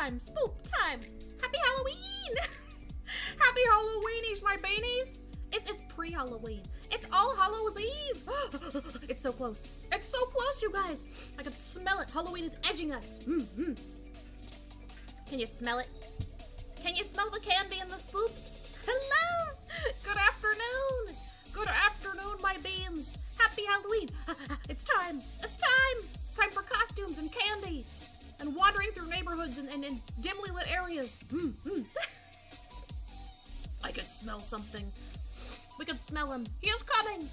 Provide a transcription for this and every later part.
time, spook time. Happy Halloween! Happy Halloweenies, my beanies. It's pre-Halloween. It's All Hallows Eve. It's so close. It's so close, you guys. I can smell it. Halloween is edging us. Can you smell it? Can you smell the candy and the spoops? Hello! Good afternoon! Good afternoon, my beans. Happy Halloween. It's time. It's time. It's time for costumes and candy and wandering through neighborhoods and dimly lit areas. I can smell something. We can smell him. He is coming.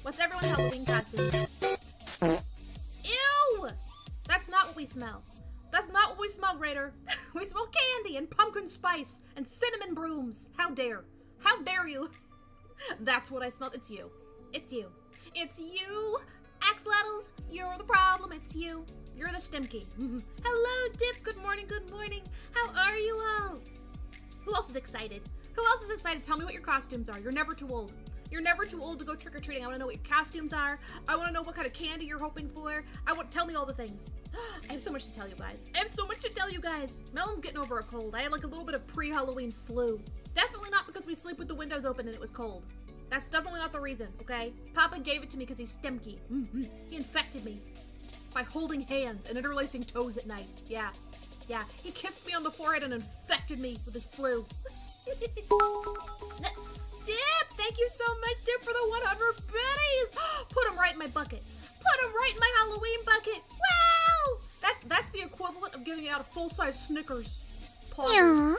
What's everyone's Halloween costume? Ew! That's not what we smell. That's not what we smell, Raider. We smell candy and pumpkin spice and cinnamon brooms. How dare? How dare you? That's what I smelled. It's you. It's you. It's you. Axolotls, you're the problem. It's you. You're the Stimky. Hello, Dip. Good morning. Good morning. How are you all? Who else is excited? Who else is excited? Tell me what your costumes are. You're never too old. You're never too old to go trick-or-treating. I want to know what your costumes are. I want to know what kind of candy you're hoping for. Tell me all the things. I have so much to tell you guys. I have so much to tell you guys. Melon's getting over a cold. I had like a little bit of pre-Halloween flu. Definitely not because we sleep with the windows open and it was cold. That's definitely not the reason, okay? Papa gave it to me because he's Stemky. He infected me by holding hands and interlacing toes at night. Yeah. He kissed me on the forehead and infected me with his flu. Dip, thank you so much, Dip, for the 100 bitties. Put them right in my bucket. Put them right in my Halloween bucket. Wow! That's the equivalent of giving out a full-size Snickers. Pause.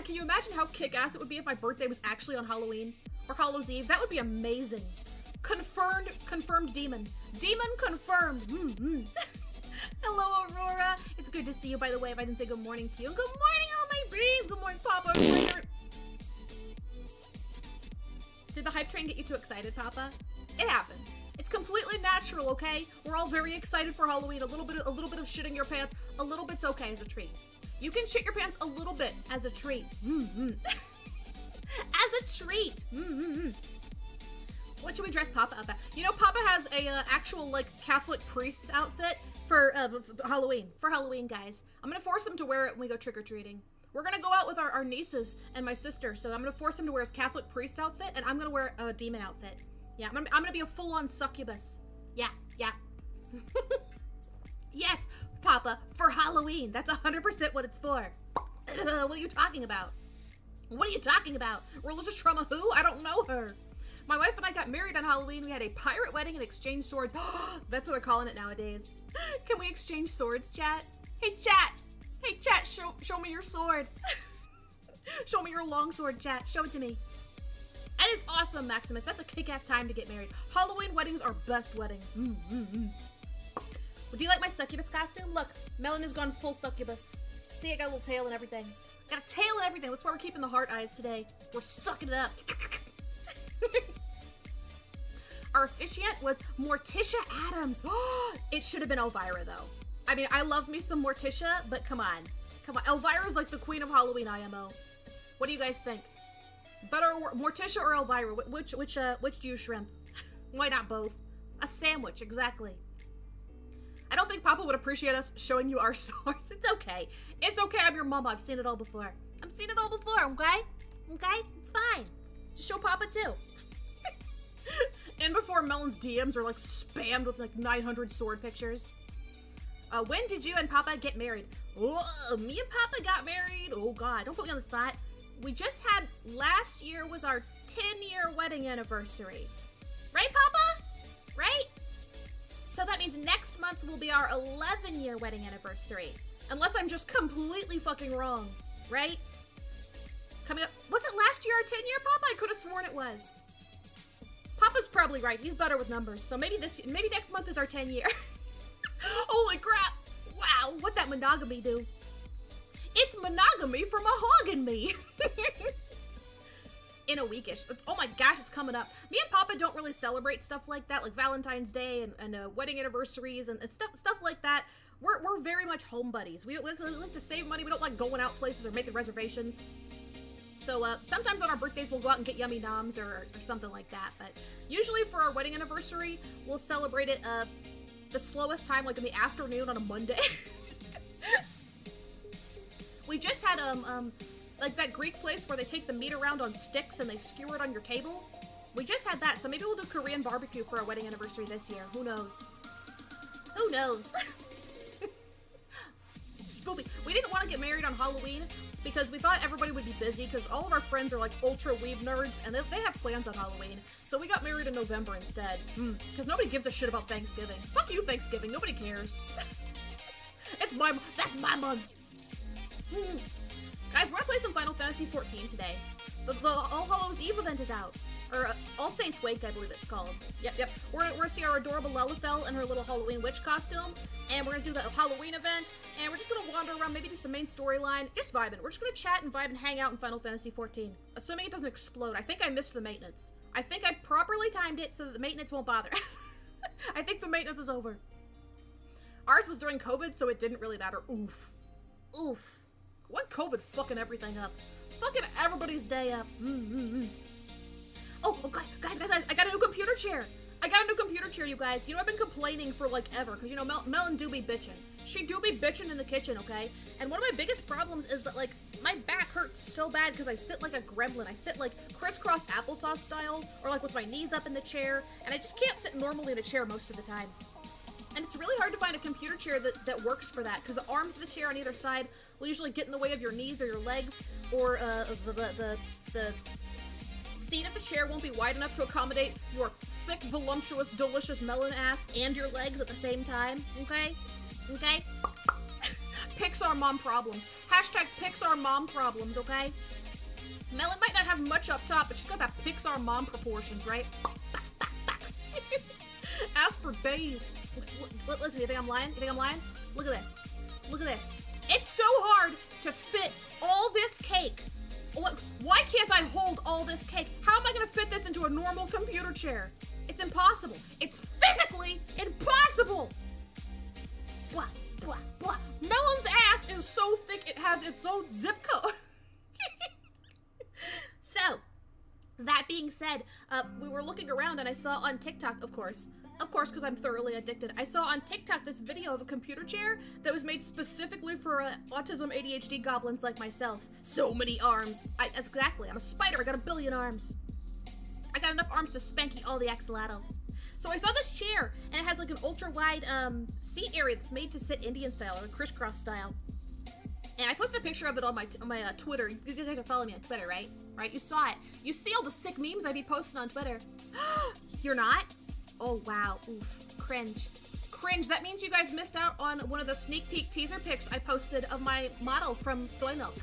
Can you imagine how kick-ass it would be if my birthday was actually on Halloween or Hallows Eve? That would be amazing. Confirmed demon. Demon confirmed. Hello, Aurora. It's good to see you, by the way, if I didn't say good morning to you. Good morning, all my brains. Good morning, Papa. Did the hype train get you too excited, Papa? It happens. It's completely natural, okay? We're all very excited for Halloween. A little bit of shitting your pants. A little bit's okay as a treat. You can shit your pants a little bit as a treat. As a treat. What should we dress Papa up at? You know, Papa has a actual like Catholic priest's outfit for Halloween. For Halloween, guys. I'm gonna force him to wear it when we go trick-or-treating. We're gonna go out with our nieces and my sister, so I'm gonna force him to wear his Catholic priest outfit, and I'm gonna wear a demon outfit. Yeah, I'm gonna be a full-on succubus. Yeah. Yes, Papa, for Halloween. That's 100% what it's for. What are you talking about? What are you talking about? Religious trauma who? I don't know her. My wife and I got married on Halloween. We had a pirate wedding and exchanged swords. That's what they're calling it nowadays. Can we exchange swords, chat? Hey, chat. Hey, chat, show me your sword. Show me your long sword, chat. Show it to me. That is awesome, Maximus. That's a kick-ass time to get married. Halloween weddings are best weddings. Do you like my succubus costume? Look, Melon has gone full succubus. See, I got a little tail and everything. Got a tail and everything. That's why we're keeping the heart eyes today. We're sucking it up. Our officiant was Morticia Adams. It should have been Elvira, though. I mean, I love me some Morticia, but come on. Come on. Elvira's like the queen of Halloween IMO. What do you guys think? Better Morticia or Elvira? Which do you shrimp? Why not both? A sandwich, exactly. I don't think Papa would appreciate us showing you our swords. It's okay. It's okay, I'm your mama. I've seen it all before. I've seen it all before, okay? Okay? It's fine. Just show Papa too. And before Melon's DMs are like spammed with like 900 sword pictures. When did you and Papa get married? Oh, me and Papa got married. Oh God, don't put me on the spot. We just had, last year was our 10-year wedding anniversary. Right, Papa? Right? So that means next month will be our 11-year wedding anniversary. Unless I'm just completely fucking wrong, right? Coming up, was it last year our 10-year, Papa? I could have sworn it was. Papa's probably right. He's better with numbers. So maybe next month is our 10-year. Holy crap. Wow, what that monogamy do? It's monogamy for Mahogany me. In a weekish. Oh my gosh, it's coming up. Me and Papa don't really celebrate stuff like that, like Valentine's Day and wedding anniversaries and stuff like that. We're very much home buddies. We like to save money. We don't like going out places or making reservations. So sometimes on our birthdays we'll go out and get yummy noms or something like that. But usually for our wedding anniversary, we'll celebrate it the slowest time, like in the afternoon on a Monday. We just had like that Greek place where they take the meat around on sticks and they skewer it on your table. We just had that, so maybe we'll do Korean barbecue for our wedding anniversary this year. Who knows? Who knows? Spoopy. We didn't want to get married on Halloween because we thought everybody would be busy because all of our friends are like ultra weeb nerds and they have plans on Halloween. So we got married in November instead. Because nobody gives a shit about Thanksgiving. Fuck you, Thanksgiving. Nobody cares. That's my month. Guys, we're gonna play some Final Fantasy 14 today. The All Hallows Eve event is out. Or All Saints Wake, I believe it's called. Yep. We're gonna see our adorable Lelafel in her little Halloween witch costume. And we're gonna do the Halloween event. And we're just gonna wander around, maybe do some main storyline. Just vibing. We're just gonna chat and vibe and hang out in Final Fantasy 14. Assuming it doesn't explode. I think I missed the maintenance. I think I properly timed it so that the maintenance won't bother us. I think the maintenance is over. Ours was during COVID, so it didn't really matter. Oof. What COVID fucking everything up? Fucking everybody's day up. Oh, guys, I got a new computer chair. You guys. You know, I've been complaining for like ever, because you know, Melon do be bitching. She do be bitching in the kitchen, okay? And one of my biggest problems is that like, my back hurts so bad because I sit like a gremlin. I sit like crisscross applesauce style, or like with my knees up in the chair, and I just can't sit normally in a chair most of the time. And it's really hard to find a computer chair that works for that, because the arms of the chair on either side will usually get in the way of your knees or your legs, or the seat of the chair won't be wide enough to accommodate your thick, voluptuous, delicious melon ass and your legs at the same time, okay? Okay? Pixar mom problems. Hashtag Pixar mom problems, okay? Melon might not have much up top, but she's got that Pixar mom proportions, right? Ask for days. Listen, you think I'm lying? Look at this. It's so hard to fit all this cake. Why can't I hold all this cake? How am I gonna fit this into a normal computer chair? It's impossible. It's physically impossible. Blah, blah, blah. Melon's ass is so thick it has its own zip code. So, that being said, we were looking around and I saw on TikTok, of course, because I'm thoroughly addicted. I saw on TikTok this video of a computer chair that was made specifically for autism ADHD goblins like myself. So many arms. Exactly, I'm a spider, I got 1 billion arms. I got enough arms to spanky all the axolotls. So I saw this chair, and it has like an ultra-wide seat area that's made to sit Indian style, or crisscross style. And I posted a picture of it on my Twitter. You guys are following me on Twitter, right? right? You saw it. You see all the sick memes I be posting on Twitter. You're not? Oh, wow. Oof. Cringe. Cringe. That means you guys missed out on one of the sneak peek teaser pics I posted of my model from Soy Milk.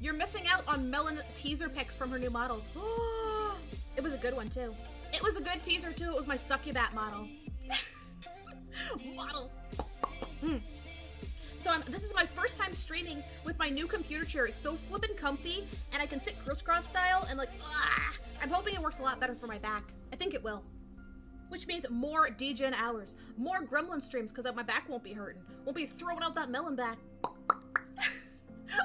You're missing out on Melon teaser pics from her new models. It was a good one, too. It was a good teaser, too. It was my Succubat model. Models. So this is my first time streaming with my new computer chair. It's so flippin' comfy, and I can sit crisscross style, and like, I'm hoping it works a lot better for my back. I think it will. Which means more DGen hours, more Gremlin streams, because my back won't be hurting. Won't be throwing out that melon back.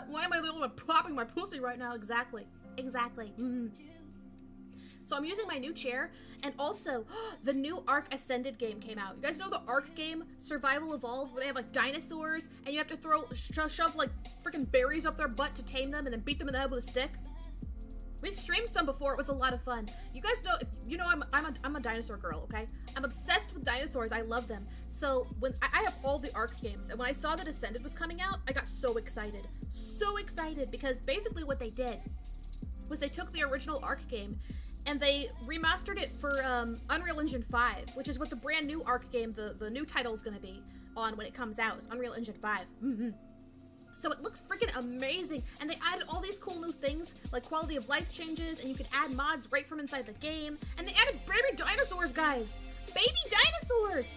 Why am I the only one popping my pussy right now? Exactly. Exactly. So I'm using my new chair, and also the new Ark Ascended game came out. You guys know the Ark game, Survival Evolved, where they have like dinosaurs, and you have to shove like freaking berries up their butt to tame them, and then beat them in the head with a stick. We've streamed some before. It was a lot of fun. You guys know, you know, I'm a dinosaur girl. Okay, I'm obsessed with dinosaurs. I love them. So when I have all the Ark games, and when I saw that Ascended was coming out, I got so excited because basically what they did was they took the original Ark game and they remastered it for Unreal Engine 5, which is what the brand new Ark game, the new title is going to be on when it comes out. It's Unreal Engine 5. So it looks freaking amazing, and they added all these cool new things, like quality of life changes, and you could add mods right from inside the game, and they added baby dinosaurs, guys! Baby dinosaurs!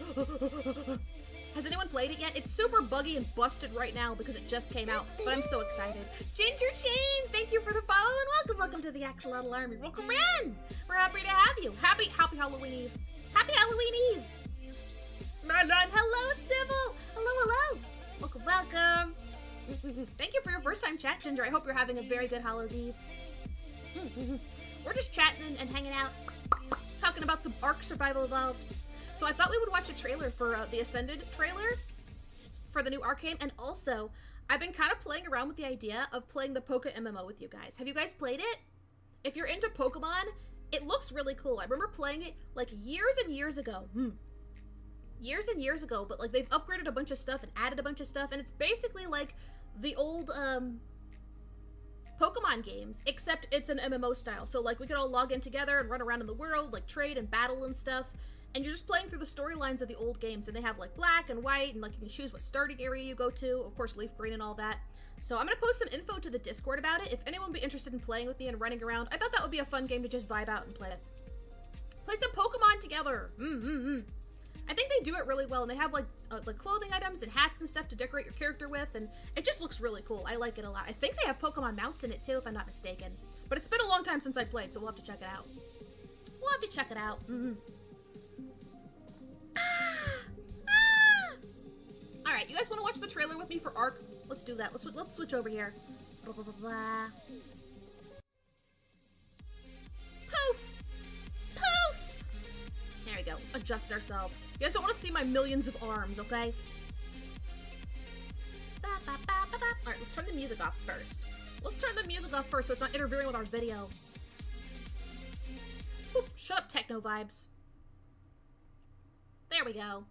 Has anyone played it yet? It's super buggy and busted right now because it just came out, but I'm so excited. Ginger Chains, thank you for the follow, and welcome to the Axolotl Army. Welcome in! We're happy to have you. Happy Halloween Eve. Happy Halloween Eve! Hello, Sybil! Hello! Welcome! Thank you for your first time chat, Ginger. I hope you're having a very good Hallows Eve. We're just chatting and hanging out, talking about some Ark Survival Evolved. So I thought we would watch a trailer for the Ascended trailer for the new Ark game, and also I've been kind of playing around with the idea of playing the Poke MMO with you guys. Have you guys played it? If you're into Pokemon, it looks really cool. I remember playing it like years and years ago. Years and years ago, but like they've upgraded a bunch of stuff and added a bunch of stuff, and it's basically like the old Pokemon games, except it's an MMO style. So like we could all log in together and run around in the world, like trade and battle and stuff, and you're just playing through the storylines of the old games, and they have like black and white, and like you can choose what starting area you go to, of course leaf green and all that. So I'm gonna post some info to the Discord about it if anyone would be interested in playing with me and running around. I thought that would be a fun game to just vibe out and play with. Play some Pokemon together. I think they do it really well, and they have like clothing items and hats and stuff to decorate your character with, and it just looks really cool. I like it a lot. I think they have Pokemon mounts in it too, if I'm not mistaken. But it's been a long time since I played, so we'll have to check it out. All right, you guys want to watch the trailer with me for Ark? Let's do that. Let's switch over here. Blah, blah, blah, blah. Poof! Poof! There we go. Let's adjust ourselves. You guys don't want to see my millions of arms, okay? Alright, let's turn the music off first. So it's not interfering with our video. Oop, shut up, techno vibes. There we go.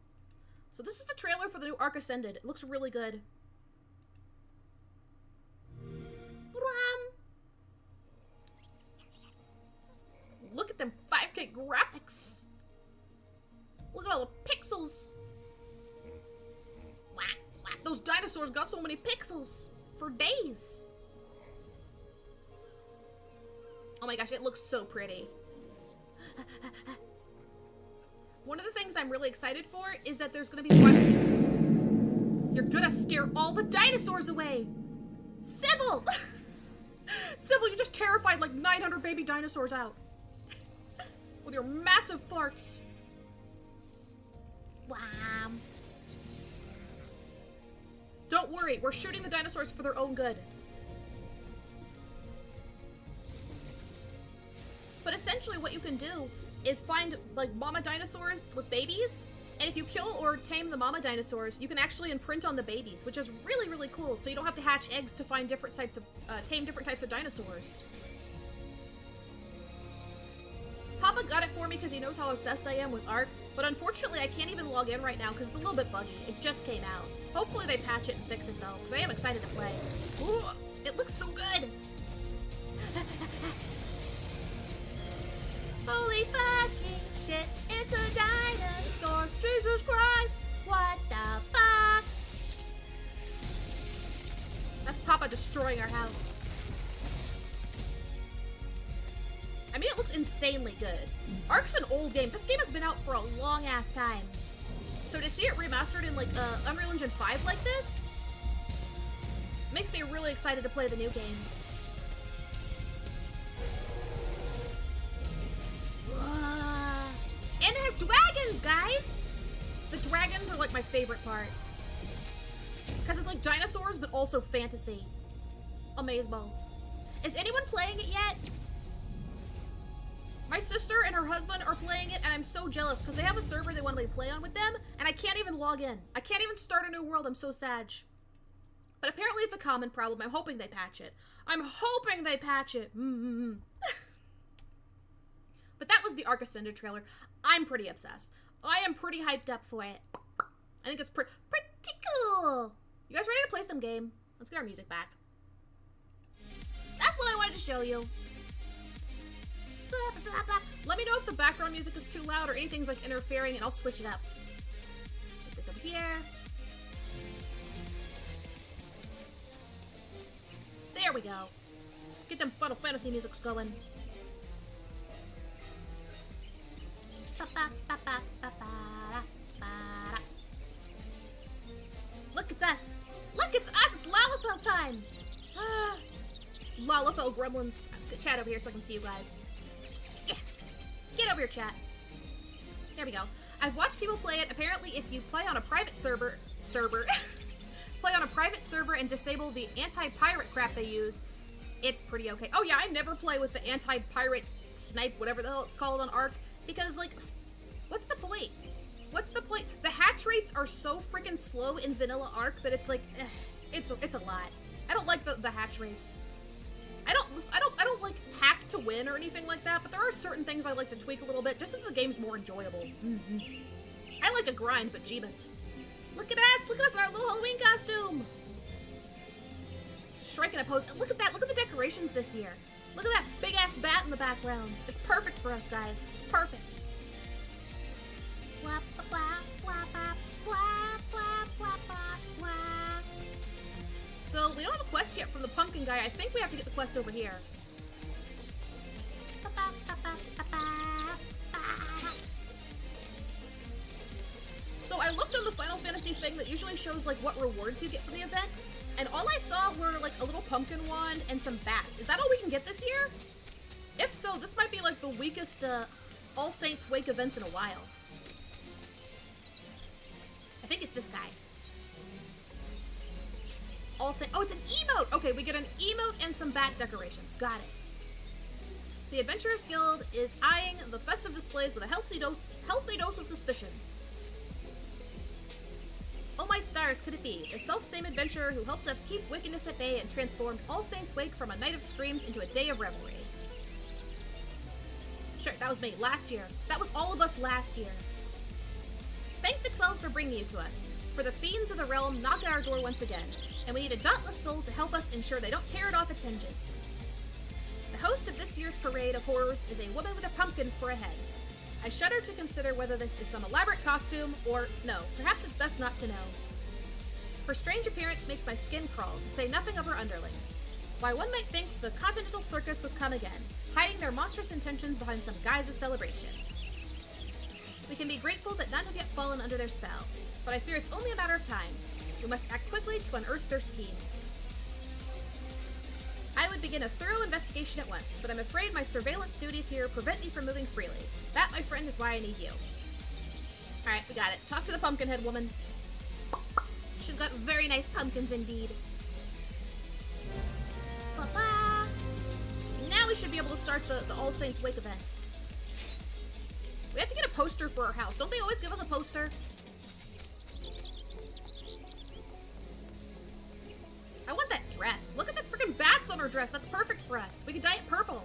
So this is the trailer for the new Ark Ascended. It looks really good. Look at them 5K graphics. Look at all the pixels. Wah, wah. Those dinosaurs got so many pixels for days. Oh my gosh, it looks so pretty. One of the things I'm really excited for is that there's gonna be one. You're gonna scare all the dinosaurs away. Sybil! Sybil, you just terrified like 900 baby dinosaurs out. With your massive farts. Wow. Don't worry, we're shooting the dinosaurs for their own good. But essentially what you can do is find like mama dinosaurs with babies, and if you kill or tame the mama dinosaurs, you can actually imprint on the babies, which is really, really cool. So you don't have to hatch eggs to find different types of, tame different types of dinosaurs. Papa got it for me because he knows how obsessed I am with Ark, but unfortunately I can't even log in right now because it's a little bit buggy. It just came out. Hopefully they patch it and fix it though, because I am excited to play. Ooh, it looks so good! Holy fucking shit, it's a dinosaur. Jesus Christ, what the fuck? That's Papa destroying our house. I mean, it looks insanely good. Ark's an old game. This game has been out for a long ass time. So to see it remastered in like Unreal Engine 5 like this makes me really excited to play the new game. And it has dragons, guys! The dragons are like my favorite part. Because it's like dinosaurs, but also fantasy. Amazeballs. Is anyone playing it yet? My sister and her husband are playing it, and I'm so jealous because they have a server they want me to play on with them, and I can't even log in. I can't even start a new world. I'm so sad. But apparently it's a common problem. I'm hoping they patch it. I'm hoping they patch it. But that was the Ark Ascended trailer. I'm pretty obsessed. I am pretty hyped up for it. I think it's pretty cool. You guys ready to play some game? Let's get our music back. That's what I wanted to show you. Blah, blah, blah, blah. Let me know if the background music is too loud or anything's like interfering, and I'll switch it up. Put this over here. There we go. Get them Final Fantasy musics going. Look, it's us. Look, it's us. It's Lalafell time. Lalafell gremlins. Let's get chat over here so I can see you guys. Yeah. Get over here, chat. There we go. I've watched people play it. Apparently, if you play on a private server, play on a private server and disable the anti-pirate crap they use, it's pretty okay. Oh yeah, I never play with the anti-pirate snipe, whatever the hell it's called on Ark, because like, what's the point? What's the point? The hatch rates are so freaking slow in vanilla Ark that it's like, it's a lot. I don't like the hatch rates. I don't like hack to win or anything like that, but there are certain things I like to tweak a little bit just so the game's more enjoyable. I like a grind, but Jeebus. Look at us in our little Halloween costume! Striking a pose. Look at that, look at the decorations this year. Look at that big ass bat in the background. It's perfect for us, guys. It's perfect. So, we don't have a quest yet from the pumpkin guy. I think we have to get the quest over here. So I looked on the Final Fantasy thing that usually shows like what rewards you get from the event, and all I saw were like a little pumpkin wand and some bats. Is that all we can get this year? If so, this might be like the weakest All Saints Wake event in a while. I think it's this guy. Oh, it's an emote! Okay, we get an emote and some bat decorations. Got it. The Adventurers Guild is eyeing the festive displays with a healthy dose of suspicion. Oh my stars, could it be? The self-same adventurer who helped us keep wickedness at bay and transformed All Saints Wake from a night of screams into a day of revelry. Sure, that was me, last year. That was all of us last year. Thank the 12 for bringing you to us. For the fiends of the realm knock at our door once again, and we need a dauntless soul to help us ensure they don't tear it off its hinges. The host of this year's parade of horrors is a woman with a pumpkin for a head. I shudder to consider whether this is some elaborate costume, or no, perhaps it's best not to know. Her strange appearance makes my skin crawl, to say nothing of her underlings. Why, one might think the Continental Circus was come again, hiding their monstrous intentions behind some guise of celebration. We can be grateful that none have yet fallen under their spell, but I fear it's only a matter of time. We must act quickly to unearth their schemes. I would begin a thorough investigation at once, but I'm afraid my surveillance duties here prevent me from moving freely. That, my friend, is why I need you. Alright, we got it. Talk to the Pumpkinhead woman. She's got very nice pumpkins indeed. Ba-ba. Now we should be able to start the All Saints Wake event. We have to get a poster for our house. Don't they always give us a poster? I want that dress. Look at the freaking bats on her dress. That's perfect for us. We could dye it purple.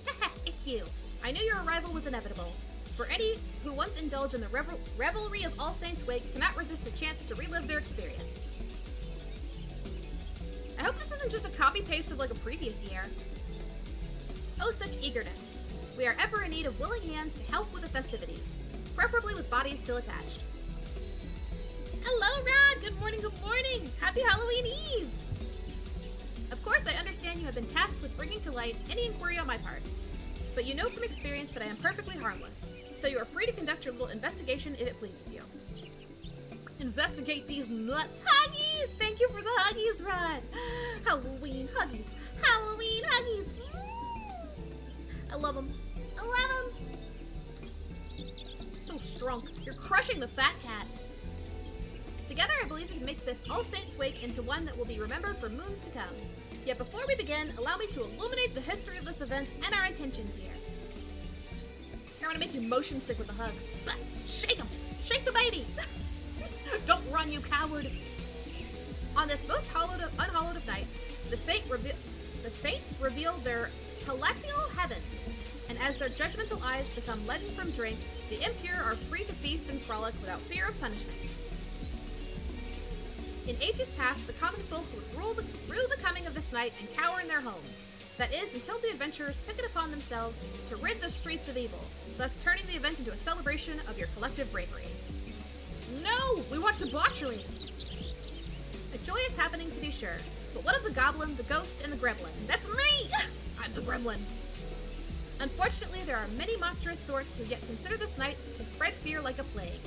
Haha, it's you. I knew your arrival was inevitable. For any who once indulge in the revelry of All Saints Wake cannot resist a chance to relive their experience. I hope this isn't just a copy-paste of like a previous year. Oh, such eagerness. We are ever in need of willing hands to help with the festivities, preferably with bodies still attached. Hello, Rod! Good morning, good morning! Happy Halloween Eve! Of course, I understand you have been tasked with bringing to light any inquiry on my part, but you know from experience that I am perfectly harmless, so you are free to conduct your little investigation if it pleases you. Investigate these nuts! Huggies! Thank you for the huggies, Rod! Halloween huggies! Halloween huggies! I love them. I love them! So strong. You're crushing the fat cat. Together, I believe we can make this All Saints Wake into one that will be remembered for moons to come. Yet before we begin, allow me to illuminate the history of this event and our intentions here. I want to make you motion sick with the hugs. Shake him! Shake the baby! Don't run, you coward! On this most unhallowed of nights, the saints reveal their palatial heavens, and as their judgmental eyes become leaden from drink, the impure are free to feast and frolic without fear of punishment. In ages past, the common folk would rue the coming of this night and cower in their homes. That is, until the adventurers took it upon themselves to rid the streets of evil, thus turning the event into a celebration of your collective bravery. No! We want debauchery! A joyous happening, to be sure, but what of the goblin, the ghost, and the gremlin? That's me! I'm the gremlin. Unfortunately, there are many monstrous sorts who yet consider this night to spread fear like a plague.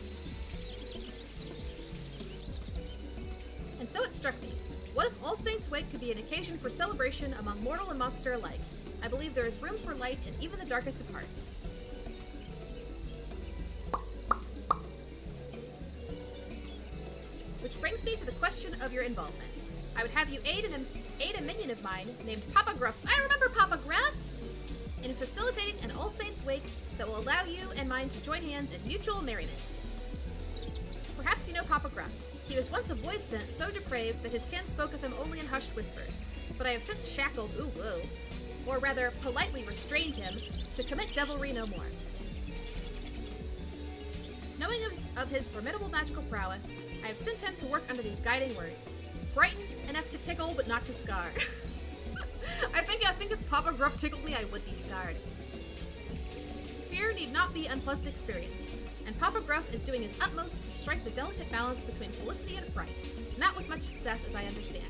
And so it struck me, what if All Saints' Wake could be an occasion for celebration among mortal and monster alike? I believe there is room for light in even the darkest of hearts. Which brings me to the question of your involvement. I would have you aid a minion of mine named Papa Gruff. I remember Papa Gruff! In facilitating an All Saints Wake that will allow you and mine to join hands in mutual merriment. Perhaps you know Papa Gruff. He was once a void scent so depraved that his kin spoke of him only in hushed whispers, but I have since shackled, or rather politely restrained him to commit devilry no more. Knowing of his formidable magical prowess, I have sent him to work under these guiding words. Frighten enough to tickle, but not to scar. I think if Papa Gruff tickled me, I would be scarred. Fear need not be unpleasant experience, and Papa Gruff is doing his utmost to strike the delicate balance between felicity and fright, not with much success as I understand.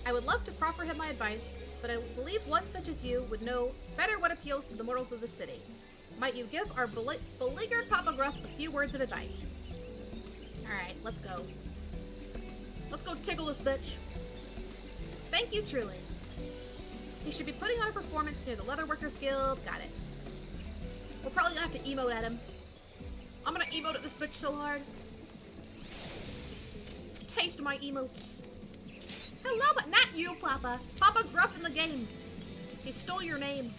I would love to proffer him my advice, but I believe one such as you would know better what appeals to the mortals of the city. Might you give our beleaguered Papa Gruff a few words of advice? Alright, let's go. Let's go tickle this bitch. Thank you, truly. He should be putting on a performance near the Leatherworkers Guild. Got it. We're probably gonna have to emote at him. I'm gonna emote at this bitch so hard. Taste my emotes. Hello, but not you, Papa. Papa Gruff in the game. He stole your name.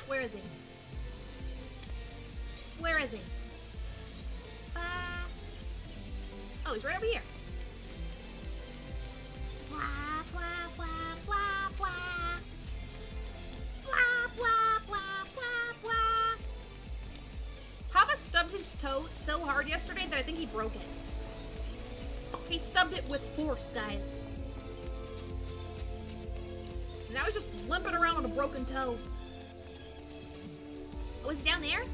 Where is he? Where is he? Oh, he's right over here. Papa stubbed his toe so hard yesterday that I think he broke it. He stubbed it with force, guys. Now he's just limping around on a broken toe. Oh, is he down there?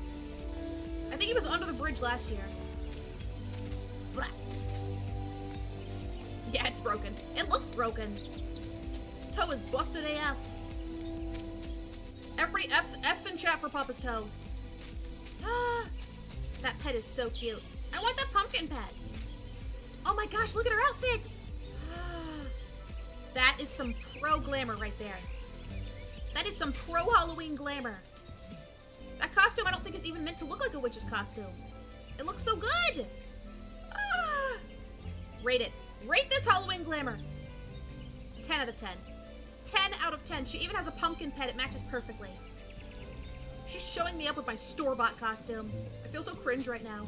I think he was under the bridge last year. Blah. Yeah, it's broken. It looks broken. Toe is busted AF. Every F's in chat for Papa's toe. That pet is so cute. I want that pumpkin pet. Oh my gosh, look at her outfit. That is some pro glamour right there. That is some pro Halloween glamour. That costume I don't think is even meant to look like a witch's costume. It looks so good. Rate it. Rate this Halloween glamour. 10 out of 10. 10 out of 10. She even has a pumpkin pet. It matches perfectly. She's showing me up with my store-bought costume. I feel so cringe right now.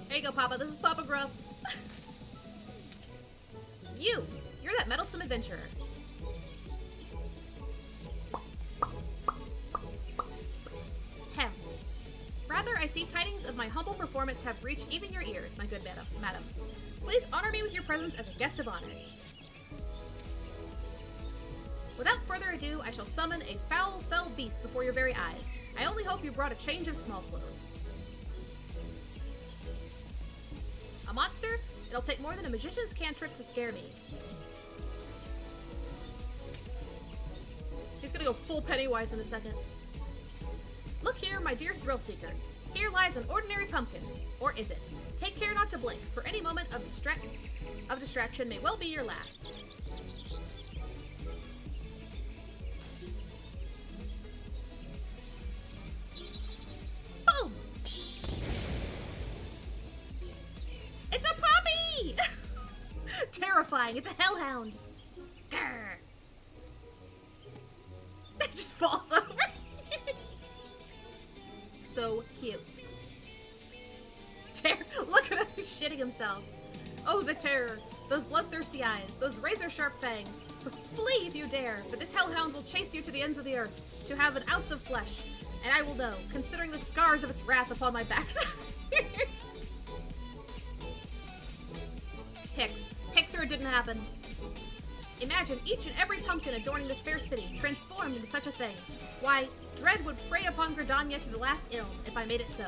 There you go, Papa. This is Papa Gruff. You're that meddlesome adventurer. I see tidings of my humble performance have reached even your ears, my good madam. Please honor me with your presence as a guest of honor. Without further ado, I shall summon a foul, fell beast before your very eyes. I only hope you brought a change of small clothes. A monster? It'll take more than a magician's cantrip to scare me. He's gonna go full Pennywise in a second. Look here, my dear thrill seekers. Here lies an ordinary pumpkin. Or is it? Take care not to blink, for any moment of distraction may well be your last. Boom! It's a puppy! Terrifying, it's a hellhound. Grr. It just falls over. So cute. Look at him, he's shitting himself. Oh, the terror. Those bloodthirsty eyes, those razor-sharp fangs. Flee if you dare, but this hellhound will chase you to the ends of the earth, to have an ounce of flesh. And I will know, considering the scars of its wrath upon my backside. Hicks or it didn't happen. Imagine each and every pumpkin adorning this fair city transformed into such a thing. Why, dread would prey upon Gridania to the last ilm if I made it so.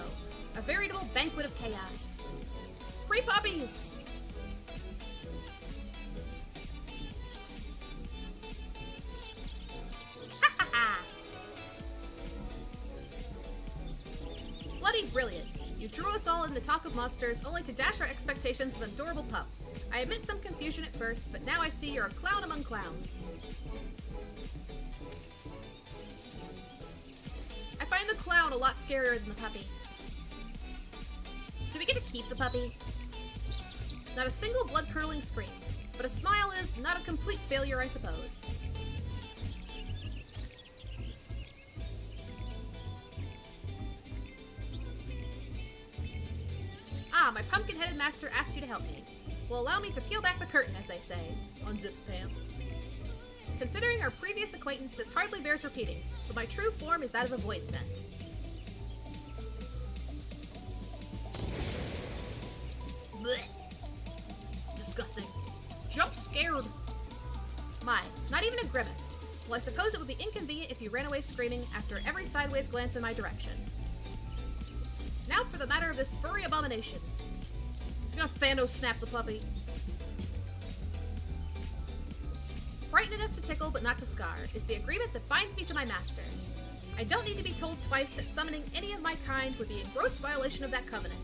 A veritable banquet of chaos. Free puppies! Ha ha ha! Bloody brilliant. You drew us all in the talk of monsters, only to dash our expectations with an adorable pup. I admit some confusion at first, but now I see you're a clown among clowns. I find the clown a lot scarier than the puppy. Do we get to keep the puppy? Not a single blood-curdling scream, but a smile is not a complete failure, I suppose. Ah, my pumpkin-headed master asked you to help me. Well, allow me to peel back the curtain, as they say. Unzips pants. Considering our previous acquaintance, this hardly bears repeating, but my true form is that of a void scent. Blech. Disgusting. Jump scared. My, not even a grimace. Well, I suppose it would be inconvenient if you ran away screaming after every sideways glance in my direction. Now for the matter of this furry abomination. He's gonna Fando snap the puppy. Frightened enough to tickle but not to scar is the agreement that binds me to my master. I don't need to be told twice that summoning any of my kind would be in gross violation of that covenant.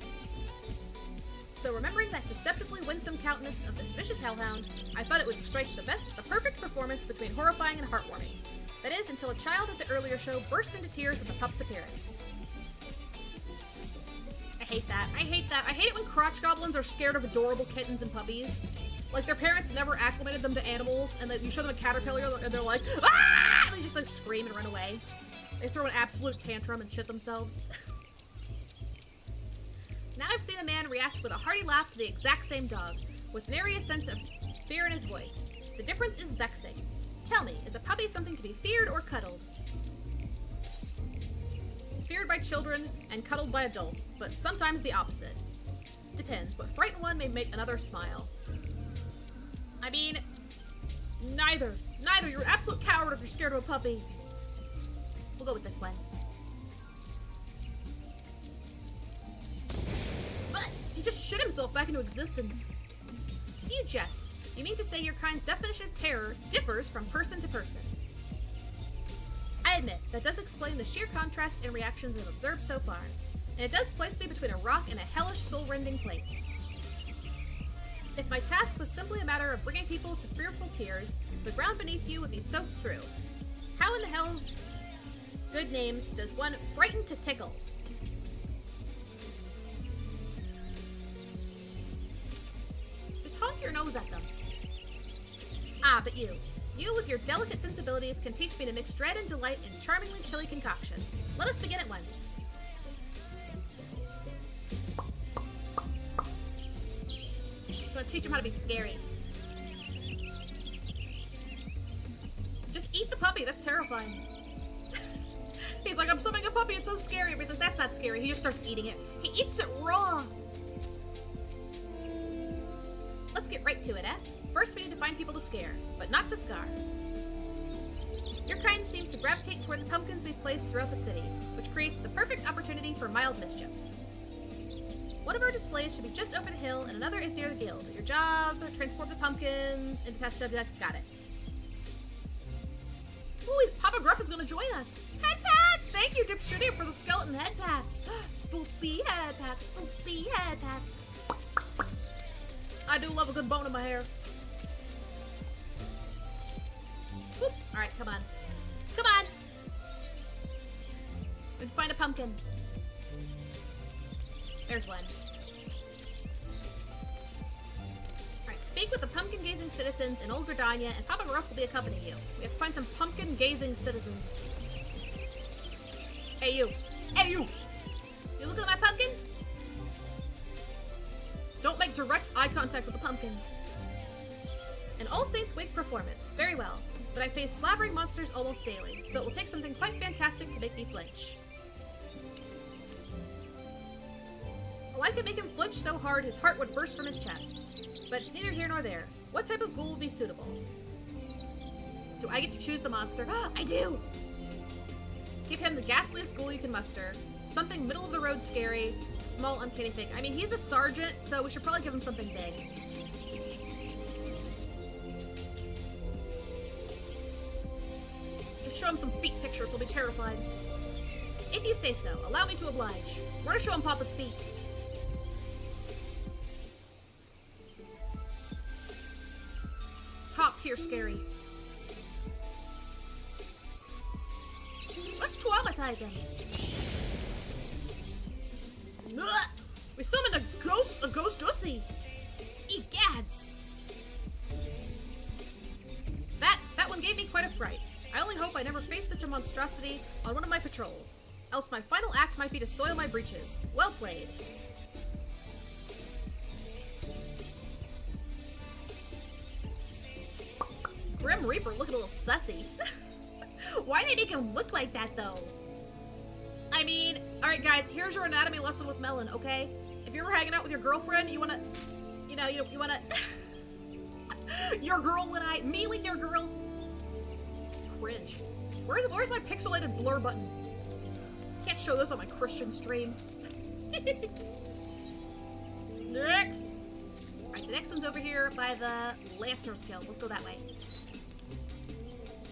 So remembering that deceptively winsome countenance of this vicious hellhound, I thought it would strike the perfect performance between horrifying and heartwarming. That is, until a child at the earlier show burst into tears at the pup's appearance. I hate that. I hate that. I hate it when crotch goblins are scared of adorable kittens and puppies. Like, their parents never acclimated them to animals, and that you show them a caterpillar, and they're like, ah! And they just, like, scream and run away. They throw an absolute tantrum and shit themselves. Now I've seen a man react with a hearty laugh to the exact same dog, with nary a sense of fear in his voice. The difference is vexing. Tell me, is a puppy something to be feared or cuddled? Feared by children and cuddled by adults, but sometimes the opposite. Depends. What frightened one may make another smile. I mean, neither. Neither. You're an absolute coward if you're scared of a puppy. We'll go with this one. But he just shit himself back into existence. Do you jest? You mean to say your kind's definition of terror differs from person to person? I admit, that does explain the sheer contrast in reactions I've observed so far, and it does place me between a rock and a hellish, soul-rending place. If my task was simply a matter of bringing people to fearful tears, the ground beneath you would be soaked through. How in the hell's good names does one frighten to tickle? Just honk your nose at them. Ah, but you with your delicate sensibilities can teach me to mix dread and delight in charmingly chilly concoction. Let us begin at once. I'm gonna teach him how to be scary. Just eat the puppy, that's terrifying. He's like, I'm summoning a puppy, it's so scary. But he's like, that's That's not scary. He just starts eating it. He eats it raw. Let's get right to it, eh? First, we need to find people to scare, but not to scar. Your kind seems to gravitate toward the pumpkins we've placed throughout the city, which creates the perfect opportunity for mild mischief. One of our displays should be just over the hill, and another is near the guild. Your job, transport the pumpkins into test subject. Got it. Ooh, Papa Gruff is going to join us. Head pats! Thank you, Dipshitty, for the skeleton head pats. Spoopy head pats, spoopy head pats. I do love a good bone in my hair. Whoop. All right, come on. Come on. We can find a pumpkin. There's one. Alright, speak with the pumpkin-gazing citizens in Old Gridania, and Papa Gruff will be accompanying you. We have to find some pumpkin-gazing citizens. Hey, you. Hey, you! You looking at my pumpkin? Don't make direct eye contact with the pumpkins. An All Saints Wig performance. Very well. But I face slavering monsters almost daily, so it will take something quite fantastic to make me flinch. Oh, I could make him flinch so hard his heart would burst from his chest. But it's neither here nor there. What type of ghoul would be suitable? Do I get to choose the monster? I do! Give him the ghastliest ghoul you can muster. Something middle-of-the-road scary. Small, uncanny thing. I mean, he's a sergeant, so we should probably give him something big. Just show him some feet pictures, he'll be terrified. If you say so, allow me to oblige. We're gonna show him Papa's feet. Top tier scary. Let's traumatize him. Ugh! We summoned a ghost ussy. Eat gads. That one gave me quite a fright. I only hope I never face such a monstrosity on one of my patrols. Else my final act might be to soil my breeches. Well played. Grim Reaper looking a little sussy. Why do they make him look like that, though? I mean, alright guys, here's your anatomy lesson with Melon, okay? If you're hanging out with your girlfriend, you wanna... you wanna... your girl when me with your girl... Cringe. Where's my pixelated blur button? Can't show this on my Christian stream. Next! Alright, the next one's over here by the Lancer's Guild. Let's go that way.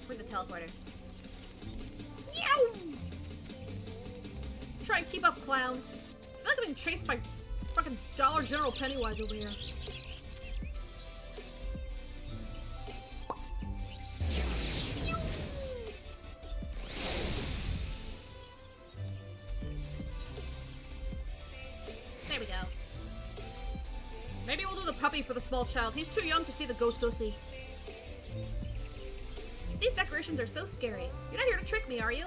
Where's the teleporter? Meow! Try and keep up, clown. I feel like I'm being chased by fucking Dollar General Pennywise over here. There we go. Maybe we'll do the puppy for the small child. He's too young to see the ghost ussy. These decorations are so scary. You're not here to trick me, are you?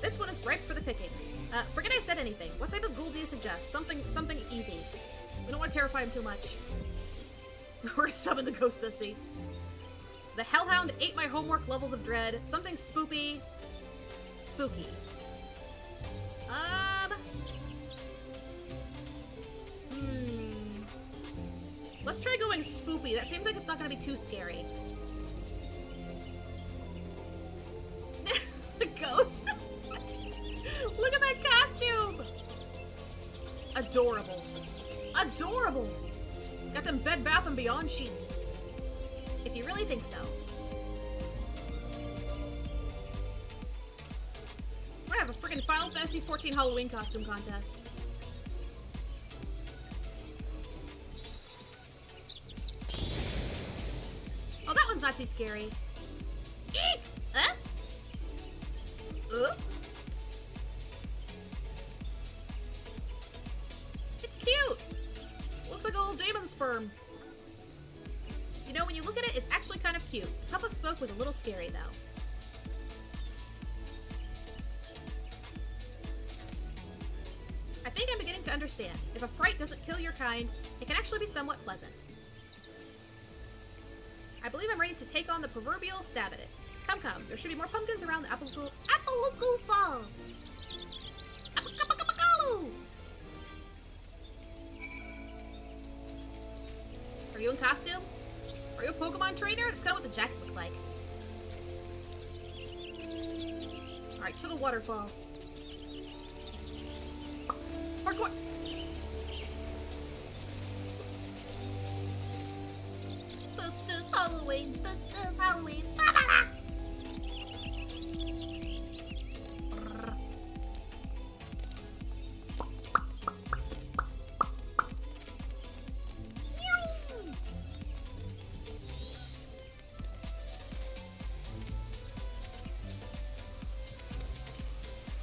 This one is ripe for the picking. Forget I said anything. What type of ghoul do you suggest? Something easy. We don't want to terrify him too much. We're to summon the ghost ussy. The Hellhound ate my homework levels of dread. Something spoopy. Spooky. Let's try going spoopy. That seems like it's not gonna be too scary. The ghost? Look at that costume! Adorable. Adorable! Got them Bed Bath & Beyond sheets. If you really think so. We're gonna have a freaking Final Fantasy XIV Halloween costume contest. Oh, that one's not too scary. Eek! Huh? It's cute! Looks like a little demon sperm. You know, when you look at it, it's actually kind of cute. Puff of Smoke was a little scary, though. I think I'm beginning to understand. If a fright doesn't kill your kind, it can actually be somewhat pleasant. I believe I'm ready to take on the proverbial stab at it. Come, come. There should be more pumpkins around the Apple Falls. costume? Are you a Pokemon trainer? That's kind of what the jacket looks like. Alright, to the waterfall. Parkour! This is Halloween! This is Halloween!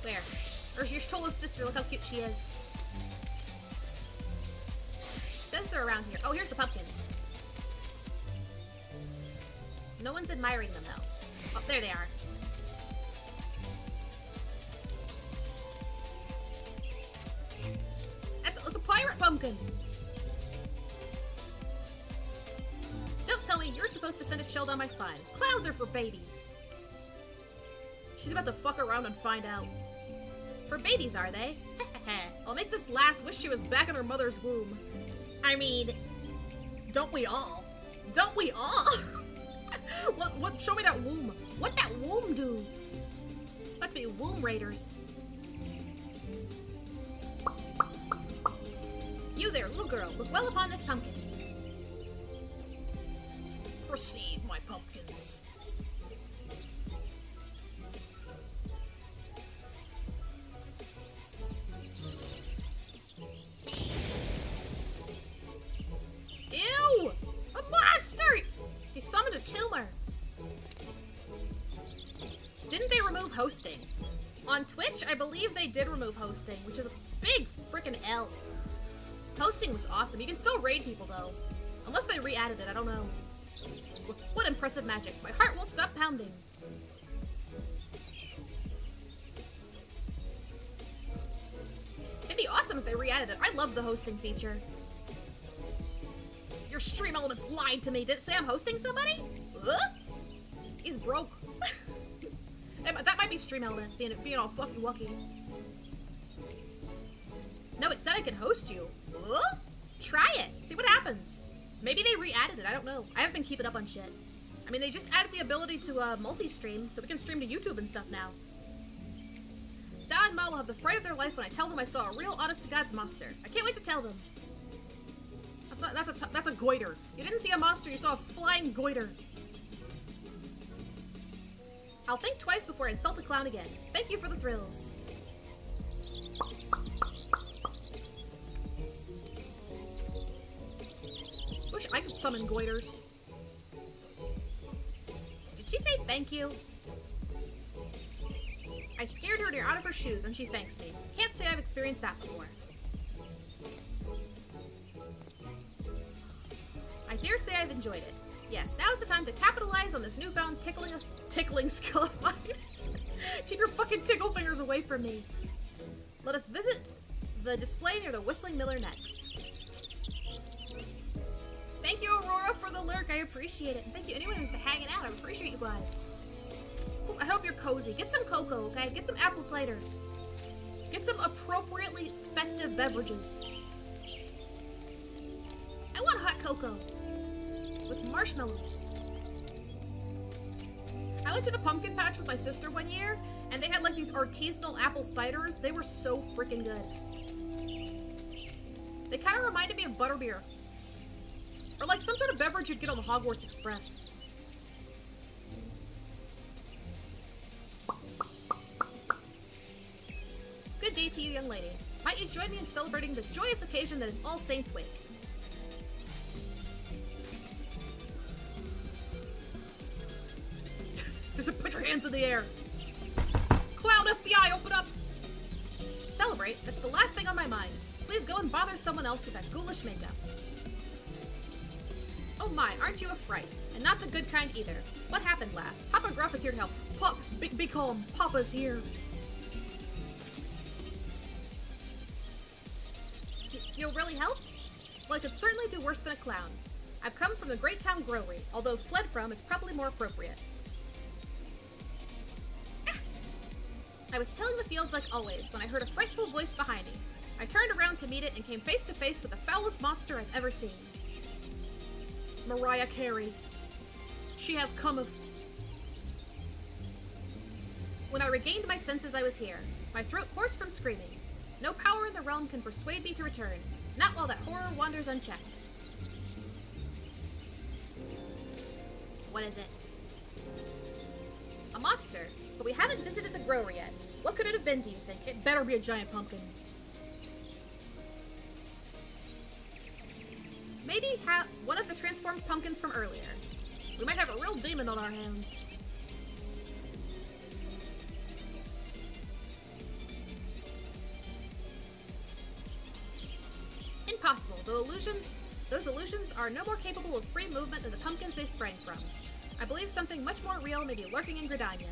Where? Or your Tola's sister, look how cute she is. Says they're around here. Oh, here's the pumpkins. No one's admiring them, though. Oh, there they are. That's a pirate pumpkin! Don't tell me you're supposed to send a chill down my spine. Clowns are for babies. She's about to fuck around and find out. For babies, are they? I'll make this last wish she was back in her mother's womb. I mean, don't we all? Don't we all? What? Show me that womb. What that womb do? About to be womb raiders. You there, little girl. Look well upon this pumpkin. Proceed, my pumpkins. Ew! A monster! He summoned a tumor. Didn't they remove hosting? On Twitch, I believe they did remove hosting, which is a big freaking L. Hosting was awesome. You can still raid people, though. Unless they re-added it, I don't know. What impressive magic. My heart won't stop pounding. It'd be awesome if they re-added it. I love the hosting feature. Your stream elements lied to me. Did it say I'm hosting somebody? He's broke. That might be stream elements being all fucky wucky. No, it said I could host you. Try it. See what happens. Maybe they re-added it. I don't know. I haven't been keeping up on shit. I mean, they just added the ability to multi-stream, so we can stream to YouTube and stuff now. Dad and Ma will have the fright of their life when I tell them I saw a real honest-to-God's monster. I can't wait to tell them. That's a goiter. You didn't see a monster, you saw a flying goiter. I'll think twice before I insult a clown again. Thank you for the thrills. Wish I could summon goiters. Did she say thank you? I scared her out of her shoes and she thanks me. Can't say I've experienced that before. I dare say I've enjoyed it. Yes, now's the time to capitalize on this newfound tickling skill of mine. Keep your fucking tickle fingers away from me. Let us visit the display near the Whistling Miller next. Thank you, Aurora, for the lurk. I appreciate it. And thank you anyone who's hanging out. I appreciate you guys. Ooh, I hope you're cozy. Get some cocoa, okay? Get some apple cider. Get some appropriately festive beverages. I want hot cocoa with marshmallows. I went to the pumpkin patch with my sister one year, and they had like these artisanal apple ciders. They were so freaking good. They kind of reminded me of butterbeer. Or like some sort of beverage you'd get on the Hogwarts Express. Good day to you, young lady. Might you join me in celebrating the joyous occasion that is All Saints' Week? Just put your hands in the air. Clown FBI, open up! Celebrate? That's the last thing on my mind. Please go and bother someone else with that ghoulish makeup. Oh my, aren't you a fright? And not the good kind either. What happened last? Papa Gruff is here to help. Pop, be calm. Papa's here. You'll really help? Well, I could certainly do worse than a clown. I've come from the Great Town Growery, although fled from is probably more appropriate. I was tilling the fields like always when I heard a frightful voice behind me. I turned around to meet it and came face to face with the foulest monster I've ever seen. Mariah Carey. She has cometh. When I regained my senses, I was here, my throat hoarse from screaming. No power in the realm can persuade me to return, not while that horror wanders unchecked. What is it? A monster, but we haven't visited the grower yet. What could it have been, do you think? It better be a giant pumpkin. Maybe one of the transformed pumpkins from earlier. We might have a real demon on our hands. Impossible. Those illusions are no more capable of free movement than the pumpkins they sprang from. I believe something much more real may be lurking in Gridania.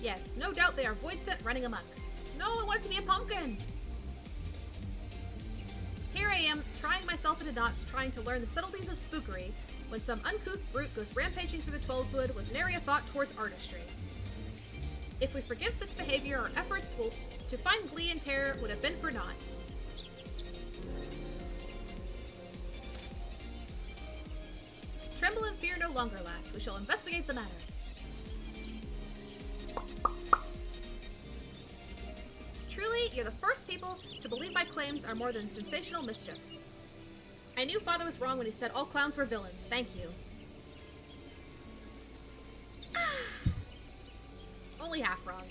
Yes, no doubt they are void set running amok. No, I want it to be a pumpkin! Here I am, trying myself into knots, trying to learn the subtleties of spookery, when some uncouth brute goes rampaging through the Twelveswood with nary a thought towards artistry. If we forgive such behavior, our efforts to find glee and terror would have been for naught. Tremble and fear no longer, lass. We shall investigate the matter. Truly, you're the first people to believe my claims are more than sensational mischief. I knew Father was wrong when he said all clowns were villains. Thank you. Only half wrong.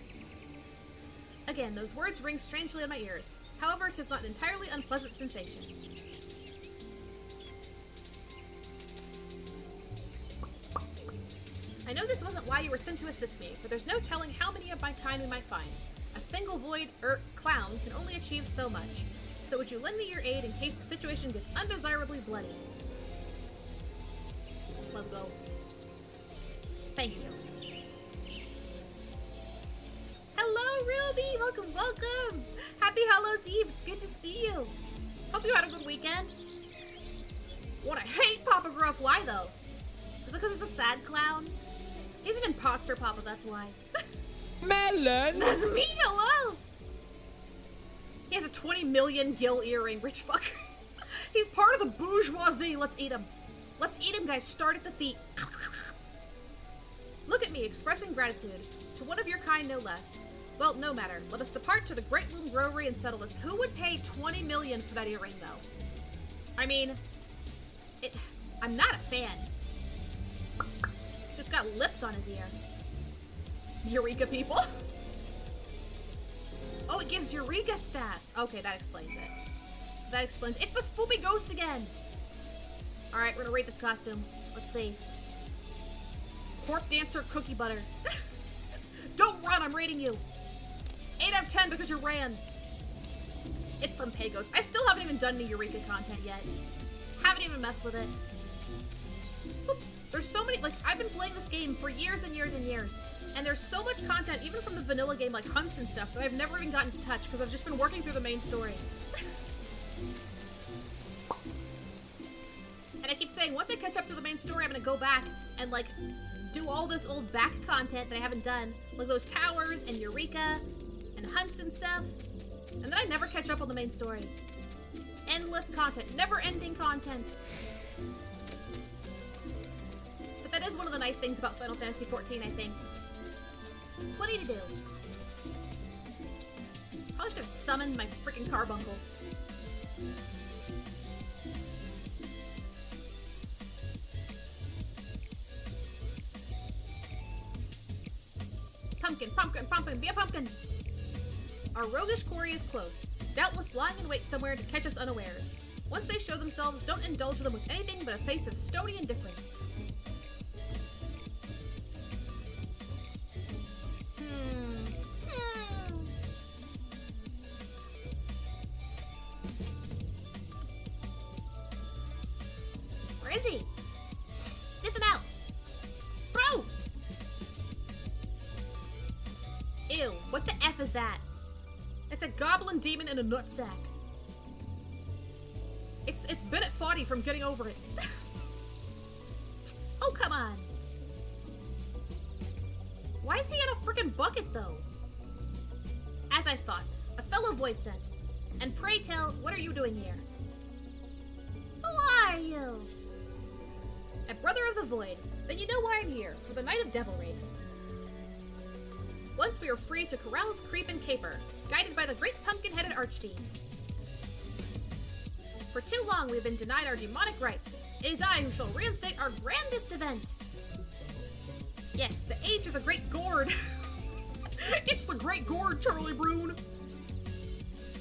Again, those words ring strangely in my ears. However, it is not an entirely unpleasant sensation. I know this wasn't why you were sent to assist me, but there's no telling how many of my kind we might find. A single void clown can only achieve so much. So would you lend me your aid in case the situation gets undesirably bloody? Let's go. Thank you. Hello, Ruby! Welcome, welcome! Happy Hallows Eve! It's good to see you! Hope you had a good weekend. What I hate Papa Gruff. Why, though? Is it because he's a sad clown? He's an imposter, Papa, that's why. Melon! That's me, hello! He has a 20 million gil earring, rich fucker. He's part of the bourgeoisie. Let's eat him. Let's eat him, guys. Start at the feet. Look at me, expressing gratitude. To one of your kind, no less. Well, no matter. Let us depart to the Great Loom Growery and settle this. Who would pay 20 million for that earring, though? I mean, I'm not a fan. Just got lips on his ear. Eureka, people. Oh, it gives Eureka stats. Okay, that explains it. That explains. It's the spoopy ghost again. All right, we're gonna rate this costume. Let's see. Corp dancer, cookie butter. Don't run. I'm rating you. 8 out of 10 because you ran. It's from Pagos. I still haven't even done any Eureka content yet. Haven't even messed with it. Oop. There's so many, like, I've been playing this game for years and years and years, and there's so much content, even from the vanilla game, like hunts and stuff, that I've never even gotten to touch, because I've just been working through the main story. And I keep saying, once I catch up to the main story, I'm gonna go back and, like, do all this old back content that I haven't done, like those towers and Eureka and hunts and stuff, and then I never catch up on the main story. Endless content, never-ending content. But that is one of the nice things about Final Fantasy XIV, I think. Plenty to do. Probably should have summoned my freaking carbuncle. Pumpkin, pumpkin, pumpkin, be a pumpkin! Our roguish quarry is close, doubtless lying in wait somewhere to catch us unawares. Once they show themselves, don't indulge them with anything but a face of stony indifference. Where is he? Sniff him out! Bro! Ew, what the F is that? It's a goblin demon in a nutsack. It's been at 40 from getting over it. Oh, come on. Why is he in a freaking bucket, though? As I thought, a fellow void sent. And pray tell, what are you doing here? Who are you? A brother of the void. Then you know why I'm here, for the night of devilry. Once we are free to carouse, creep, and caper, guided by the great pumpkin-headed archfiend. For too long we have been denied our demonic rights. It is I who shall reinstate our grandest event. Yes, the age of the Great Gourd. It's the Great Gourd, Charlie Broon.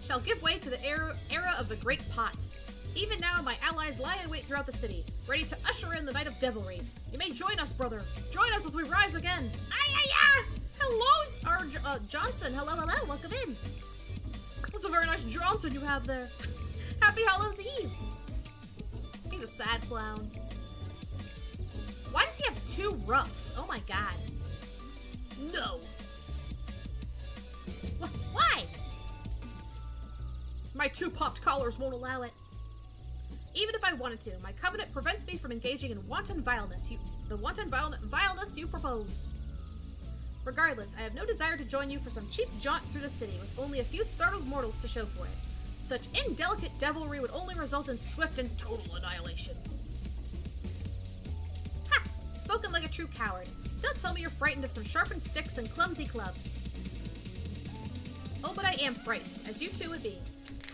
Shall give way to the era of the Great Pot. Even now, my allies lie in wait throughout the city, ready to usher in the night of devilry. You may join us, brother. Join us as we rise again. Ay! Hello, Johnson. Hello. Welcome in. That's a very nice Johnson you have there. Happy Hallows Eve. He's a sad clown. Why does he have 2 ruffs? Oh my god. No. Why? My 2 popped collars won't allow it. Even if I wanted to, my covenant prevents me from engaging in wanton vileness. The wanton vileness you propose. Regardless, I have no desire to join you for some cheap jaunt through the city with only a few startled mortals to show for it. Such indelicate devilry would only result in swift and total annihilation. Ha! Spoken like a true coward. Don't tell me you're frightened of some sharpened sticks and clumsy clubs. Oh, but I am frightened, as you too would be,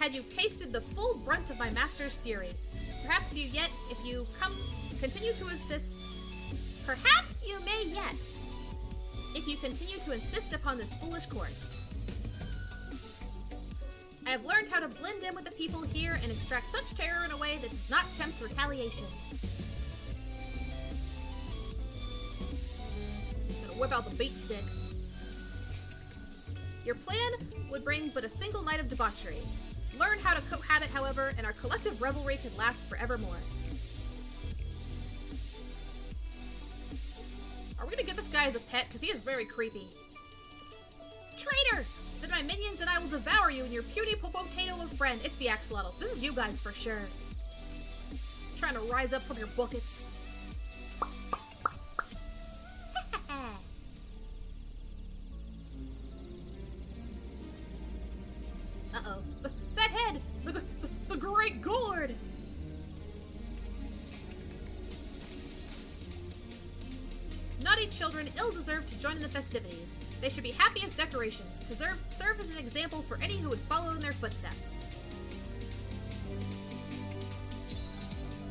had you tasted the full brunt of my master's fury. Perhaps you yet, if you continue to insist, perhaps you may yet, if you continue to insist upon this foolish course. I have learned how to blend in with the people here and extract such terror in a way that does not tempt retaliation. Gonna whip out the beat stick. Your plan would bring but a single night of debauchery. Learn how to cohabit, however, and our collective revelry could last forevermore. Are we gonna get this guy as a pet? Because he is very creepy. Traitor! Then my minions and I will devour you and your puny potato of friend. It's the axolotls. This is you guys for sure. Trying to rise up from your buckets. Uh-oh. That head! The Great Gourd! Naughty children ill-deserve to join in the festivities. They should be happy as decorations, to serve as an example for any who would follow in their footsteps.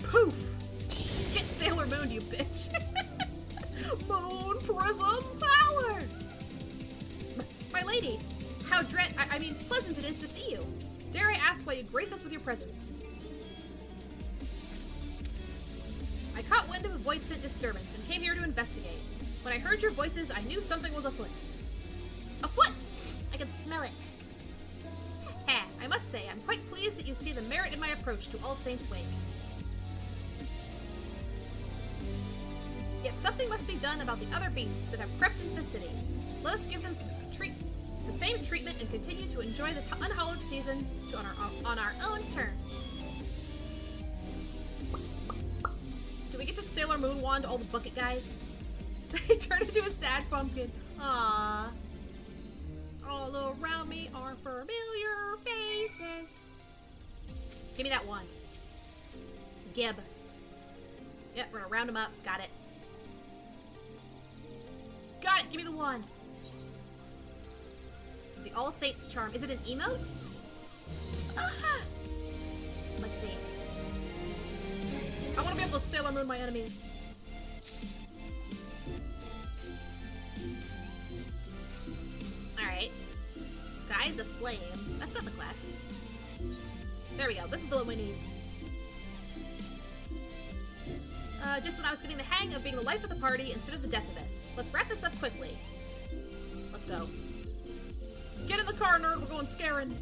Poof! Get Sailor Moon, you bitch! Moon Prism Power! My lady, how pleasant it is to see you. Dare I ask why you grace us with your presence? I caught wind of a void-sent disturbance and came here to investigate. When I heard your voices, I knew something was afoot. Afoot! I can smell it. I must say, I'm quite pleased that you see the merit in my approach to All Saints' Wake. Yet something must be done about the other beasts that have crept into the city. Let us give them the same treatment and continue to enjoy this unhallowed season on our own terms. Do we get to Sailor Moon Wand all the bucket guys? They turn into a sad pumpkin. Aww. All around me are familiar faces. Give me that one. Gib. Yep, we're gonna round him up. Got it. Got it! Give me the one. The All Saints charm. Is it an emote? Ah! Let's see. I want to be able to Sailor Moon my enemies. Alright. Skies Aflame. That's not the quest. There we go. This is the one we need. Just when I was getting the hang of being the life of the party instead of the death of it. Let's wrap this up quickly. Let's go. Get in the car, nerd. We're going scaring.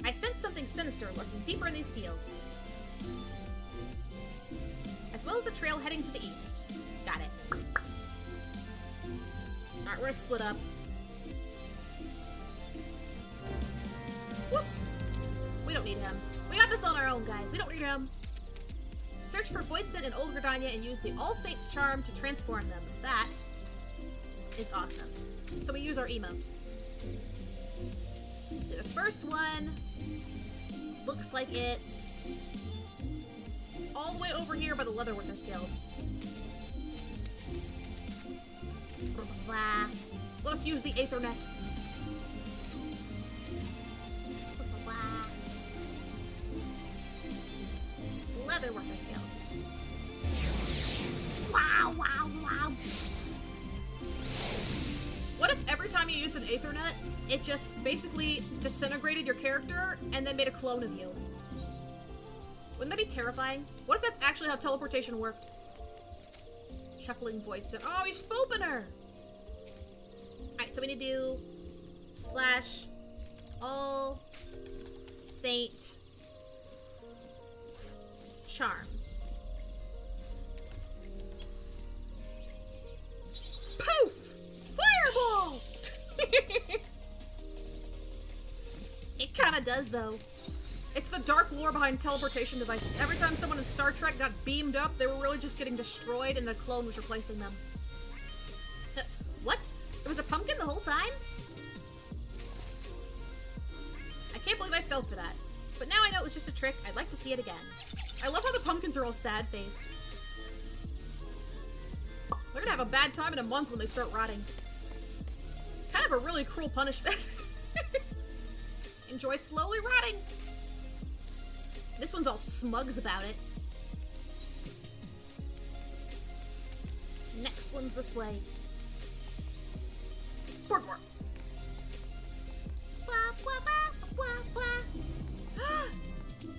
I sense something sinister lurking deeper in these fields. As well as a trail heading to the east. Got it. Alright, we're gonna split up. Whoop! We don't need him. We got this on our own, guys. We don't need him. Search for Voidsent in Old Gridania and use the All Saints charm to transform them. That is awesome. So we use our emote. So the first one looks like it's all the way over here by the Leatherworkers Guild. Let us use the Aethernet. Leatherworkers Guild. Wow, wow, wow. What if every time you used an Aethernet, it just basically disintegrated your character and then made a clone of you? Wouldn't that be terrifying? What if that's actually how teleportation worked? Chuckling Void said, oh, he's spooping her! Alright, so we need to do / all saint charm. Poof! Fireball! It kinda does, though. It's the dark lore behind teleportation devices. Every time someone in Star Trek got beamed up, they were really just getting destroyed and the clone was replacing them. What? It was a pumpkin the whole time? I can't believe I fell for that. But now I know it was just a trick. I'd like to see it again. I love how the pumpkins are all sad-faced. They're gonna have a bad time in a month when they start rotting. Kind of a really cruel punishment. Enjoy slowly rotting. This one's all smugs about it. Next one's this way. Parkour.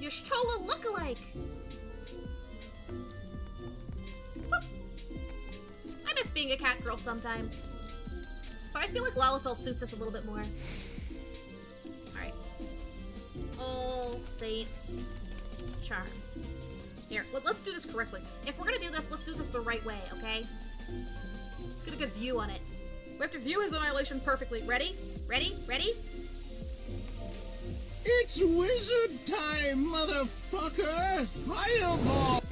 Y'shtola lookalike. I miss being a cat girl sometimes. But I feel like Lalafell suits us a little bit more. Alright. All Saints Charm. Here, let's do this correctly. If we're gonna do this, let's do this the right way, okay? Let's get a good view on it. We have to view his annihilation perfectly. Ready? Ready? Ready? It's wizard time, motherfucker! Fireball!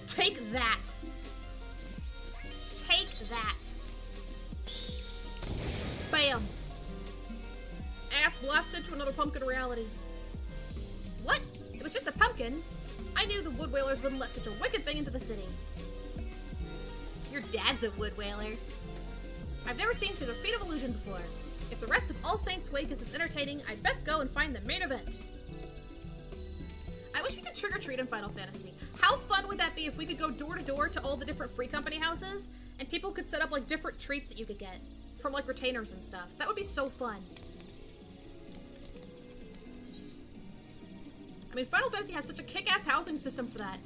Take that. Take that. Bam. Ass blasted to another pumpkin reality. What? It was just a pumpkin? I knew the Wood Whalers wouldn't let such a wicked thing into the city. Your dad's a Wood Whaler. I've never seen such a feat of illusion before. If the rest of All Saints Wake is as entertaining, I'd best go and find the main event. I wish we could trick-or-treat in Final Fantasy. How fun would that be if we could go door to door to all the different free company houses, and people could set up like different treats that you could get from like retainers and stuff. That would be so fun. I mean, Final Fantasy has such a kick-ass housing system for that.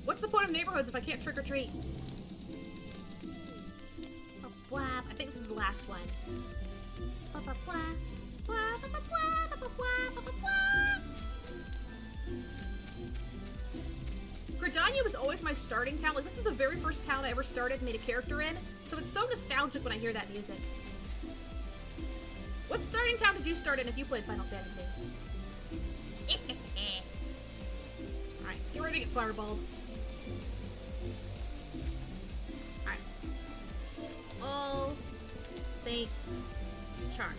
What's the point of neighborhoods if I can't trick-or-treat? I think this is the last one. Gridania was always my starting town. Like, this is the very first town I ever started and made a character in, so it's so nostalgic when I hear that music. What starting town did you start in if you played Final Fantasy? Alright, get ready to get fireballed. Alright. All Saints Charm.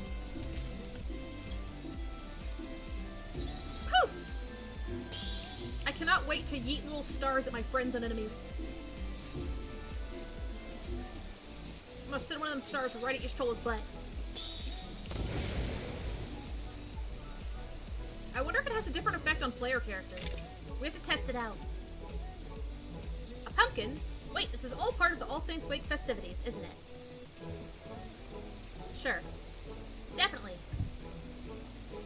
Poof! I cannot wait to yeet little stars at my friends and enemies. I'm gonna send one of them stars right at Y'shtola's butt. I wonder if it has a different effect on player characters. We have to test it out. A pumpkin? Wait, this is all part of the All Saints Wake festivities, isn't it? Sure. Definitely.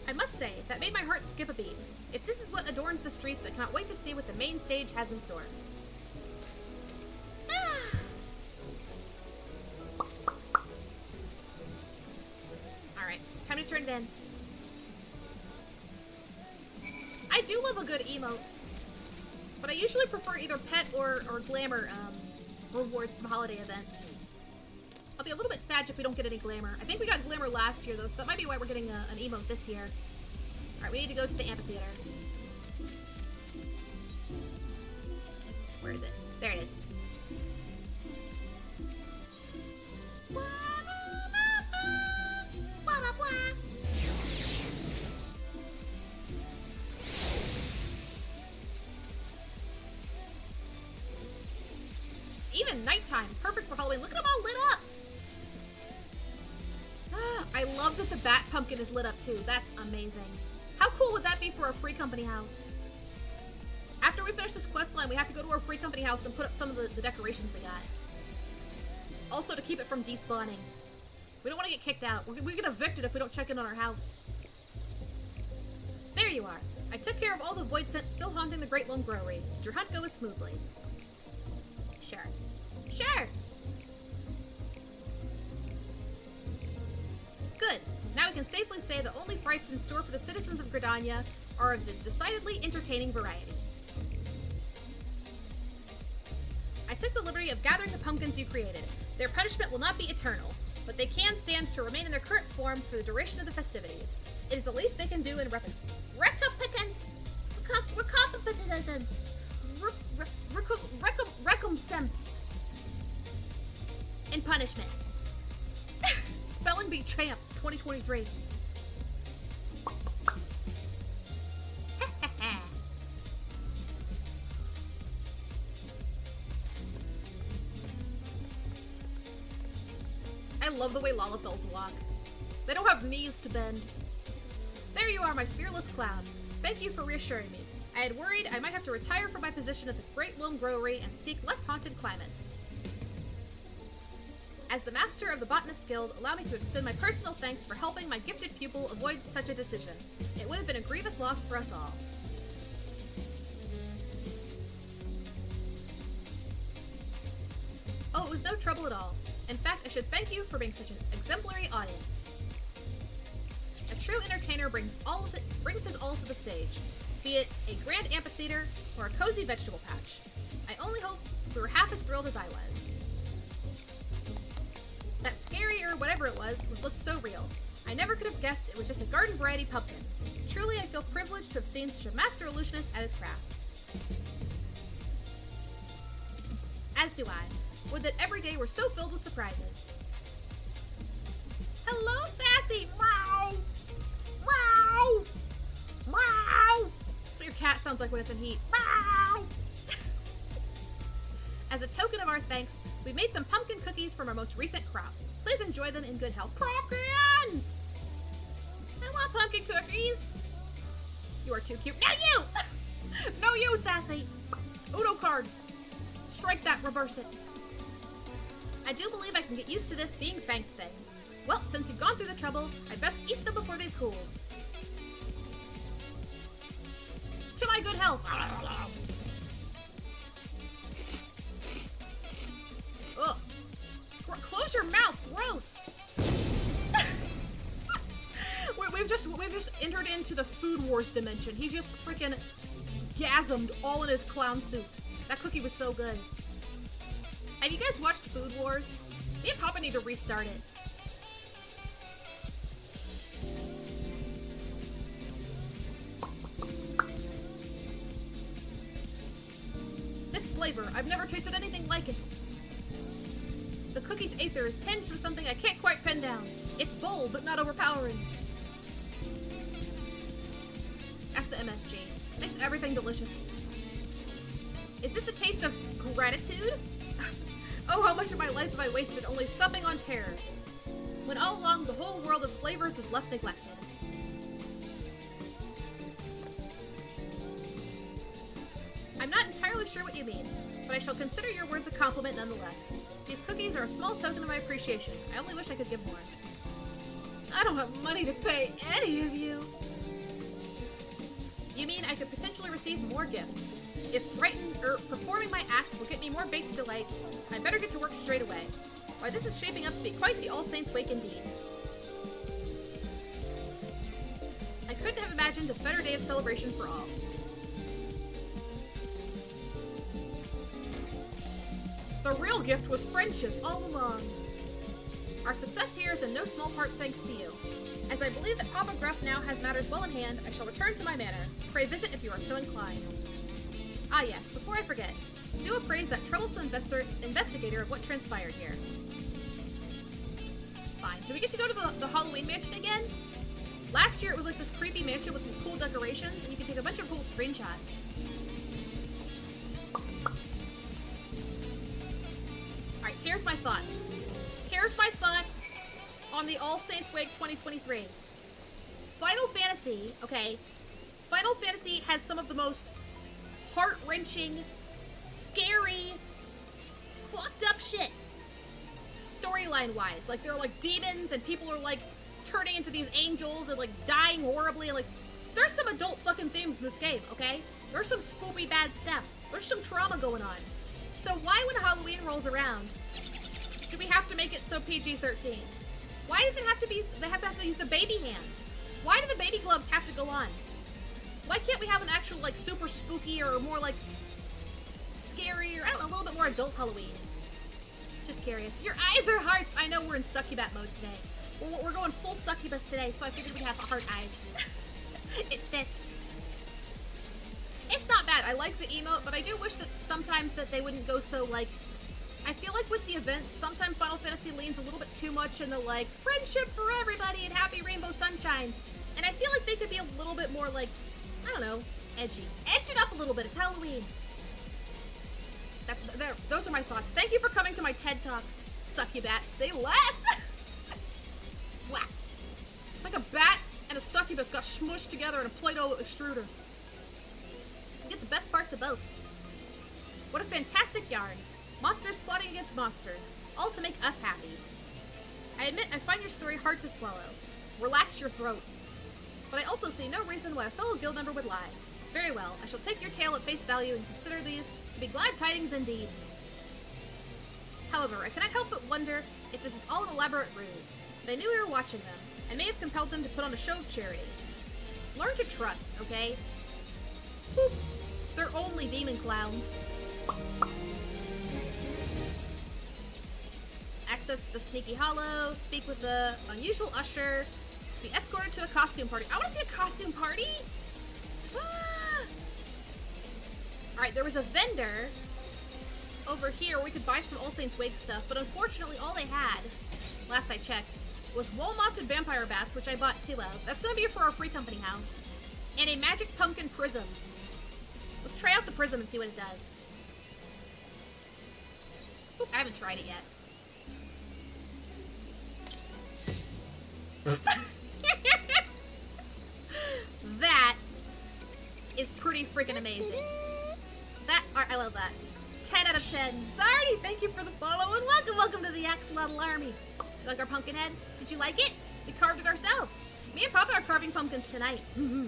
I must say, that made my heart skip a beat. If this is what adorns the streets, I cannot wait to see what the main stage has in store. Alright, time to turn it in. I do love a good emote, but I usually prefer either pet or glamour rewards from holiday events. I'll be a little bit sad if we don't get any glamour. I think we got glamour last year though, so that might be why we're getting an emote this year. Alright, we need to go to the amphitheater. Where is it? There it is. Even nighttime, perfect for Halloween. Look at them all lit up! I love that the bat pumpkin is lit up too. That's amazing. How cool would that be for our free company house? After we finish this quest line, we have to go to our free company house and put up some of the decorations we got. Also to keep it from despawning. We don't want to get kicked out. We get evicted if we don't check in on our house. There you are. I took care of all the void scents still haunting the Great Lone Growery. Did your hunt go as smoothly? Sure. Sure! Good. Now we can safely say the only frights in store for the citizens of Gridania are of the decidedly entertaining variety. I took the liberty of gathering the pumpkins you created. Their punishment will not be eternal, but they can stand to remain in their current form for the duration of the festivities. It is the least they can do in recompense. Recompense. In punishment. Spelling Bee Champ 2023. I love the way Lalafels walk. They don't have knees to bend. There you are, my fearless clown. Thank you for reassuring me. I had worried I might have to retire from my position at the Great Lone Growery and seek less haunted climates. As the master of the Botanist Guild, allow me to extend my personal thanks for helping my gifted pupil avoid such a decision. It would have been a grievous loss for us all. Oh, it was no trouble at all. In fact, I should thank you for being such an exemplary audience. A true entertainer brings us all to the stage, be it a grand amphitheater or a cozy vegetable patch. I only hope we were half as thrilled as I was. That scary or whatever it was looked so real. I never could have guessed it was just a garden variety pumpkin. Truly, I feel privileged to have seen such a master illusionist at his craft. As do I. Would that every day were so filled with surprises. Hello, Sassy! Meow! Meow! Meow! That's what your cat sounds like when it's in heat. Meow! As a token of our thanks, we made some pumpkin cookies from our most recent crop. Please enjoy them in good health. Pumpkins! I want pumpkin cookies! You are too cute. Now you! No you, Sassy! Uno card! Strike that, reverse it. I do believe I can get used to this being thanked thing. Well, since you've gone through the trouble, I'd best eat them before they've cooled. To my good health! Ugh. Close your mouth, gross! we've just entered into the Food Wars dimension. He just freaking gasmed all in his clown suit. That cookie was so good. Have you guys watched Food Wars? Me and Papa need to restart it. This flavor, I've never tasted anything like it. The cookie's aether is tinged with something I can't quite pin down. It's bold, but not overpowering. That's the MSG. Makes everything delicious. Is this the taste of gratitude? Oh, how much of my life have I wasted only supping on terror, when all along the whole world of flavors was left neglected. I'm not entirely sure what you mean, but I shall consider your words a compliment nonetheless. These cookies are a small token of my appreciation. I only wish I could give more. I don't have money to pay any of you. You mean I could potentially receive more gifts? If performing my act will get me more baked delights, I better get to work straight away. Why, this is shaping up to be quite the All Saints Wake indeed. I couldn't have imagined a better day of celebration for all. The real gift was friendship all along. Our success here is in no small part thanks to you. As I believe that Papa Gruff now has matters well in hand, I shall return to my manor. Pray visit if you are so inclined. Ah yes, before I forget, do appraise that troublesome investigator of what transpired here. Fine. Do we get to go to the Halloween mansion again? Last year it was like this creepy mansion with these cool decorations, and you can take a bunch of cool screenshots. thoughts. Here's my thoughts on the All Saints Wake 2023. Final Fantasy, okay? Final Fantasy has some of the most heart-wrenching, scary, fucked up shit. Storyline-wise. Like, there are, like, demons, and people are, like, turning into these angels and, like, dying horribly. And, like, there's some adult fucking themes in this game, okay? There's some spoopy bad stuff. There's some trauma going on. So why, when Halloween rolls around, do we have to make it so PG-13? Why does it have to be, they have to use the baby hands? Why do the baby gloves have to go on? Why can't we have an actual, like, super spooky or more, like, scary, or, I don't know, a little bit more adult Halloween? Just curious. Your eyes are hearts! I know we're in succubus mode today. We're going full succubus today, so I figured we'd have heart eyes. It fits. It's not bad. I like the emote, but I do wish that sometimes that they wouldn't go so, like... I feel like with the events, sometimes Final Fantasy leans a little bit too much into, like, friendship for everybody and happy rainbow sunshine. And I feel like they could be a little bit more, like, I don't know, edgy. Edge it up a little bit. It's Halloween. Those are my thoughts. Thank you for coming to my TED Talk, succubus. Say less! Whack. It's like a bat and a succubus got smushed together in a Play-Doh extruder. You get the best parts of both. What a fantastic yarn. Monsters plotting against monsters, all to make us happy. I admit I find your story hard to swallow. Relax your throat. But I also see no reason why a fellow guild member would lie. Very well, I shall take your tale at face value and consider these to be glad tidings indeed. However, I cannot help but wonder if this is all an elaborate ruse. They knew we were watching them, and may have compelled them to put on a show of charity. Learn to trust, okay? Boop. They're only demon clowns. Access to the sneaky hollow, speak with the unusual usher, to be escorted to a costume party. I want to see a costume party! Ah! Alright, there was a vendor over here where we could buy some All Saints Wake stuff, but unfortunately all they had, last I checked, was wall-mounted vampire bats, which I bought 2 of. That's gonna be for our free company house. And a magic pumpkin prism. Let's try out the prism and see what it does. Oop, I haven't tried it yet. That is pretty freaking amazing. I love that. 10 out of 10. Sardi, thank you for the follow and welcome to the Axolotl Army. You like our pumpkin head? Did you like it? We carved it ourselves. Me and Papa are carving pumpkins tonight. Mm-hmm.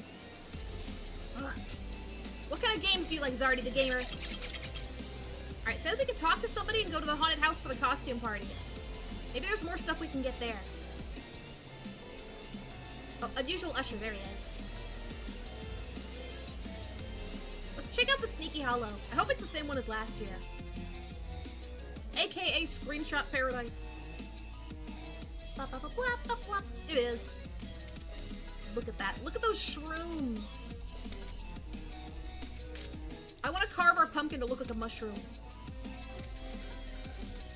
What kind of games do you like, Zardy the gamer? Alright, so we can talk to somebody and go to the haunted house for the costume party. Maybe there's more stuff we can get there. Oh, unusual usher, there he is. Let's check out the Sneaky Hollow. I hope it's the same one as last year. AKA Screenshot Paradise. Blah, blah, blah, blah, blah, blah. It is. Look at that. Look at those shrooms. I want to carve our pumpkin to look like a mushroom.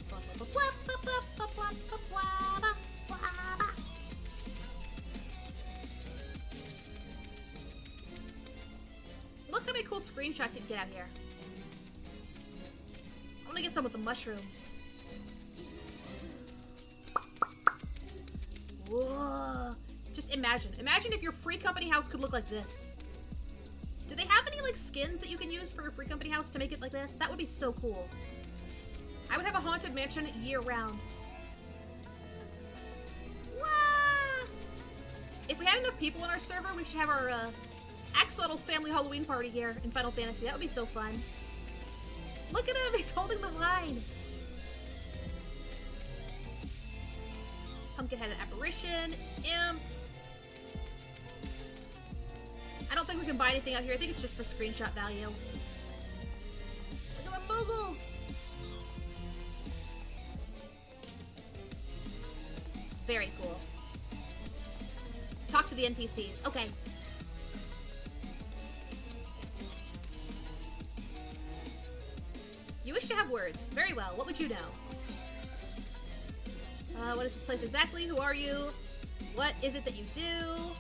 Blah, blah, blah, blah, blah, blah, blah, blah, blah, blah, blah, blah. Look how many cool screenshots you can get out here. I want to get some with the mushrooms. Whoa. Just imagine. Imagine if your free company house could look like this. Do they have any, like, skins that you can use for your free company house to make it like this? That would be so cool. I would have a haunted mansion year-round. Wah! If we had enough people on our server, we should have our, Axolotl family Halloween party here in Final Fantasy. That would be so fun. Look at him! He's holding the wine! Pumpkin-headed apparition, imps. I don't think we can buy anything out here. I think it's just for screenshot value. Look at my moogles! Very cool. Talk to the NPCs. Okay. You wish to have words. Very well. What would you know? What is this place exactly? Who are you? What is it that you do?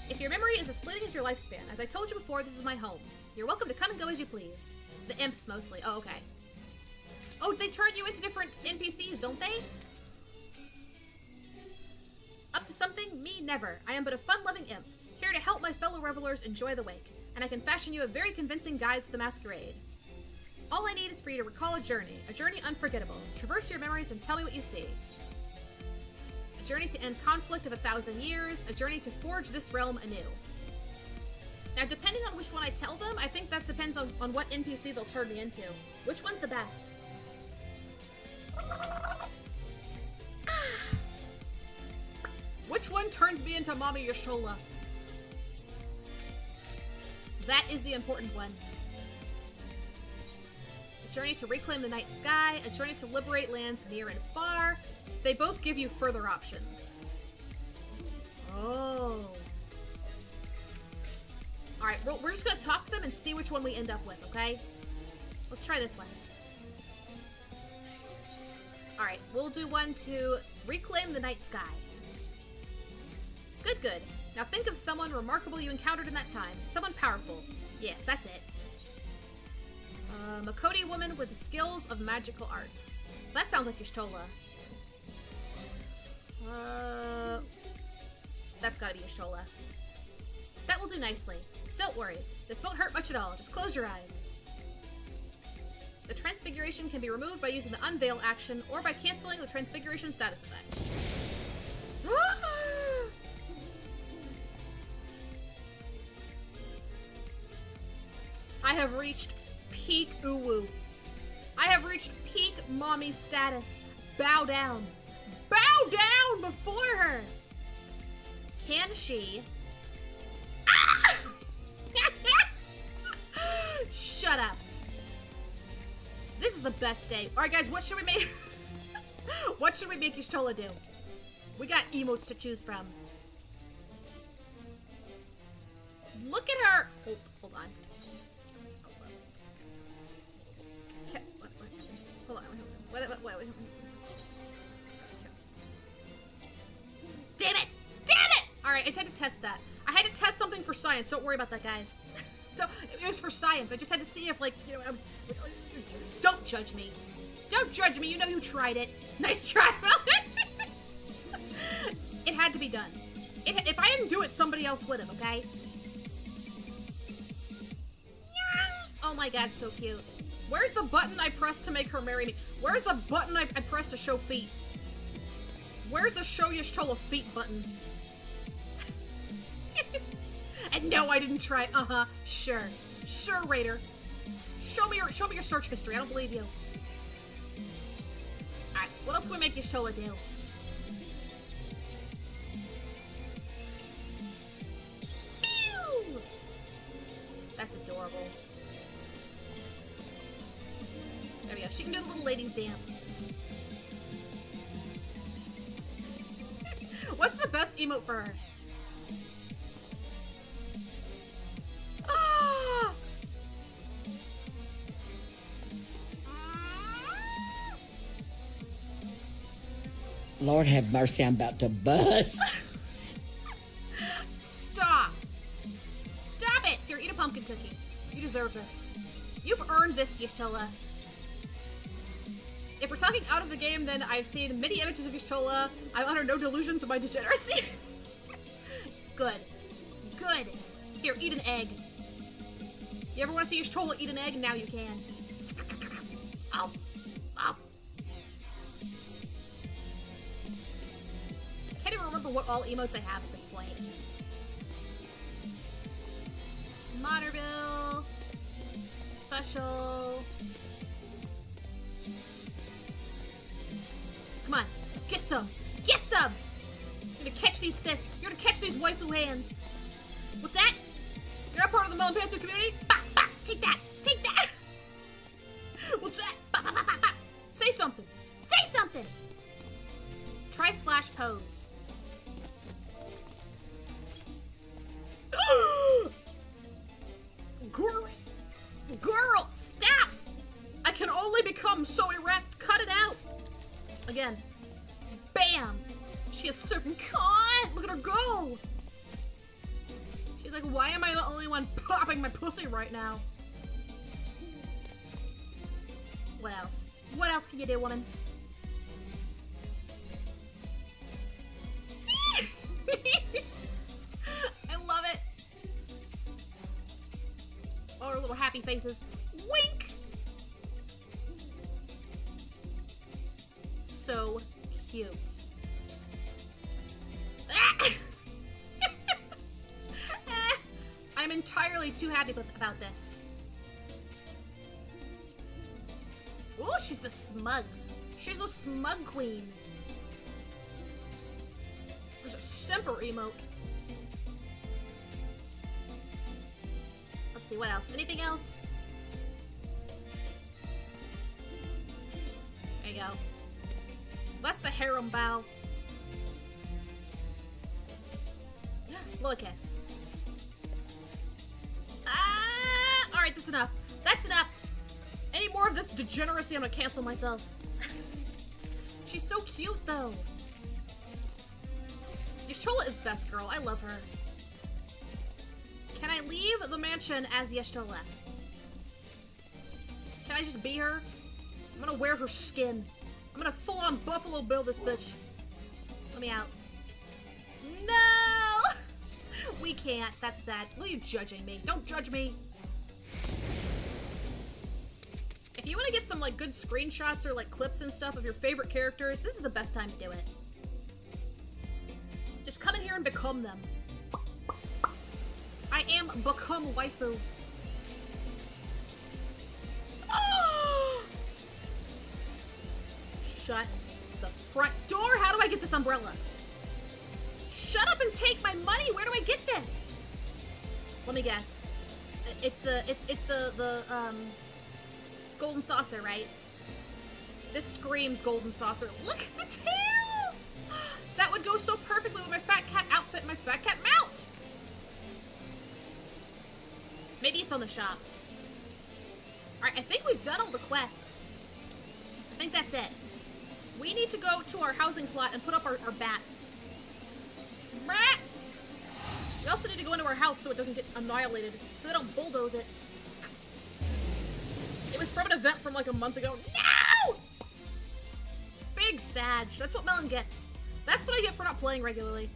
If your memory is as fleeting as your lifespan, as I told you before, this is my home. You're welcome to come and go as you please. The imps, mostly. Oh, okay. Oh, they turn you into different NPCs, don't they? Up to something? Me, never. I am but a fun-loving imp, here to help my fellow revelers enjoy the wake, and I can fashion you a very convincing guise for the masquerade. All I need is for you to recall a journey unforgettable. Traverse your memories and tell me what you see. A journey to end conflict of 1,000 years, a journey to forge this realm anew. Now, depending on which one I tell them, I think that depends on what NPC they'll turn me into. Which one's the best? Which one turns me into Mommy Yashola? That is the important one. A journey to reclaim the night sky, a journey to liberate lands near and far. They both give you further options. Oh. Alright, we're just gonna talk to them and see which one we end up with, okay? Let's try this one. Alright, we'll do one to reclaim the night sky. Good, good. Now think of someone remarkable you encountered in that time. Someone powerful. Yes, that's it. A Cody woman with the skills of magical arts. That sounds like Y'shtola. That's gotta be Y'shtola. That will do nicely. Don't worry. This won't hurt much at all. Just close your eyes. The transfiguration can be removed by using the unveil action or by canceling the transfiguration status effect. I have reached peak uwu. I have reached peak mommy status. Bow down. Bow down before her! Can she... Ah! Shut up. This is the best day. Alright guys, what should we make... what should we make Y'shtola do? We got emotes to choose from. Look at her! Hold on. Hold on. Wait. Damn it! Damn it! Alright, I just had to test that. I had to test something for science. Don't worry about that, guys. It was for science. I just had to see if, like, you know... Don't judge me. Don't judge me. You know you tried it. Nice try. It had to be done. If I didn't do it, somebody else would have, okay? Oh my god, so cute. Where's the button I pressed to make her marry me? Where's the button I pressed to show feet? Where's the show Y'shtola feet button? And no, I didn't try. Sure. Sure, Raider. Show me your search history. I don't believe you. Alright, what else can we make Y'shtola do? Pew! That's adorable. There we go. She can do the little ladies dance. What's the best emote for her? Ah! Lord have mercy, I'm about to bust. Stop! Stop it! Here, eat a pumpkin cookie. You deserve this. You've earned this, Y'shtola. If we're talking out of the game, then I've seen many images of Y'shtola. I'm under no delusions of my degeneracy. Good. Good. Here, eat an egg. You ever want to see Y'shtola eat an egg? Now you can. Ow. Ow. I can't even remember what all emotes I have at this point. Monterville. Special. Come on. Get some. Get some! You're gonna catch these fists. You're gonna catch these waifu hands. What's that? You're not part of the Melon Panther community? Bah, bah, take that! Take that! What's that? Bah, bah, bah, bah, bah. Say something! Say something! Try slash pose. Girl! Girl! Stop! I can only become so erect. Cut it out! Again. Bam! She is serving cunt! Look at her go! She's like, why am I the only one popping my pussy right now? What else? What else can you do, woman? I love it. Oh, our little happy faces. Wink! So cute. I'm entirely too happy about this. Oh, she's the smugs. She's the smug queen. There's a simper emote. Let's see, what else? Anything else? There you go. That's the harem bow. Lowercase. Ah! Alright, that's enough. That's enough. Any more of this degeneracy, I'm gonna cancel myself. She's so cute, though. Yashtola is best girl. I love her. Can I leave the mansion as Yashtola? Can I just be her? I'm gonna wear her skin. I'm gonna full-on Buffalo Bill this bitch. Let me out. No! We can't. That's sad. Look at you judging me. Don't judge me. If you want to get some like good screenshots or like clips and stuff of your favorite characters, this is the best time to do it. Just come in here and become them. I am become waifu. Oh! Shut the front door. How do I get this umbrella? Shut up and take my money. Where do I get this? Let me guess. It's the golden saucer, right? This screams golden saucer. Look at the tail! That would go so perfectly with my fat cat outfit and my fat cat mount. Maybe it's on the shop. Alright, I think we've done all the quests. I think that's it. We need to go to our housing plot and put up our bats. Rats! We also need to go into our house so it doesn't get annihilated, so they don't bulldoze it. It was from an event from like a month ago. No! Big Sag. That's what Melon gets. That's what I get for not playing regularly.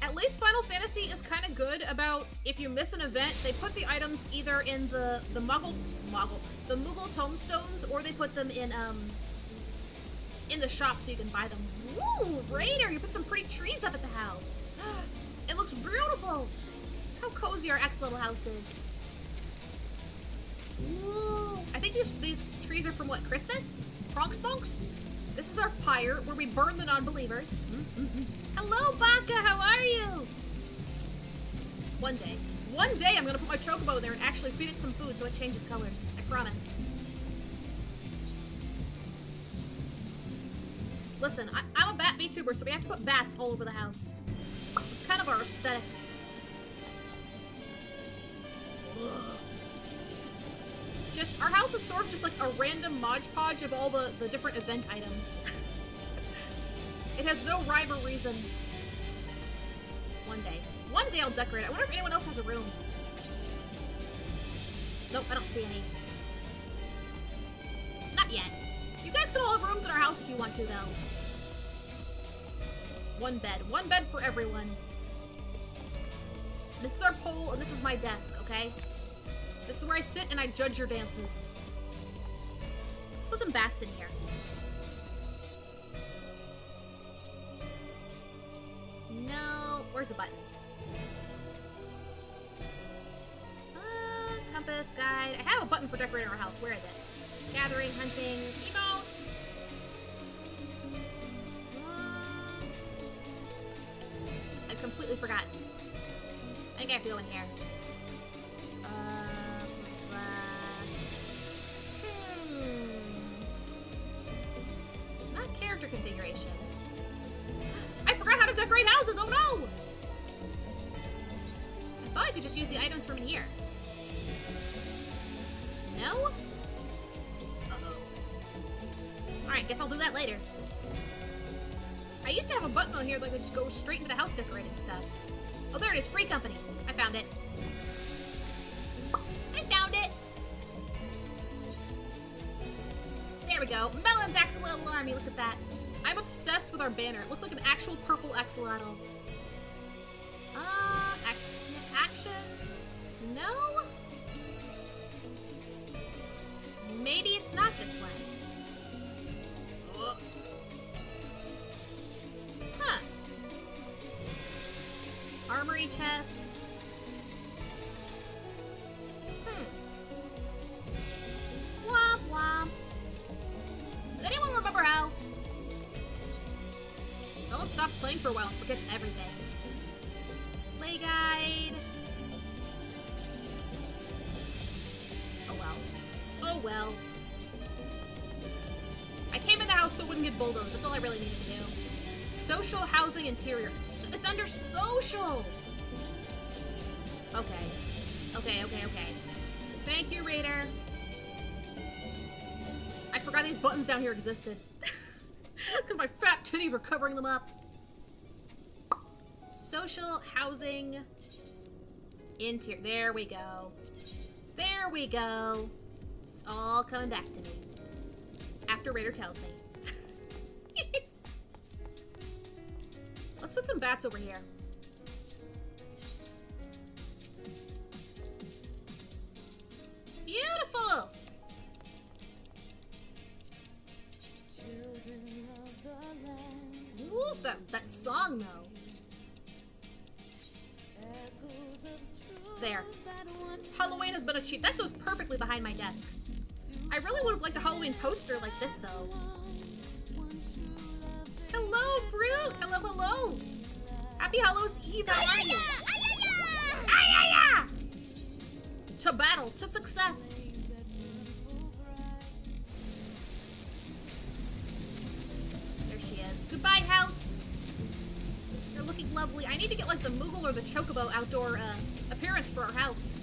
At least Final Fantasy is kind of good about if you miss an event, they put the items either in the Moogle tombstones, or they put them in the shop so you can buy them. Woo, Raider, you put some pretty trees up at the house. It looks beautiful. How cozy our X little house is. Ooh, I think these trees are from what, Christmas? Pronk Spunks? This is our pyre where we burn the non-believers. Hello, Baka, how are you? One day I'm gonna put my chocobo in there and actually feed it some food so it changes colors. I promise. Listen, I'm a bat VTuber, so we have to put bats all over the house. It's kind of our aesthetic. Ugh. Just, our house is sort of just like a random Mod Podge of all the different event items. It has no rhyme or reason. One day I'll decorate it. I wonder if anyone else has a room. Nope, I don't see any. Not yet. You guys can all have rooms in our house if you want to, though. One bed for everyone. This is our pole, and this is my desk, okay? This is where I sit and I judge your dances. Let's put some bats in here. No, where's the button? Compass, guide. I have a button for decorating our house. Where is it? Gathering, hunting, emotes. I completely forgot. I think I have to go in here. Not character configuration. I forgot how to decorate houses. Oh no! I thought I could just use the items from in here. No? Uh-oh. Alright, guess I'll do that later. I used to have a button on here that would just go straight into the house decorating stuff. Oh, there it is. Free company. I found it. I found it. There we go. Melon's axolotl army. Look at that. I'm obsessed with our banner. It looks like an actual purple axolotl. Actions? No? Maybe it's not this way. Ugh. Huh. Armory chest. Womp womp. Does anyone remember how? No one stops playing for a while and forgets everything. Play guide. Oh well. Oh well. I came in the house so it wouldn't get bulldozed. That's all I really needed to do. Social housing interior. It's under social. Okay. Okay. Thank you, Raider. I forgot these buttons down here existed. Because my fat titties were covering them up. Social housing interior. There we go. There we go. It's all coming back to me. After Raider tells me. Let's put some bats over here. Beautiful! Woof, that song though. There. Halloween has been achieved. That goes perfectly behind my desk. I really would have liked a Halloween poster like this though. Hello, Brute! Hello, hello! Happy Hallows Eve, how are you? Ayaya! To battle, to success! There she is. Goodbye, house! You're looking lovely. I need to get like the Moogle or the Chocobo outdoor appearance for our house.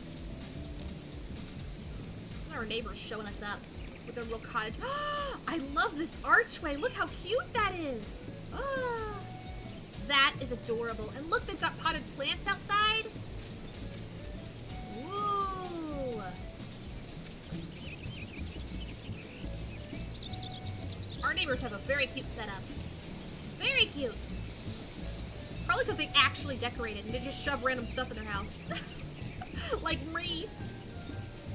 Our neighbors showing us up with their little cottage. I love this archway. Look how cute that is. Oh, that is adorable. And look, they've got potted plants outside. Woo. Our neighbors have a very cute setup. Very cute. Probably because they actually decorated and they just shove random stuff in their house. Like me.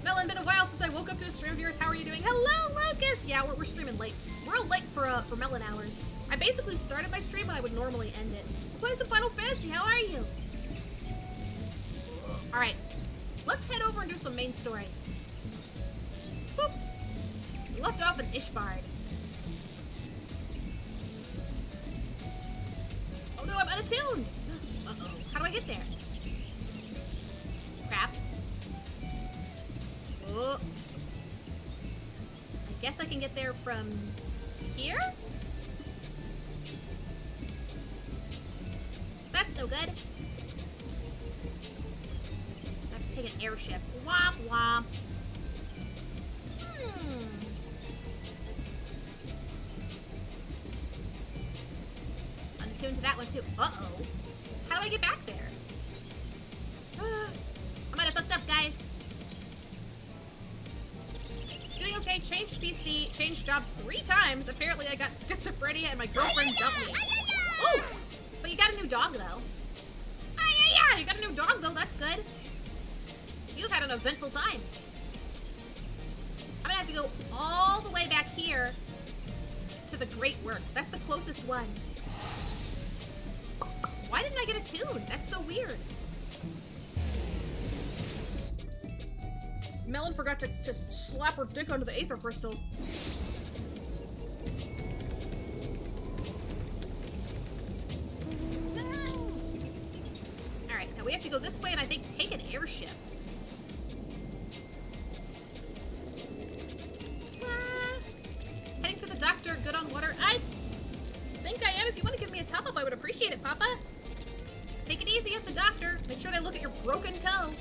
Melon, been a while since I woke up to a stream of yours. How are you doing? Hello, Lucas! Yeah, we're streaming late. Real late for Melon hours. I basically started my stream when I would normally end it. We're playing some Final Fantasy. How are you? Alright. Let's head over and do some main story. Boop. We left off in Ishbard. Oh no, I'm out of tune! Uh-oh. How do I get there? Crap. Oh. I guess I can get there from here? That's no good. I have to take an airship. Womp womp. Untuned to that one too. Uh-oh. How do I get back there? I might have fucked up, guys. Doing okay, changed PC, changed jobs 3 times. Apparently I got schizophrenia and my girlfriend dumped me. Ooh! But you got a new dog though. Yeah, you got a new dog though, that's good. You've had an eventful time. I'm gonna have to go all the way back here to the Great Work. That's the closest one. Why didn't I get a tune? That's so weird. Melon forgot to slap her dick onto the Aether Crystal. Alright, now we have to go this way and I think take an airship. Heading to the doctor, good on water. I think I am. If you want to give me a top up, I would appreciate it, Papa. Take it easy at the doctor. Make sure they look at your broken toe.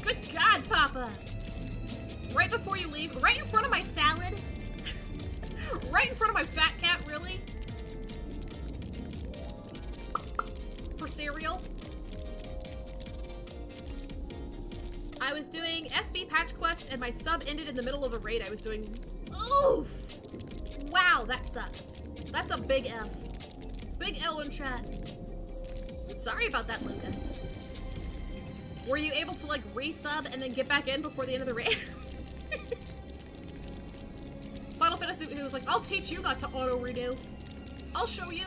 Good God, Papa! Right before you leave, right in front of my salad? Right in front of my fat cat, really? For cereal? doing SB patch quests and my sub ended in the middle of a raid I was doing. Oof! Wow, that sucks. That's a big F. Big L in chat. Sorry about that, Lucas. Were you able to, like, resub and then get back in before the end of the raid? Final Fantasy, he was like, I'll teach you not to auto-renew. I'll show you.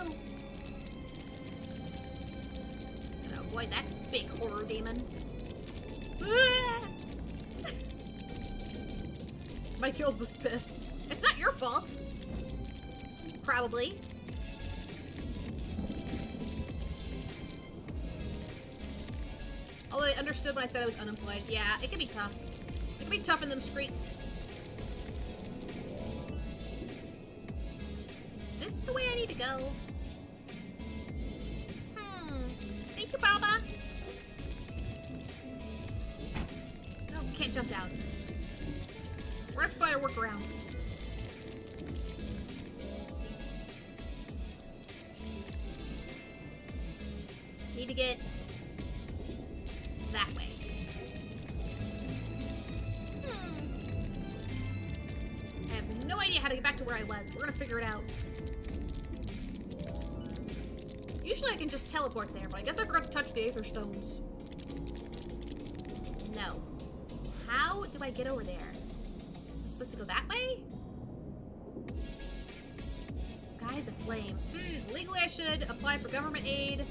And avoid that big horror demon. My guild was pissed. It's not your fault. Probably. Although I understood when I said I was unemployed. Yeah, it can be tough. It can be tough in them streets. Is this the way I need to go? Thank you, Baba. No, can't jump down. We're gonna have to find a workaround. Need to get that way. I have no idea how to get back to where I was. We're gonna figure it out. Usually I can just teleport there, but I guess I forgot to touch the Aether Stones. No. How do I get over there? Am I supposed to go that way? Sky's aflame. Legally I should apply for government aid.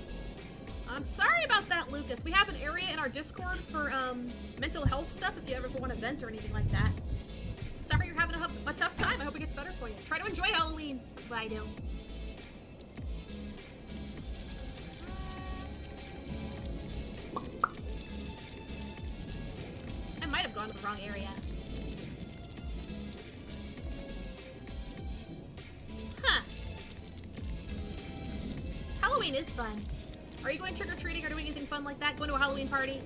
I'm sorry about that, Lucas. We have an area in our Discord for mental health stuff if you ever want to vent or anything like that. Sorry you're having a tough time. I hope it gets better for you. Try to enjoy Halloween. That's what I do. I might have gone to the wrong area. Huh. Halloween is fun. Are you going trick-or-treating or doing anything fun like that? Going to a Halloween party?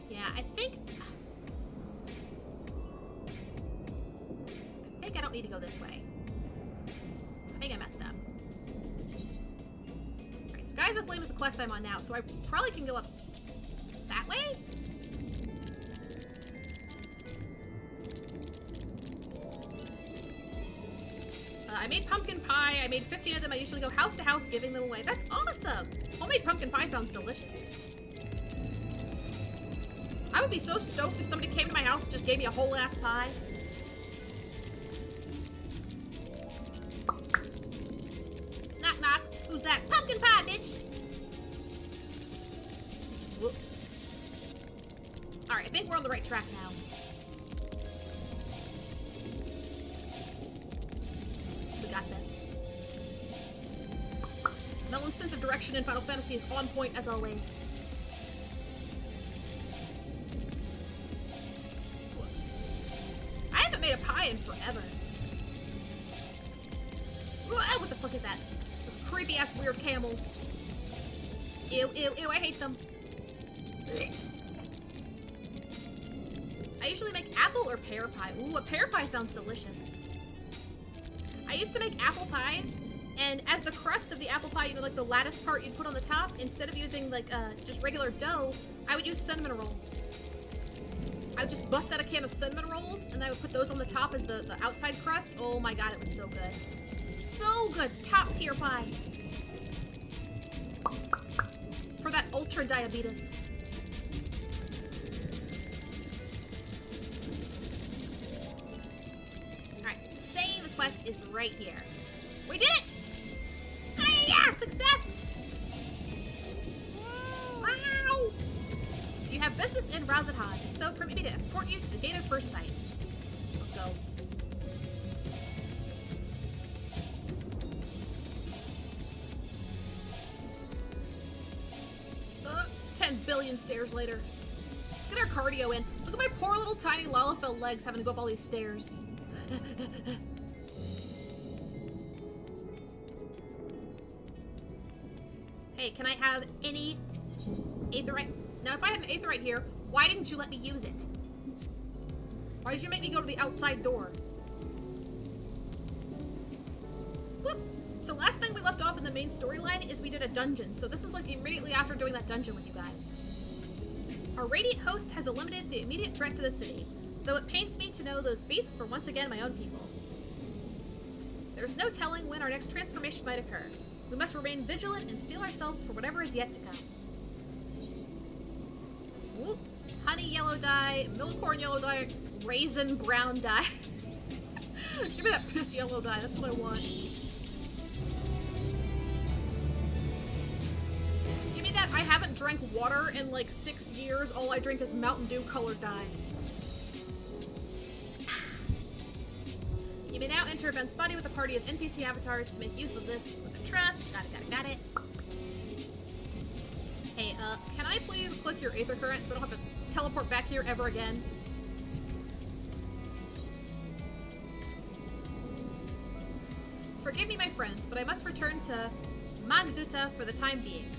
Yeah, I think I don't need to go this way. I think I messed up. Alright, Skies of Flame is the quest I'm on now, so I probably can go up that way? I made pumpkin pie. I made 15 of them. I usually go house to house giving them away. That's awesome. Homemade pumpkin pie sounds delicious. I would be so stoked if somebody came to my house and just gave me a whole ass pie. Knock knocks. Who's that? Pumpkin pie, bitch. Whoop. All right, I think we're on the right track now. Got this. Melon's sense of direction in Final Fantasy is on point as always. I haven't made a pie in forever. What the fuck is that? Those creepy ass weird camels. Ew, ew, ew, I hate them. I usually make apple or pear pie. Ooh, a pear pie sounds delicious. I used to make apple pies, and as the crust of the apple pie, you know, like the lattice part you'd put on the top, instead of using like just regular dough, I would use cinnamon rolls. I would just bust out a can of cinnamon rolls, and I would put those on the top as the outside crust. Oh my god, it was so good. So good. Top tier pie. For that ultra diabetes. Quest is right here. We did it! Hi-ya! Success! Wow! Do you have business in Razadhan? If so, permit me to escort you to the gate of first sight. Let's go. 10 billion stairs later. Let's get our cardio in. Look at my poor little tiny Lalafell legs having to go up all these stairs. Hey, can I have any aetherite? Now, if I had an aetherite here, why didn't you let me use it? Why did you make me go to the outside door? Whoop. So last thing we left off in the main storyline is we did a dungeon. So this is like immediately after doing that dungeon with you guys. Our radiant host has eliminated the immediate threat to the city, though it pains me to know those beasts were once again my own people. There's no telling when our next transformation might occur. We must remain vigilant and steel ourselves for whatever is yet to come. Ooh, honey yellow dye, milk corn yellow dye, raisin brown dye. Give me that piss yellow dye, that's what I want. Give me that I haven't drank water in like 6 years, all I drink is Mountain Dew colored dye. You may now enter event's body with a party of NPC avatars to make use of this with a trust. Got it. Hey, can I please click your Aether Current so I don't have to teleport back here ever again? Forgive me, my friends, but I must return to Magduta for the time being.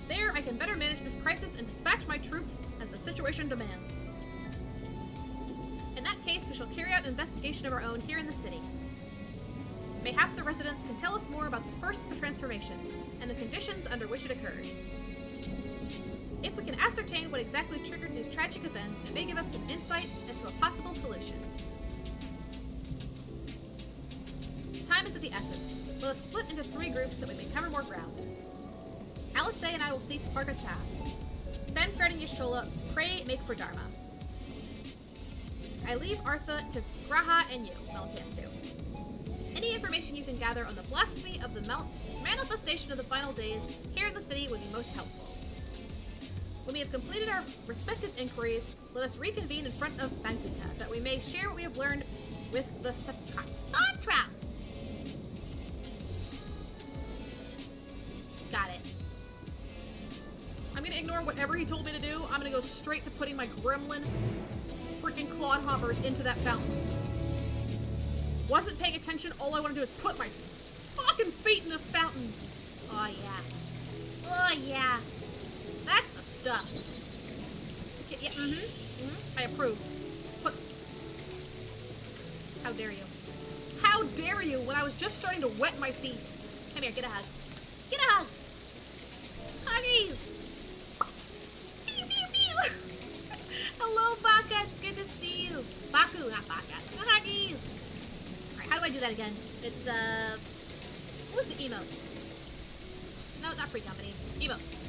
There, I can better manage this crisis and dispatch my troops as the situation demands. In that case, we shall carry out an investigation of our own here in the city. Mayhap the residents can tell us more about the first of the transformations and the conditions under which it occurred. If we can ascertain what exactly triggered these tragic events, it may give us some insight as to a possible solution. Time is of the essence. Let us split into 3 groups that we may cover more ground. Alice and I will see to Parker's path. Then, guarding Y'shtola, pray make for Dharma. I leave Artha to Graha and you, Melkitsu. Any information you can gather on the blasphemy of the manifestation of the final days here in the city would be most helpful. When we have completed our respective inquiries, let us reconvene in front of Magduta, that we may share what we have learned with the Satrap. Got it. I'm gonna ignore whatever he told me to do. I'm gonna go straight to putting my gremlin freaking clodhoppers into that fountain. Wasn't paying attention. All I want to do is put my fucking feet in this fountain. Oh yeah. Oh yeah. That's the stuff. Okay, yeah, I approve. Put. How dare you? How dare you when I was just starting to wet my feet? Come here, get a hug. Get a hug. Huggies. Pew pew pew. Hello, Baka. It's good to see you. Baku, not Baka. Huggies. Alright, how do I do that again? It's, what was the emote? No, not free company. Emotes.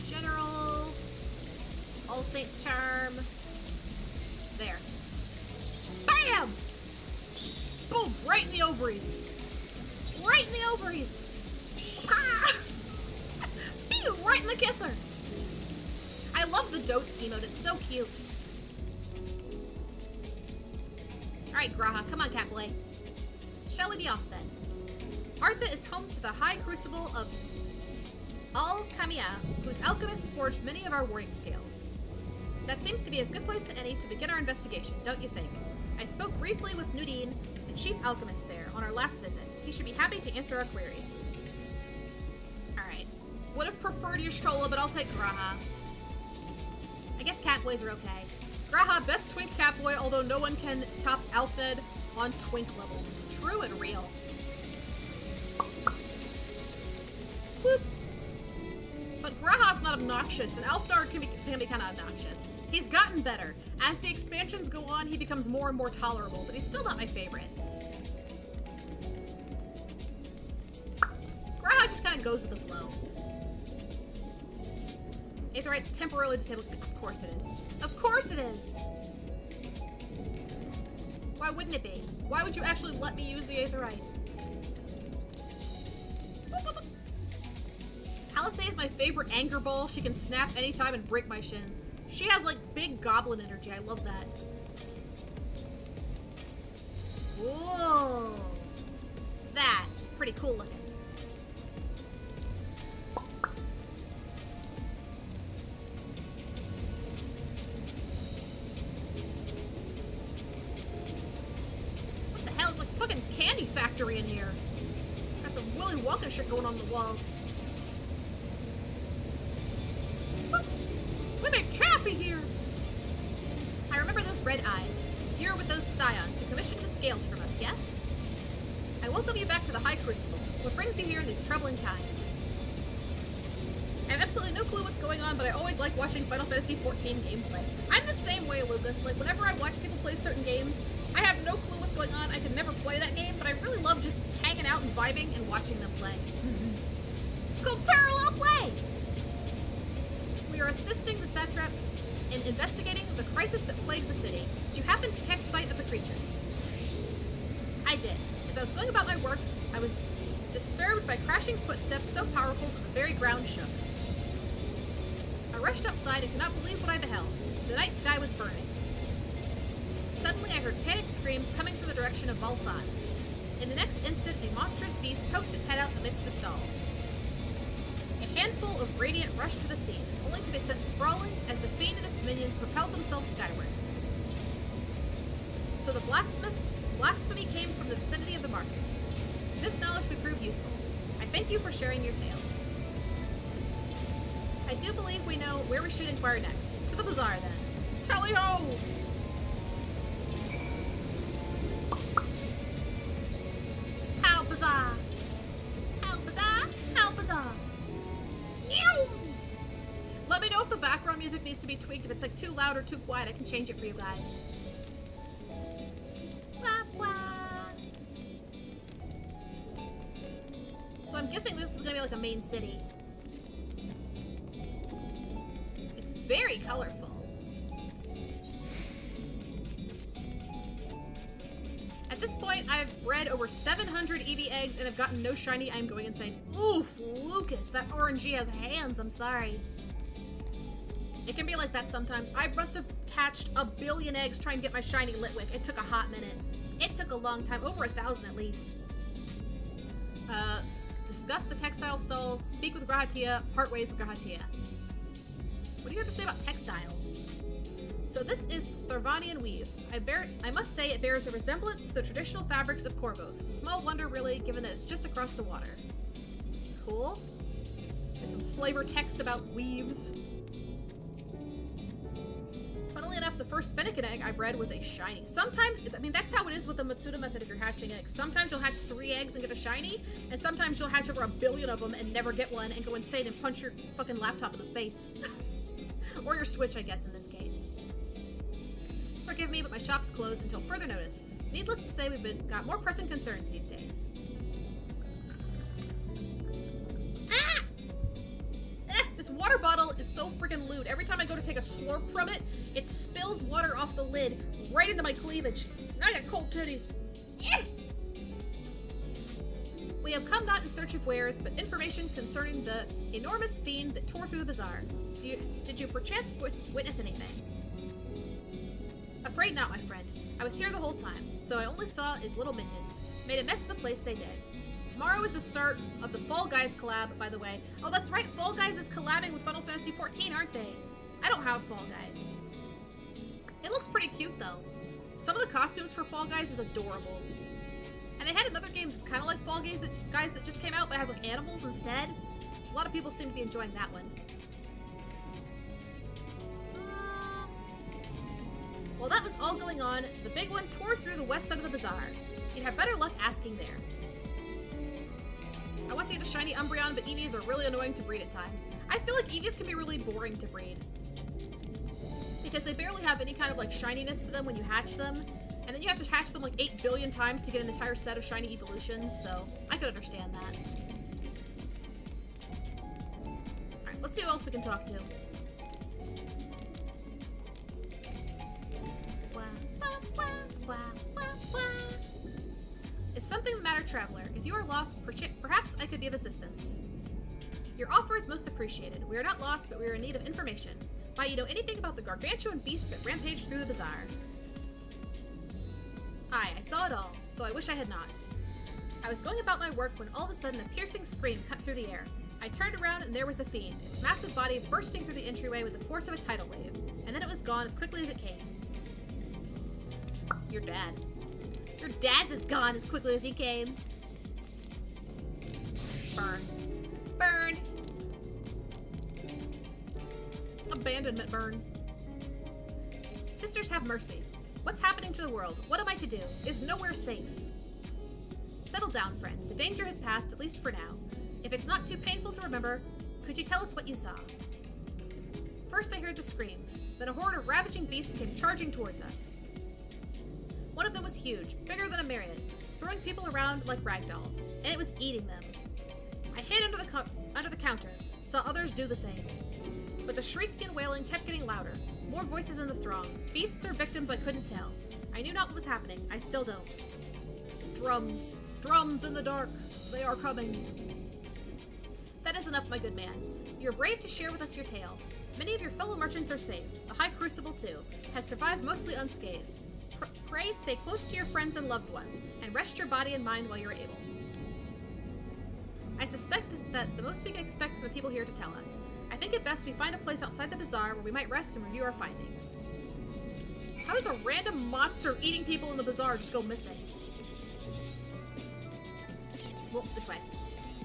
General. All Saints Charm. There. BAM! Boom! Right in the ovaries. Right in the ovaries. Ah! Pew! Right in the kisser. I love the Dotes emote. It's so cute. Alright, Graha. Come on, Catboy. Shall we be off then? Artha is home to the High Crucible of Al-Kamiya, whose alchemists forged many of our warding scales. That seems to be as good place as any to begin our investigation, don't you think? I spoke briefly with Nudin, the chief alchemist there, on our last visit. He should be happy to answer our queries. Alright. Would have preferred Y'shtola, but I'll take Graha. I guess Catboys are okay. Graha, best twink Catboy, although no one can top Alfed on twink levels. True and real. Whoop. But Graha's not obnoxious, and Alfdar can be kind of obnoxious. He's gotten better. As the expansions go on, he becomes more and more tolerable, but he's still not my favorite. Graha just kind of goes with the flow. Aetherite's temporarily disabled. Of course it is. Of course it is! Why wouldn't it be? Why would you actually let me use the Aetherite? Alice is my favorite anger ball. She can snap anytime and break my shins. She has like big goblin energy. I love that. Whoa. That is pretty cool looking. What the hell? It's like fucking candy factory in here. Got some Willy Wonka shit going on the walls. We make taffy here! I remember those red eyes. You're with those scions who commissioned the scales from us, yes? I welcome you back to the High Crucible. What brings you here in these troubling times? I have absolutely no clue what's going on, but I always like watching Final Fantasy XIV gameplay. I'm the same way, Lucas. Like, whenever I watch people play certain games, I have no clue what's going on. I could never play that game, but I really love just hanging out and vibing and watching them play. It's called parallel play! We are assisting the satrap in investigating the crisis that plagues the city. Did you happen to catch sight of the creatures? I did. As I was going about my work, I was disturbed by crashing footsteps so powerful that the very ground shook. I rushed outside and could not believe what I beheld. The night sky was burning. Suddenly I heard panicked screams coming from the direction of Valsan. In the next instant, a monstrous beast poked its head out amidst the stalls. A handful of Radiant rushed to the scene, only to be sent sprawling as the fiend and its minions propelled themselves skyward. So the blasphemy came from the vicinity of the markets. This knowledge may prove useful. I thank you for sharing your tale. I do believe we know where we should inquire next. To the bazaar, then. Tally-ho! How bazaar! How bazaar! How bazaar! Meow! Let me know if the background music needs to be tweaked. If it's like too loud or too quiet, I can change it for you guys. So I'm guessing this is gonna be like a main city. It's very colorful. At this point, I've bred over 700 Eevee eggs and have gotten no shiny. I'm going insane. Oof, Lucas, that RNG has hands. I'm sorry. It can be like that sometimes. I must have hatched 1 billion eggs trying to get my shiny Litwick. It took a hot minute. It took a long time, over 1,000 at least. Discuss the textile stalls, speak with Grahatia, part ways with Grahatia. What do you have to say about textiles? So this is Tharvanian weave. I must say it bears a resemblance to the traditional fabrics of Corvos. Small wonder really, given that it's just across the water. Cool. There's some flavor text about weaves. Funnily enough, the first Finnegan egg I bred was a shiny. Sometimes, I mean, that's how it is with the Matsuda method if you're hatching eggs. Sometimes you'll hatch 3 eggs and get a shiny, and sometimes you'll hatch over 1 billion of them and never get one and go insane and punch your fucking laptop in the face. Or your Switch, I guess, in this case. Forgive me, but my shop's closed until further notice. Needless to say, got more pressing concerns these days. Ah! This water bottle is so freaking lewd. Every time I go to take a slurp from it, it spills water off the lid right into my cleavage. And I got cold titties. Eh! We have come not in search of wares, but information concerning the enormous fiend that tore through the bazaar. Did you perchance witness anything? Afraid not, my friend. I was here the whole time, so I only saw his little minions. Made a mess of the place they did. Tomorrow is the start of the Fall Guys collab, by the way. Oh, that's right, Fall Guys is collabing with Final Fantasy XIV, aren't they? I don't have Fall Guys. It looks pretty cute, though. Some of the costumes for Fall Guys is adorable. And they had another game that's kind of like Fall Guys that just came out, but has like animals instead. A lot of people seem to be enjoying that one. While that was all going on, the big one tore through the west side of the bazaar. You'd have better luck asking there. I want to get a shiny Umbreon, but Eevees are really annoying to breed at times. I feel like Eevees can be really boring to breed. Because they barely have any kind of like shininess to them when you hatch them. And then you have to hatch them like 8 billion times to get an entire set of shiny evolutions, so I could understand that. Alright, let's see who else we can talk to. Is something the matter, traveler? If you are lost, perhaps I could be of assistance. Your offer is most appreciated. We are not lost, but we are in need of information. Might you know anything about the gargantuan beast that rampaged through the bazaar? Aye, I saw it all, though I wish I had not. I was going about my work when all of a sudden a piercing scream cut through the air. I turned around and there was the fiend, its massive body bursting through the entryway with the force of a tidal wave, and then it was gone as quickly as it came. Your dad. Your dad's is gone as quickly as he came. Burn. Burn. Abandonment burn. Sisters have mercy. What's happening to the world? What am I to do? Is nowhere safe? Settle down, friend. The danger has passed, at least for now. If it's not too painful to remember, Could you tell us what you saw? First I heard the screams, then a horde of ravaging beasts came charging towards us. One of them was huge, bigger than a marionette, throwing people around like ragdolls, and it was eating them. I hid under the counter, saw others do the same. But the shrieking and wailing kept getting louder, more voices in the throng, beasts or victims I couldn't tell. I knew not what was happening, I still don't. Drums, drums in the dark, they are coming. That is enough, my good man. You're brave to share with us your tale. Many of your fellow merchants are safe. The High Crucible, too, has survived mostly unscathed. Pray stay close to your friends and loved ones, and rest your body and mind while you're able. I suspect that the most we can expect from the people here to tell us. I think it best we find a place outside the bazaar where we might rest and review our findings. How does a random monster eating people in the bazaar just go missing? Well, this way.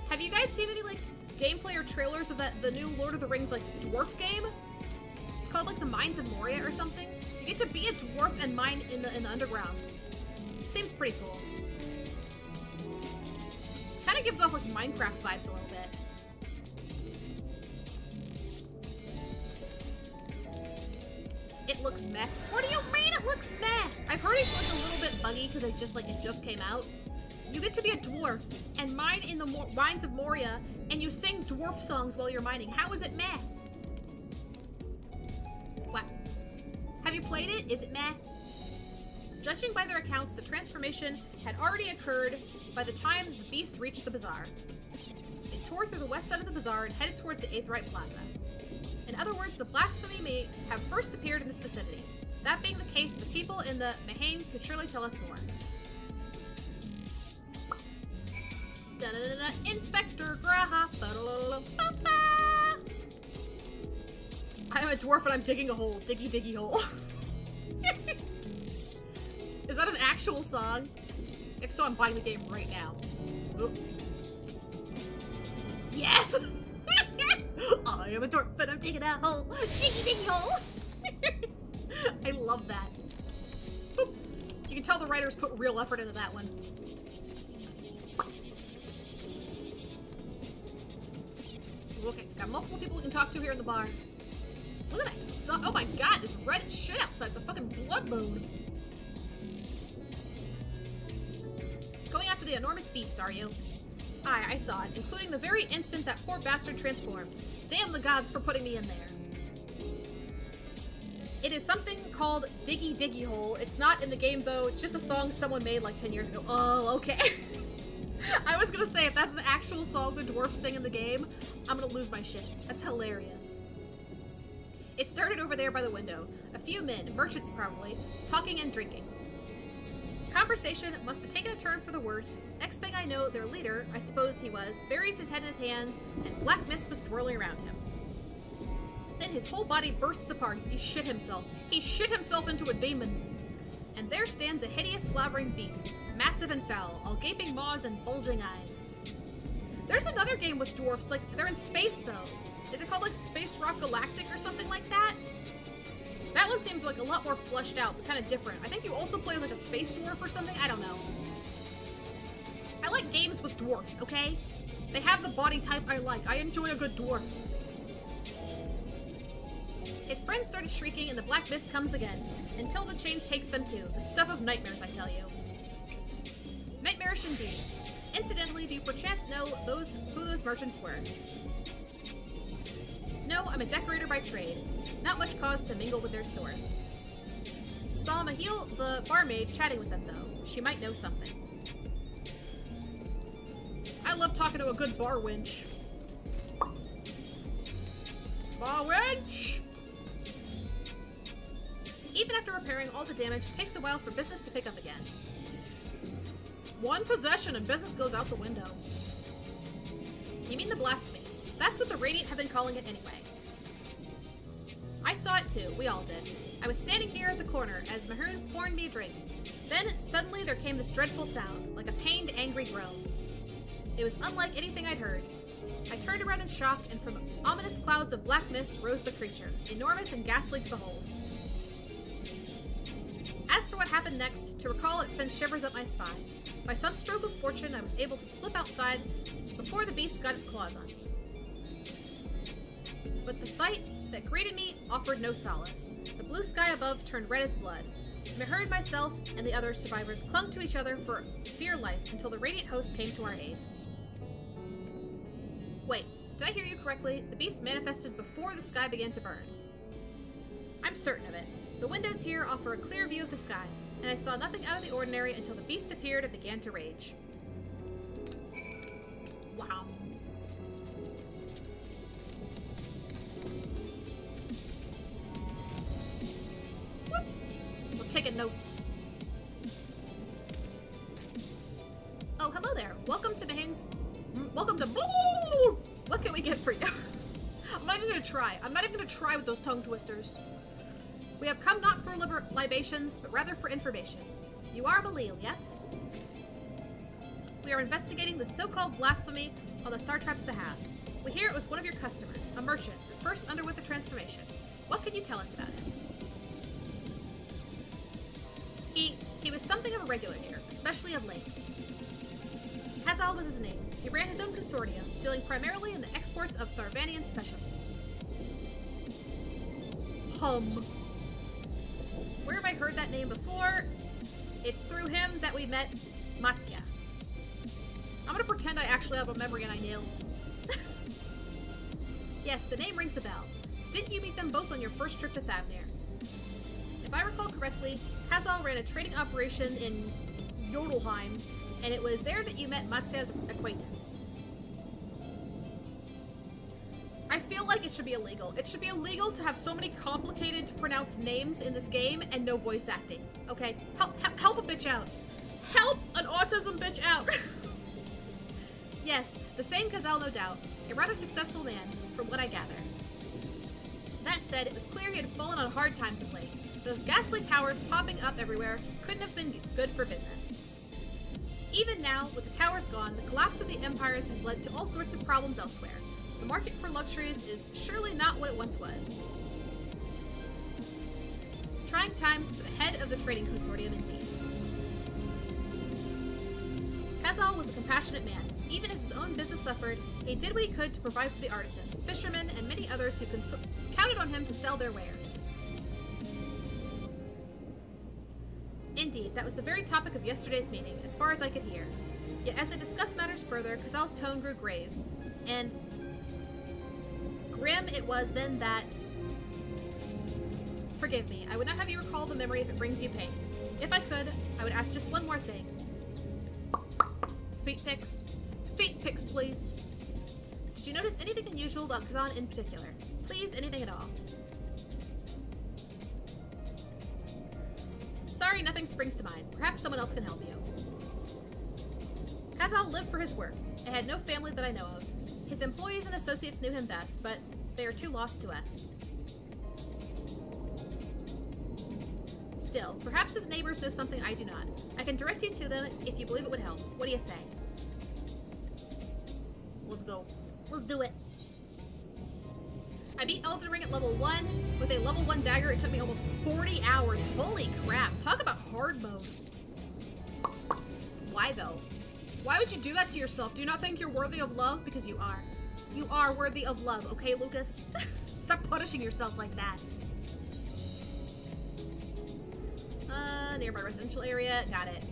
Have you guys seen any, like, gameplay or trailers of the new Lord of the Rings, like, dwarf game? It's called, like, the Mines of Moria or something. You get to be a dwarf and mine in the underground. Seems pretty cool. Kind of gives off, like, Minecraft vibes a little bit. It looks meh. What do you mean it looks meh? I've heard it's, like, a little bit buggy because it just came out. You get to be a dwarf and mine in the Mines of Moria, and you sing dwarf songs while you're mining. How is it meh? What? Have you played it? Is it meh? Judging by their accounts, the transformation had already occurred by the time the beast reached the bazaar. It tore through the west side of the bazaar and headed towards the Aetheryte Plaza. In other words, the blasphemy may have first appeared in this vicinity. That being the case, the people in the Mahane could surely tell us more. Inspector Graha. I'm a dwarf and I'm digging a hole. Diggy diggy hole. Is that an actual song? If so, I'm buying the game right now. Oop. Yes! I am a dwarf and I'm digging a hole. Diggy diggy hole. I love that. Boop. You can tell the writers put real effort into that one. Okay, got multiple people we can talk to here in the bar. Look at that sun. Oh my god, it's red as shit outside. It's a fucking blood moon. Going after the enormous beast, are you? Aye, I saw it, including the very instant that poor bastard transformed. Damn the gods for putting me in there. It is something called Diggy Diggy Hole. It's not in the game though, it's just a song someone made like 10 years ago. Oh, okay. I was gonna say, if that's an actual song the dwarfs sing in the game, I'm gonna lose my shit. That's hilarious. It started over there by the window. A few men, merchants probably, talking and drinking. Conversation must have taken a turn for the worse. Next thing I know, their leader, I suppose he was, buries his head in his hands, and black mist was swirling around him. Then his whole body bursts apart. He shit himself. He shit himself into a demon. And there stands a hideous, slavering beast, massive and foul, all gaping maws and bulging eyes. There's another game with dwarfs, like, they're in space, though. Is it called, like, Space Rock Galactic or something like that? That one seems, like, a lot more fleshed out, but kind of different. I think you also play, like, a space dwarf or something? I don't know. I like games with dwarfs, okay? They have the body type I like. I enjoy a good dwarf. His friends started shrieking, and the black mist comes again, until the change takes them too. The stuff of nightmares, I tell you. Nightmarish indeed. Incidentally, do you perchance know who those merchants were? No, I'm a decorator by trade. Not much cause to mingle with their sort. Saw Mahil, the barmaid, chatting with them, though. She might know something. I love talking to a good bar wench. Bar wench! Even after repairing all the damage, it takes a while for business to pick up again. One possession and business goes out the window. You mean the blasphemy? That's what the Radiant have been calling it anyway. I saw it too, we all did. I was standing here at the corner as Mahoon poured me a drink. Then, suddenly, there came this dreadful sound, like a pained, angry groan. It was unlike anything I'd heard. I turned around in shock, and from ominous clouds of black mist rose the creature, enormous and ghastly to behold. As for what happened next, to recall it sends shivers up my spine. By some stroke of fortune, I was able to slip outside before the beast got its claws on me. But the sight that greeted me offered no solace. The blue sky above turned red as blood. Maherd, myself, and the other survivors clung to each other for dear life until the radiant host came to our aid. Wait, did I hear you correctly? The beast manifested before the sky began to burn. I'm certain of it. The windows here offer a clear view of the sky, and I saw nothing out of the ordinary until the beast appeared and began to rage. Wow. Whoop. We're taking notes. Oh, hello there. Welcome to Mahane's... Welcome to... What can we get for you? I'm not even gonna try. I'm not even gonna try with those tongue twisters. We have come not for libations, but rather for information. You are Belil, yes? We are investigating the so-called blasphemy on the Sartrap's behalf. We hear it was one of your customers, a merchant, who first underwent the transformation. What can you tell us about him? He was something of a regular here, especially of late. Hazal was his name. He ran his own consortium, dealing primarily in the exports of Tharvanian specialties. Where have I heard that name before? It's through him that we met Matya. I'm gonna pretend I actually have a memory and I knew. Yes, the name rings a bell. Didn't you meet them both on your first trip to Thavnir? If I recall correctly, Hazal ran a trading operation in Jodelheim, and it was there that you met Matya's acquaintance. I feel like it should be illegal. It should be illegal to have so many complicated to pronounce names in this game and no voice acting. Okay? Help a bitch out. Help an autism bitch out. Yes, the same Kazal, no doubt. A rather successful man, from what I gather. That said, it was clear he had fallen on hard times of late. Those ghastly towers popping up everywhere couldn't have been good for business. Even now, with the towers gone, the collapse of the empires has led to all sorts of problems elsewhere. The market for luxuries is surely not what it once was. Trying times for the head of the trading consortium, indeed. Kazal was a compassionate man. Even as his own business suffered, he did what he could to provide for the artisans, fishermen, and many others who counted on him to sell their wares. Indeed, that was the very topic of yesterday's meeting, as far as I could hear. Yet as they discussed matters further, Kazal's tone grew grave, and grim it was then that... Forgive me, I would not have you recall the memory if it brings you pain. If I could, I would ask just one more thing. Feet pics. Feet pics, please. Did you notice anything unusual about Kazan in particular? Please, anything at all. Sorry, nothing springs to mind. Perhaps someone else can help you. Kazal lived for his work, and had no family that I know of. His employees and associates knew him best, but they are too lost to us. Still, perhaps his neighbors know something I do not. I can direct you to them if you believe it would help. What do you say? Let's go. Let's do it. I beat Elden Ring at level 1. With a level 1 dagger, it took me almost 40 hours. Holy crap. Talk about hard mode. Why, though? Why would you do that to yourself? Do you not think you're worthy of love? Because you are. You are worthy of love, okay, Lucas? Stop punishing yourself like that. Nearby residential area. Got it.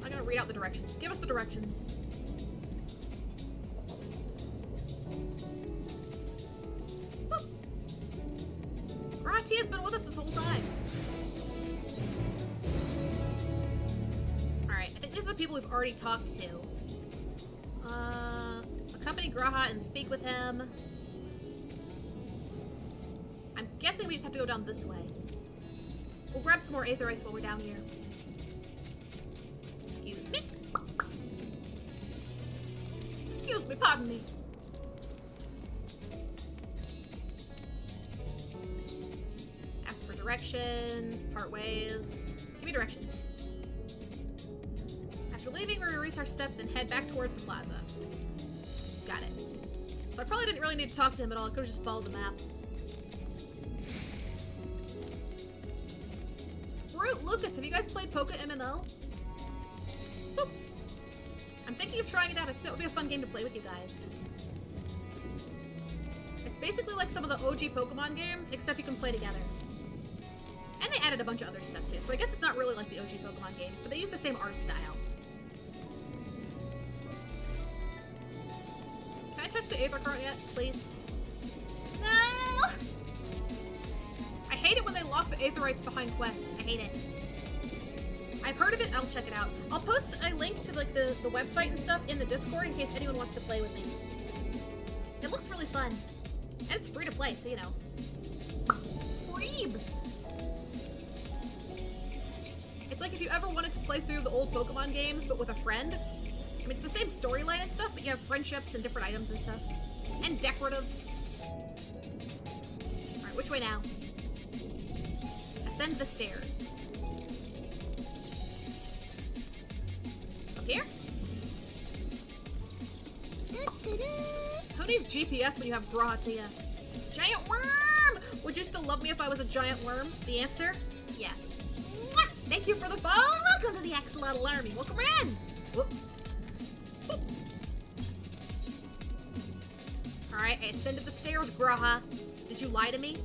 I'm gonna read out the directions. Give us the directions. Grati has been with us this whole time. Alright, I think these are the people we've already talked to. Accompany Graha and speak with him. I'm guessing we just have to go down this way. We'll grab some more aetherites while we're down here. Excuse me. Excuse me, pardon me. Ask for directions, part ways. Give me directions. After leaving, we retrace our steps and head back towards the plaza. Got it. So I probably didn't really need to talk to him at all. I could have just followed the map. Lucas, have you guys played Poké MMO? Boop. I'm thinking of trying it out. I think that would be a fun game to play with you guys. basically like some of the OG Pokemon games, except you can play together. And they added a bunch of other stuff too, so I guess it's not really like the OG Pokemon games, but they use the same art style. Can I touch the Aether card yet, please? No! I hate it when they lock the Aetherites behind quests. I hate it. I've heard of it, I'll check it out. I'll post a link to like the website and stuff in the Discord in case anyone wants to play with me. It looks really fun. And it's free to play, so you know. Freebs! It's like if you ever wanted to play through the old Pokemon games, but with a friend. I mean, it's the same storyline and stuff, but you have friendships and different items and stuff. And decoratives. Alright, which way now? Ascend the stairs. Up here? Who needs GPS when you have Grahatia? Giant worm! Would you still love me if I was a giant worm? The answer? Yes. Mwah! Thank you for the phone! Welcome to the Axolotl Army! Welcome in! Whoop. Whoop. Alright, I ascended the stairs, Graha. Did you lie to me?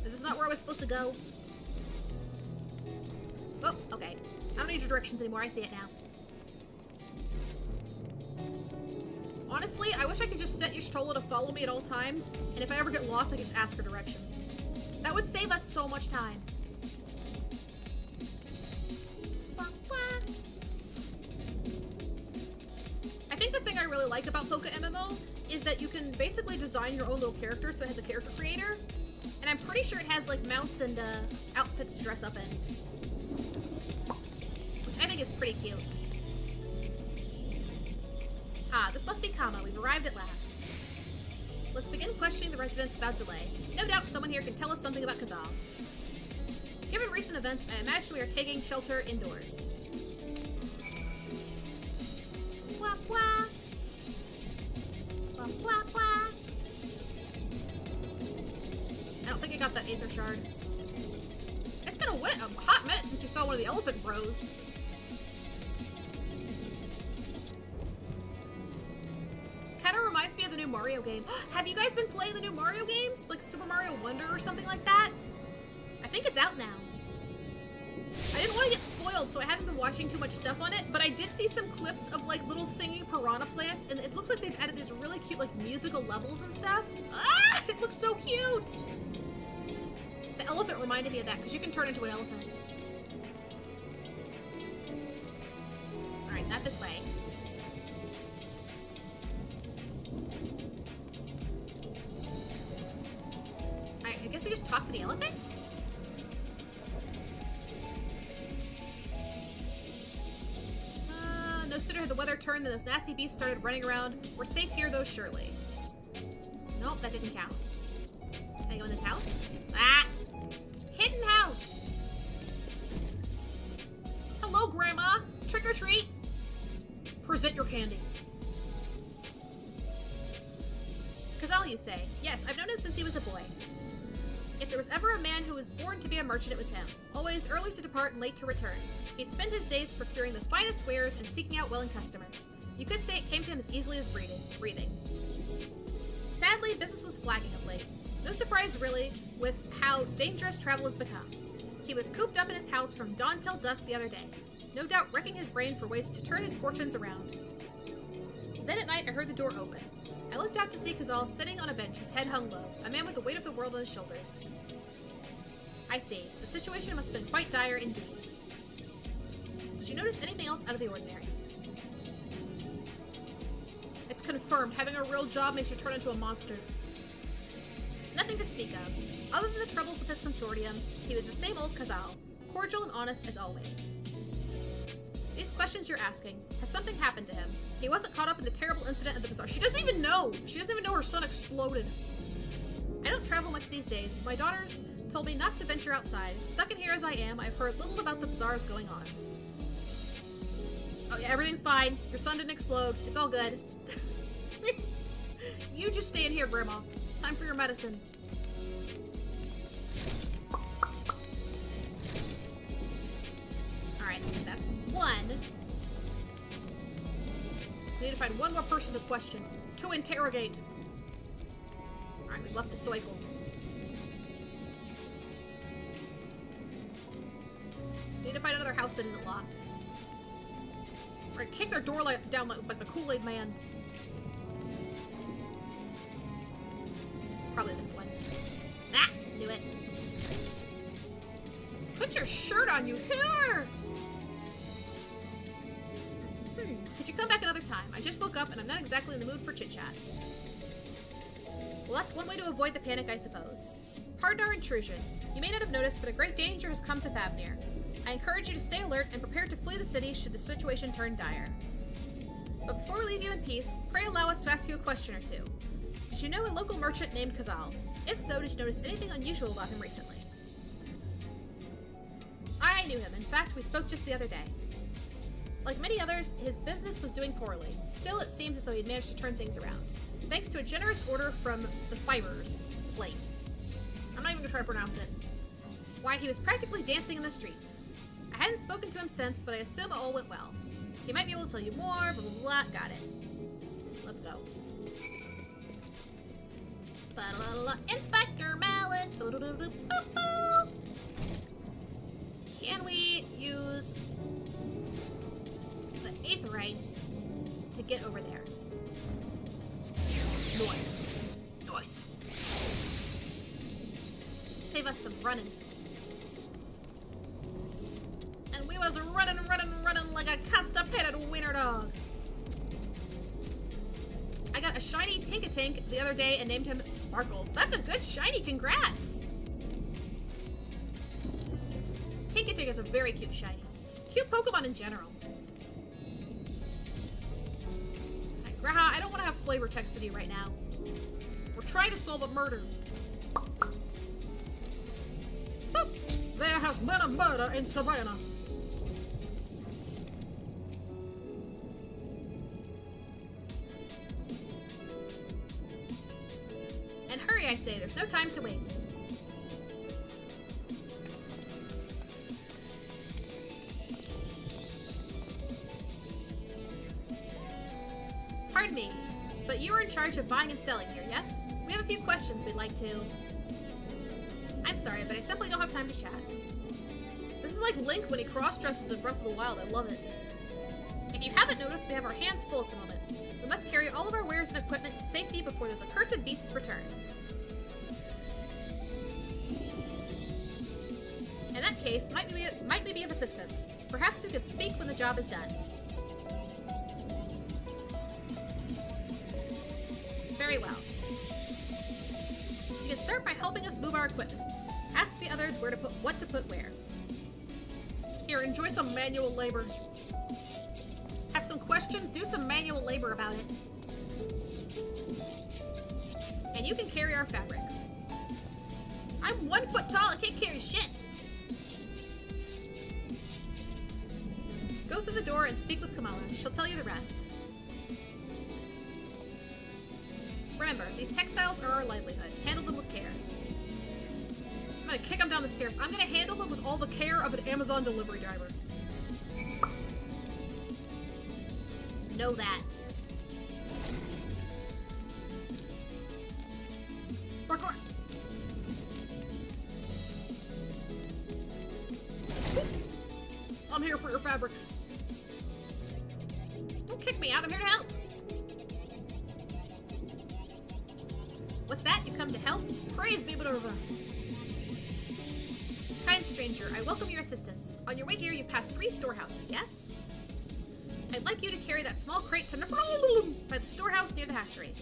Is this not where I was supposed to go? Oh, okay. I don't need your directions anymore, I see it now. Honestly, I wish I could just set Y'shtola to follow me at all times, and if I ever get lost, I could just ask for directions. That would save us so much time. I think the thing I really like about Poke MMO is that you can basically design your own little character, so it has a character creator, and I'm pretty sure it has like mounts and outfits to dress up in, which I think is pretty cute. Ah, this must be Coma. We've arrived at last. Let's begin questioning the residents without delay. No doubt someone here can tell us something about Kazal. Given recent events, I imagine we are taking shelter indoors. Wah, wah. Wah, wah, wah. I don't think I got that Aether Shard. It's been a hot minute since we saw one of the Elephant Bros. Kind of reminds me of the new Mario game. Have you guys been playing the new Mario games? Like Super Mario Wonder or something like that? I think it's out now. I didn't want to get spoiled, so I haven't been watching too much stuff on it, but I did see some clips of like little singing piranha plants, and it looks like they've added these really cute like musical levels and stuff. Ah! It looks so cute! The elephant reminded me of that, because you can turn into an elephant. Alright, not this way. Alright, I guess we just talk to the elephant? No sooner had the weather turned than those nasty beasts started running around. We're safe here, though, surely. Nope, that didn't count. Can I go in this house? Ah! Hidden house! Hello, Grandma! Trick or treat! Present your candy. Kazal, you say? Yes, I've known him since he was a boy. If there was ever a man who was born to be a merchant, it was him. Always early to depart and late to return. He'd spend his days procuring the finest wares and seeking out willing customers. You could say it came to him as easily as breathing. Sadly, business was flagging of late. No surprise, really, with how dangerous travel has become. He was cooped up in his house from dawn till dusk the other day, no doubt wrecking his brain for ways to turn his fortunes around. Then at night, I heard the door open. I looked out to see Kazal sitting on a bench, his head hung low, a man with the weight of the world on his shoulders. I see. The situation must have been quite dire indeed. Did you notice anything else out of the ordinary? It's confirmed. Having a real job makes you turn into a monster. Nothing to speak of. Other than the troubles with his consortium, he was the same old Kazal, cordial and honest as always. These questions you're asking, has something happened to him? He wasn't caught up in the terrible incident at the bazaar. She doesn't even know! She doesn't even know her son exploded. I don't travel much these days. My daughters told me not to venture outside. Stuck in here as I am, I've heard little about the bazaar's going-ons. Oh yeah, everything's fine. Your son didn't explode. It's all good. You just stay in here, Grandma. Time for your medicine. Alright, that's one. We need to find one more person to question. To interrogate. We left the cycle. Need to find another house that isn't locked. Or kick their door down like the Kool-Aid man. Probably this one. Ah! Knew it. Put your shirt on, you here! Could you come back another time? I just woke up and I'm not exactly in the mood for chit-chat. Well, that's one way to avoid the panic, I suppose. Pardon our intrusion. You may not have noticed, but a great danger has come to Thavnir. I encourage you to stay alert and prepare to flee the city should the situation turn dire. But before we leave you in peace, pray allow us to ask you a question or two. Did you know a local merchant named Kazal? If so, did you notice anything unusual about him recently? I knew him. In fact, we spoke just the other day. Like many others, his business was doing poorly. Still, it seems as though he'd managed to turn things around, thanks to a generous order from the Fibers place. I'm not even gonna try to pronounce it. Why, he was practically dancing in the streets. I hadn't spoken to him since, but I assume it all went well. He might be able to tell you more, blah, blah, blah. Got it. Let's go. Inspector Mallet. Can we use the Aetherites to get over there? Nice. Nice. Save us some running. And we was running like a constipated wiener dog. I got a shiny Tinkatink the other day and named him Sparkles. That's a good shiny, congrats! Tinkatink is a very cute shiny. Cute Pokemon in general. Right, Graha, I don't want to have flavor text with you right now. We're trying to solve a murder. Boop. There has been a murder in Savannah. And hurry, I say, there's no time to waste. Pardon me, but you are in charge of buying and selling here, yes? We have a few questions we'd like to... I'm sorry, but I simply don't have time to chat. This is like Link when he cross-dresses in Breath of the Wild. I love it. If you haven't noticed, we have our hands full at the moment. We must carry all of our wares and equipment to safety before those accursed beasts return. In that case, might we be of assistance? Perhaps we could speak when the job is done. Very well. You can start by helping us move our equipment. Ask the others what to put where. Here, enjoy some manual labor. Have some questions? Do some manual labor about it. And you can carry our fabrics. I'm 1 foot tall, I can't carry shit. Go through the door and speak with Kamala. She'll tell you the rest. Remember, these textiles are our livelihood. Handle them with care. I'm gonna kick them down the stairs. I'm gonna handle them with all the care of an Amazon delivery driver. Know that. Parkour! I'm here for your fabrics. Don't kick me out, I'm here to help. What's that? You come to help? Praise be Minerva. Kind stranger, I welcome your assistance. On your way here, you passed 3 storehouses, yes? I'd like you to carry that small crate to by the storehouse near the hatchery.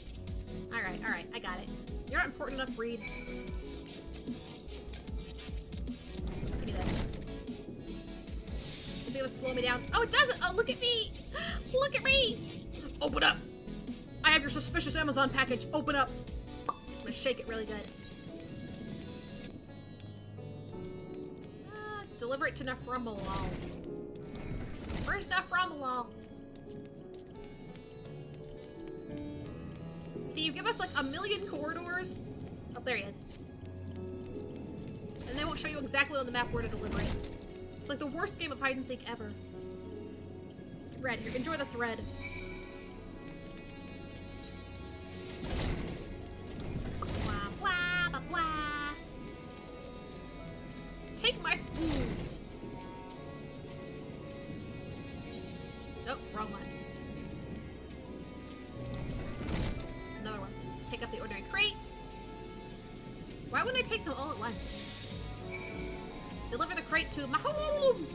Alright, I got it. You're not important enough, Reed. Give me this. Is it gonna slow me down? Oh, it doesn't! Oh, look at me! Look at me! Open up! I have your suspicious Amazon package. Open up! I'm gonna shake it really good. Deliver it to Nefrumbalal. Where's Nefrumbalal? See, you give us like a million corridors. Oh, there he is. And they won't show you exactly on the map where to deliver it. It's like the worst game of hide and seek ever. Thread. Here, enjoy the thread. Wow. Why wouldn't I take them all at once? Deliver the crate to my home!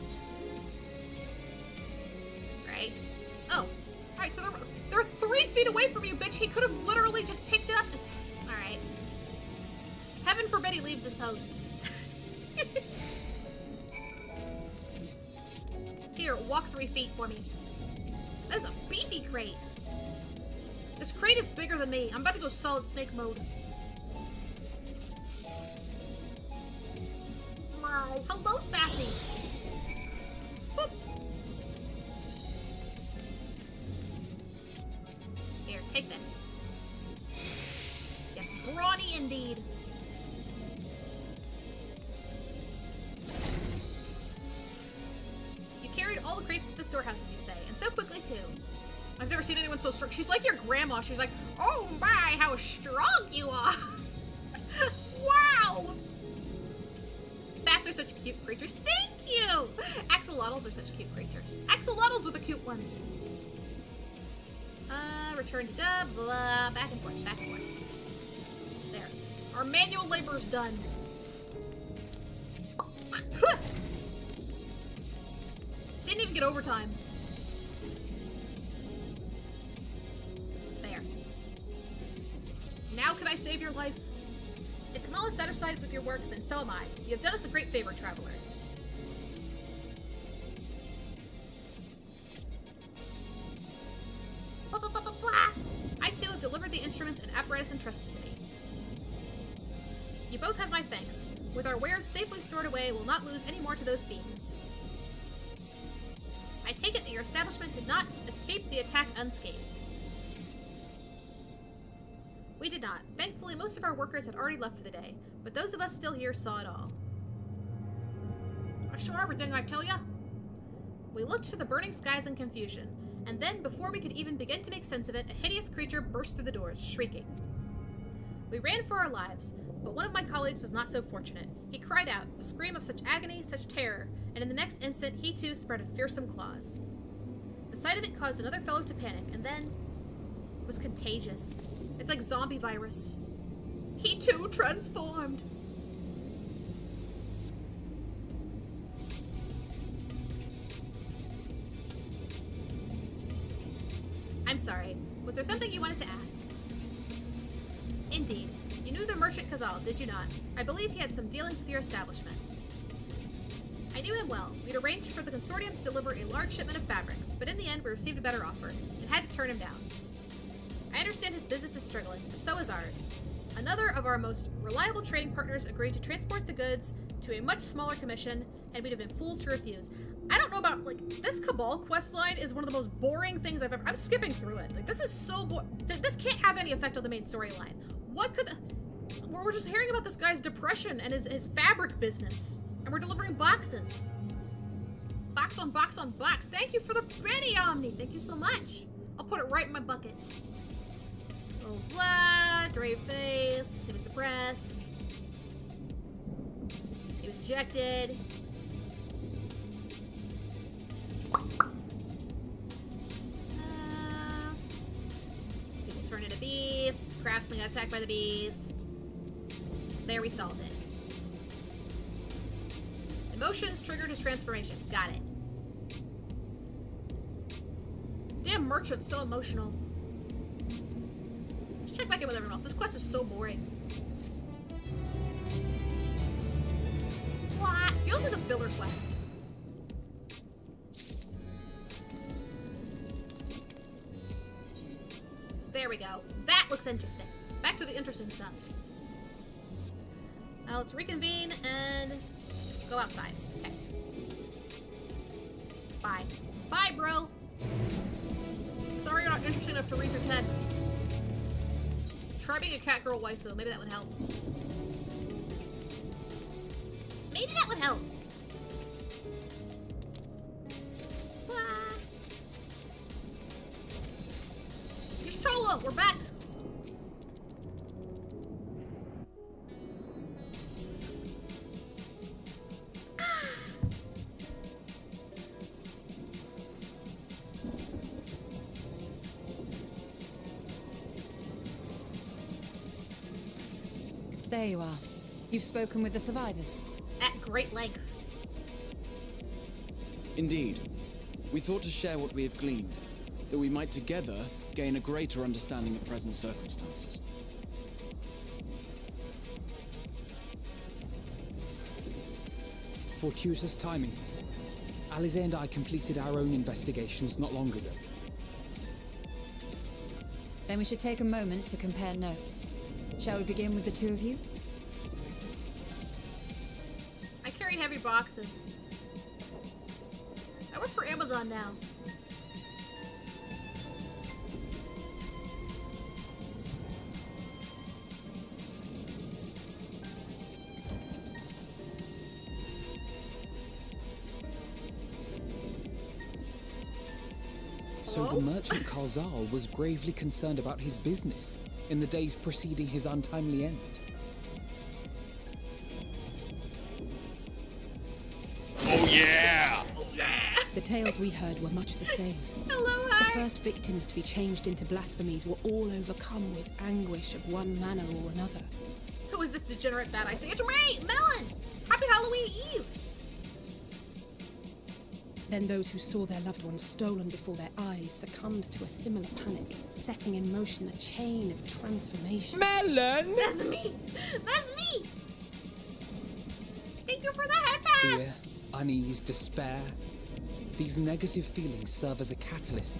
Right? Oh. Alright, so they're 3 feet away from you, bitch! He could have literally just picked it up. Alright. Heaven forbid he leaves his post. Here, walk 3 feet for me. That's a beefy crate. This crate is bigger than me. I'm about to go solid snake mode. Hello, Sassy. Boop. Here, take this. Yes, brawny indeed. You carried all the crates to the storehouse, as you say, and so quickly too. I've never seen anyone so strong. She's like your grandma. She's like, oh my, how strong you are. Wow. Bats are such cute creatures. Thank you. Axolotls are such cute creatures. Axolotls are the cute ones. Return to job, blah, back and forth, back and forth. There. Our manual labor is done. Didn't even get overtime. There. Now can I save your life? If Kamal is satisfied with your work, then so am I. You have done us a great favor, traveler. Blah, blah, blah, blah, blah. I too have delivered the instruments and apparatus entrusted to me. You both have my thanks. With our wares safely stored away, we'll not lose any more to those fiends. I take it that your establishment did not escape the attack unscathed. We did not. Thankfully, most of our workers had already left for the day, but those of us still here saw it all. I saw everything, I tell ya. We looked to the burning skies in confusion, and then, before we could even begin to make sense of it, a hideous creature burst through the doors, shrieking. We ran for our lives, but one of my colleagues was not so fortunate. He cried out, a scream of such agony, such terror, and in the next instant, he too spread fearsome claws. The sight of it caused another fellow to panic, and then... it was contagious. It's like zombie virus. He too transformed. I'm sorry. Was there something you wanted to ask? Indeed. You knew the merchant Kazal, did you not? I believe he had some dealings with your establishment. I knew him well. We'd arranged for the consortium to deliver a large shipment of fabrics, but in the end we received a better offer, and had to turn him down. I understand his business is struggling, but so is ours. Another of our most reliable trading partners agreed to transport the goods to a much smaller commission, and we'd have been fools to refuse. I don't know about, like, this Cabal questline is one of the most boring things I've ever... I'm skipping through it. Like, this is so boring. This can't have any effect on the main storyline. What could... We're just hearing about this guy's depression and his fabric business. And we're delivering boxes. Box on box on box. Thank you for the penny, Omni. Thank you so much. I'll put it right in my bucket. Oh, blah. Dry face. He was depressed. He was ejected. People turn into beasts. Craftsman got attacked by the beast. There, we solved it. Emotions triggered his transformation. Got it. Damn merchant's so emotional. Let's check back in with everyone else. This quest is so boring. What? Feels like a filler quest. There we go. That looks interesting. Back to the interesting stuff. Let's reconvene and go outside. Okay. Bye. Bye, bro. Sorry you're not interested enough to read your text. Try being a cat girl waifu. Maybe that would help. Maybe that would help. Yastrola, we're back. There you are. You've spoken with the survivors? At great length. Indeed. We thought to share what we have gleaned, that we might together gain a greater understanding of present circumstances. Fortuitous timing. Alize and I completed our own investigations not long ago. Then we should take a moment to compare notes. Shall we begin with the two of you? I carried heavy boxes. I work for Amazon now. So the merchant Karzal was gravely concerned about his business in the days preceding his untimely end. Oh yeah! The tales we heard were much the same. Hello, The hi! first victims to be changed into blasphemies were all overcome with anguish of one manner or another. Who is this degenerate bad eye saying? It's me, Melon! Happy Halloween Eve! Then those who saw their loved ones stolen before their eyes succumbed to a similar panic, setting in motion a chain of transformation. Melon! That's me! That's me! Thank you for the headband! Fear, unease, despair. These negative feelings serve as a catalyst.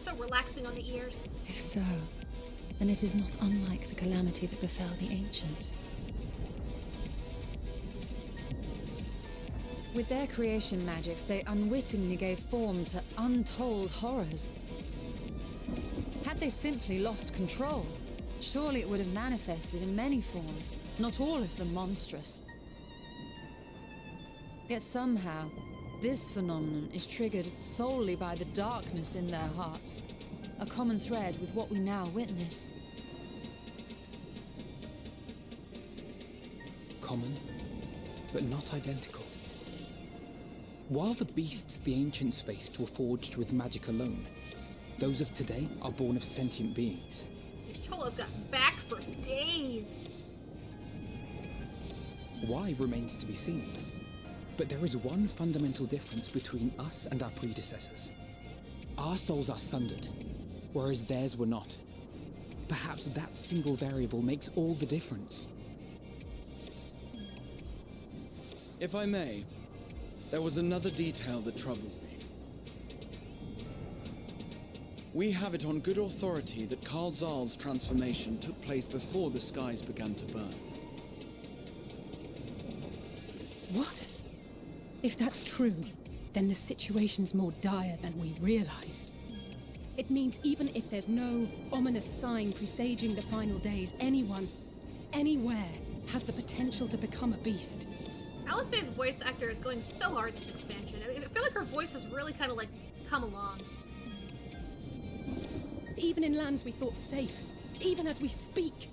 So relaxing on the ears. If so, then it is not unlike the calamity that befell the ancients. With their creation magics, they unwittingly gave form to untold horrors. Had they simply lost control, surely it would have manifested in many forms, not all of them monstrous. Yet somehow, this phenomenon is triggered solely by the darkness in their hearts, a common thread with what we now witness. Common, but not identical. While the beasts the ancients faced were forged with magic alone, those of today are born of sentient beings. These cholos got back for days. Why remains to be seen. But there is one fundamental difference between us and our predecessors. Our souls are sundered, whereas theirs were not. Perhaps that single variable makes all the difference. If I may, there was another detail that troubled me. We have it on good authority that Karl Zahl's transformation took place before the skies began to burn. What? If that's true, then the situation's more dire than we realized. It means even if there's no ominous sign presaging the final days, anyone, anywhere, has the potential to become a beast. Alice's voice actor is going so hard this expansion. I feel like her voice has really kind of like come along. Even in lands we thought safe, even as we speak.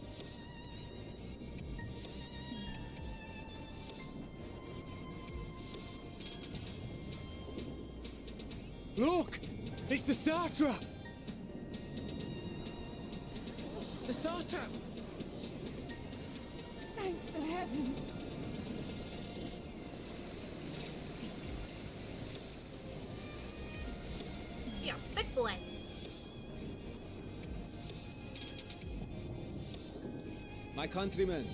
Look! It's the satrap! The satrap! Thank the heavens. Yeah, thick boy. My countrymen,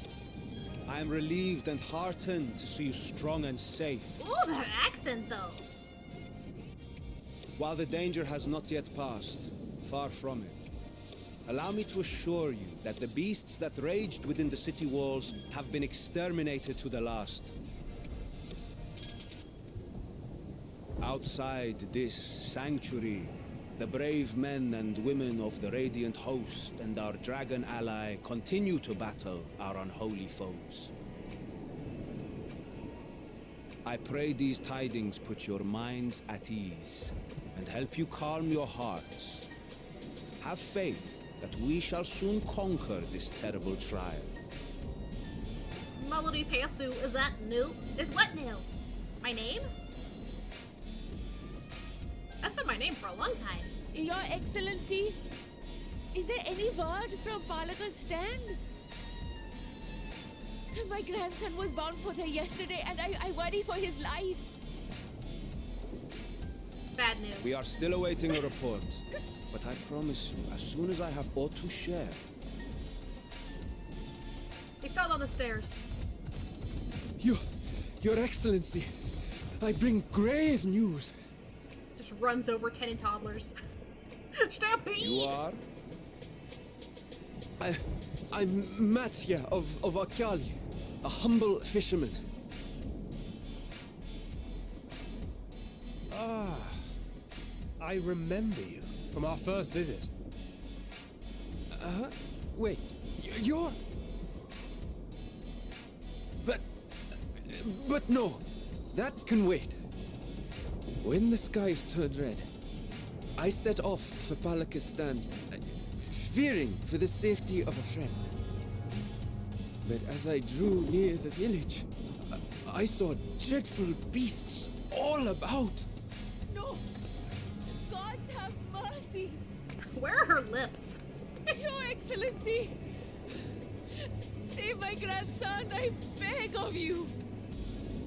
I am relieved and heartened to see you strong and safe. Ooh, that accent though. While the danger has not yet passed, far from it, allow me to assure you that the beasts that raged within the city walls have been exterminated to the last. Outside this sanctuary, the brave men and women of the Radiant Host and our dragon ally continue to battle our unholy foes. I pray these tidings put your minds at ease and help you calm your hearts. Have faith that we shall soon conquer this terrible trial. Melody Pantsu, is that new? Is what new? My name? That's been my name for a long time. Your Excellency, Is there any word from Palaka's stand? My grandson was bound for there yesterday, and I worry for his life. Bad news. We are still awaiting a report. But I promise you, as soon as I have aught to share. He fell down the stairs. Your Excellency, I bring grave news. Just runs over 10 toddlers. Stampede! You are? I'm Matya of Akyali, a humble fisherman. Ah, I remember you from our first visit. Wait, you're... But no, that can wait. When the skies turned red, I set off for Palaka's stand, fearing for the safety of a friend. But as I drew near the village, I saw dreadful beasts all about. No! Gods have mercy! Where are her lips? Your Excellency! Save my grandson, I beg of you!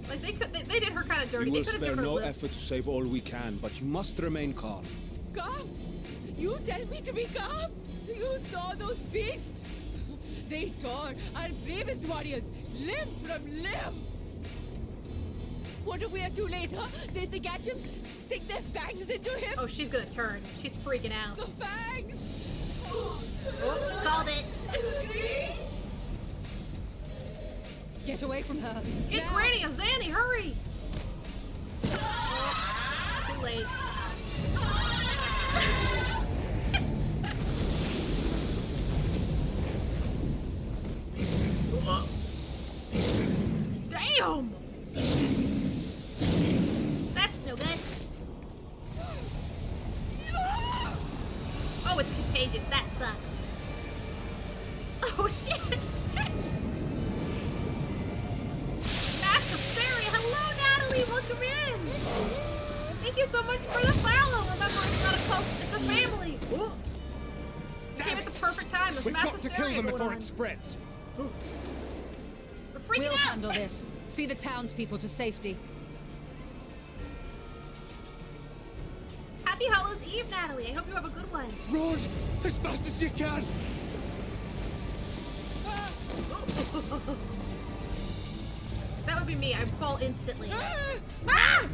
Like, they did her kind of dirty. We They will could have spare given her no lips. effort to save all we can, but you must remain calm. Calm? You tell me to be calm? You saw those beasts? They tore our bravest warriors limb from limb! What if we are too late, huh? They catch him, sink their fangs into him? Oh, she's gonna turn. She's freaking out. The fangs! Oh, called it. Get away from her. Get now. Granny a Zanny, hurry! Oh, too late. Damn! That's no good. Oh, it's contagious. That sucks. Oh, shit! Mass hysteria! Hello, Natalie! Welcome in! Thank you so much for the follow! Remember, it's not a cult, it's a family! Ooh. Came at the perfect time. There's We've mass got to hysteria kill them going before on. it spreads. We're freaking We'll out! handle this. See the townspeople to safety. Happy Hallows Eve, Natalie. I hope you have a good one. Run as fast as you can. That would be me. I'd fall instantly. Ah! No!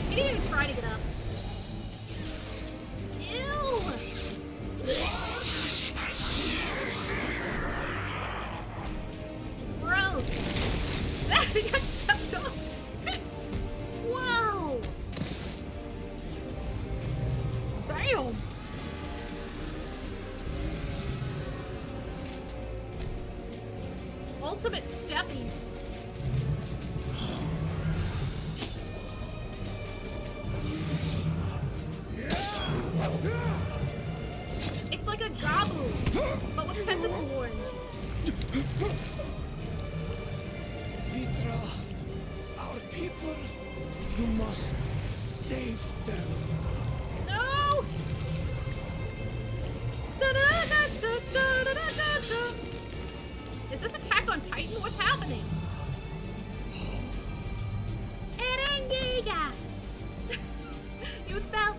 He didn't even try to get up. Ew! Gross. He got stepped on. Whoa! Damn! Ultimate steppies. It's like a Gabu, but with tentacle horns. Vitra, our people, you must save them. No! Da-da-da-da-da-da-da-da. Is this Attack on Titan? What's happening? Erengiga! You spell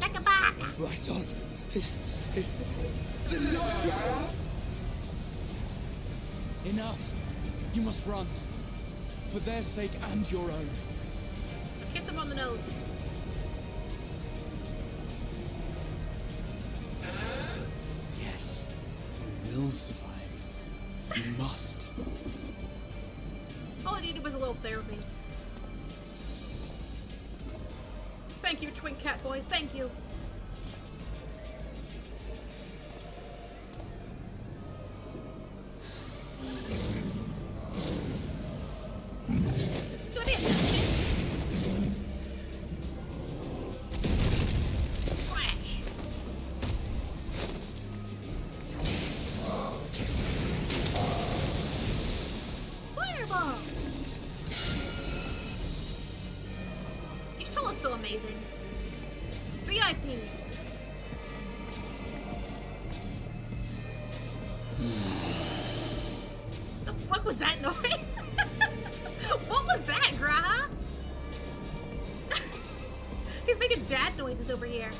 like a baka. My son. Enough! You must run. For their sake and your own. Kiss him on the nose. Yes. You will survive. You must. All I needed was a little therapy. Thank you, Twink Cat Boy. Thank you. It's gonna be a dungeon. Splash. Fireball. so amazing. VIP. The fuck was that noise? What was that, Graha? He's making dad noises over here.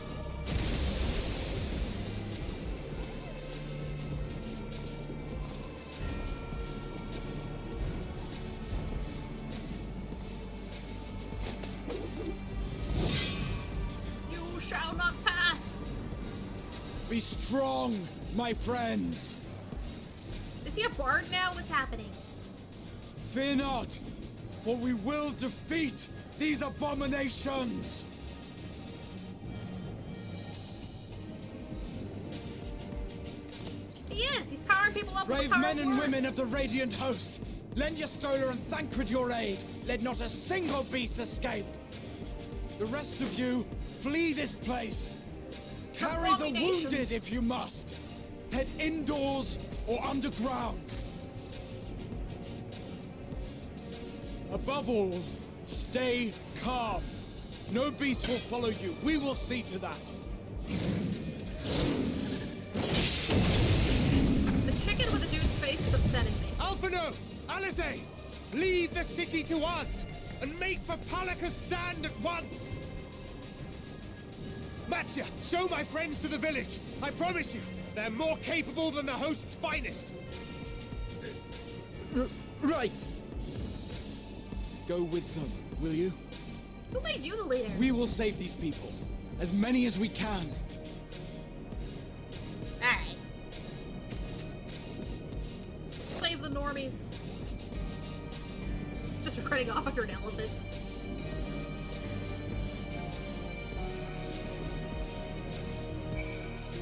You shall not pass. Be strong, my friends. Is he a bard now? What's happening? Fear not, for we will defeat these abominations. He is. He's powering people up with the Brave power men of and words. women of the Radiant Host, lend your Stola and Thancred your aid. Let not a single beast escape. The rest of you, flee this place. Carry the Abominations. wounded if you must. Head indoors or underground. Above all, stay calm. No beast will follow you. We will see to that. The chicken with the dude's face is upsetting me. Alphino! Alize! Leave the city to us, and make for Palaka's stand at once! Matya, show my friends to the village. I promise you, they're more capable than the host's finest. Right. Go with them, will you? Who made you the leader? We will save these people. As many as we can. Alright. Save the normies. Just running off after an elephant.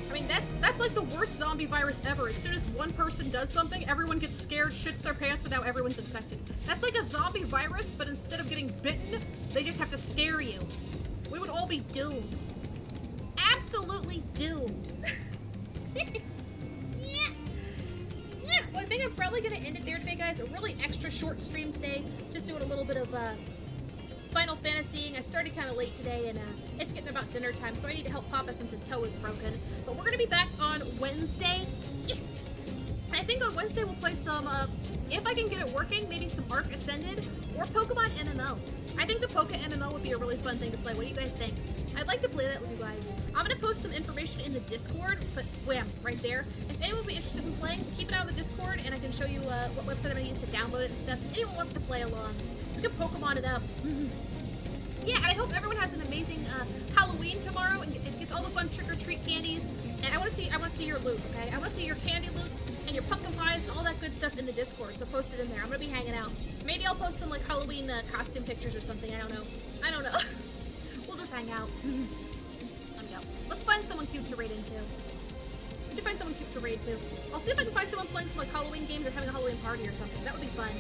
I mean, that's like the worst zombie virus ever. As soon as one person does something, everyone gets scared, shits their pants, and now everyone's infected. That's like a zombie virus, but instead of getting bitten, they just have to scare you. We would all be doomed. Absolutely doomed. Yeah, well, I think I'm probably gonna end it there today, guys. A really extra short stream today. Just doing a little bit of Final Fantasying. I started kind of late today, and it's getting about dinner time, so I need to help Papa since his toe is broken. But we're gonna be back on Wednesday. Yeah. I think on Wednesday we'll play some, if I can get it working, maybe some Ark Ascended or Pokemon MMO. I think the Poke MMO would be a really fun thing to play. What do you guys think? I'd like to play that with you guys. I'm gonna post some information in the Discord. Let's put wham right there. If anyone would be interested in playing, keep it out in the Discord, and I can show you what website I'm gonna use to download it and stuff. If anyone wants to play along, we can Pokemon it up. Yeah, and I hope everyone has an amazing Halloween tomorrow and gets all the fun trick-or-treat candies. And I want to see your loot, okay? I want to see your candy loots and your pumpkin pies and all that good stuff in the Discord. So post it in there. I'm gonna be hanging out. Maybe I'll post some like Halloween costume pictures or something. I don't know. We'll just hang out. Let me go. Let's find someone cute to raid into. We need to find someone cute to raid to. I'll see if I can find someone playing some like Halloween games or having a Halloween party or something. That would be fun.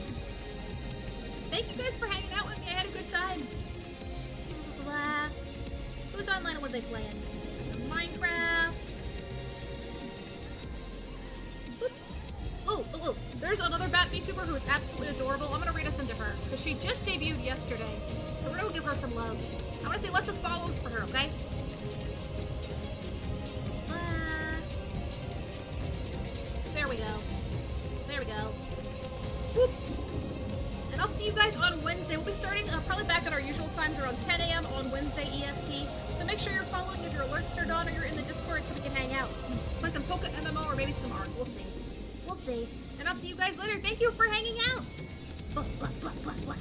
Thank you guys for hanging out with me. I had a good time. Blah. Who's online and what are they playing? Some Minecraft. Oh, there's another Bat VTuber who is absolutely adorable. I'm gonna read us into her because she just debuted yesterday. So we're gonna give her some love. I wanna say lots of follows for her, okay? There we go. There we go. Whoop. And I'll see you guys on Wednesday. We'll be starting probably back at our usual times around 10 a.m. on Wednesday EST. So make sure you're following if your alerts turned on or you're in the Discord so we can hang out. Play some Poke MMO or maybe some Ark. We'll see. We'll see. And I'll see you guys later. Thank you for hanging out. Blah, blah, blah, blah, blah.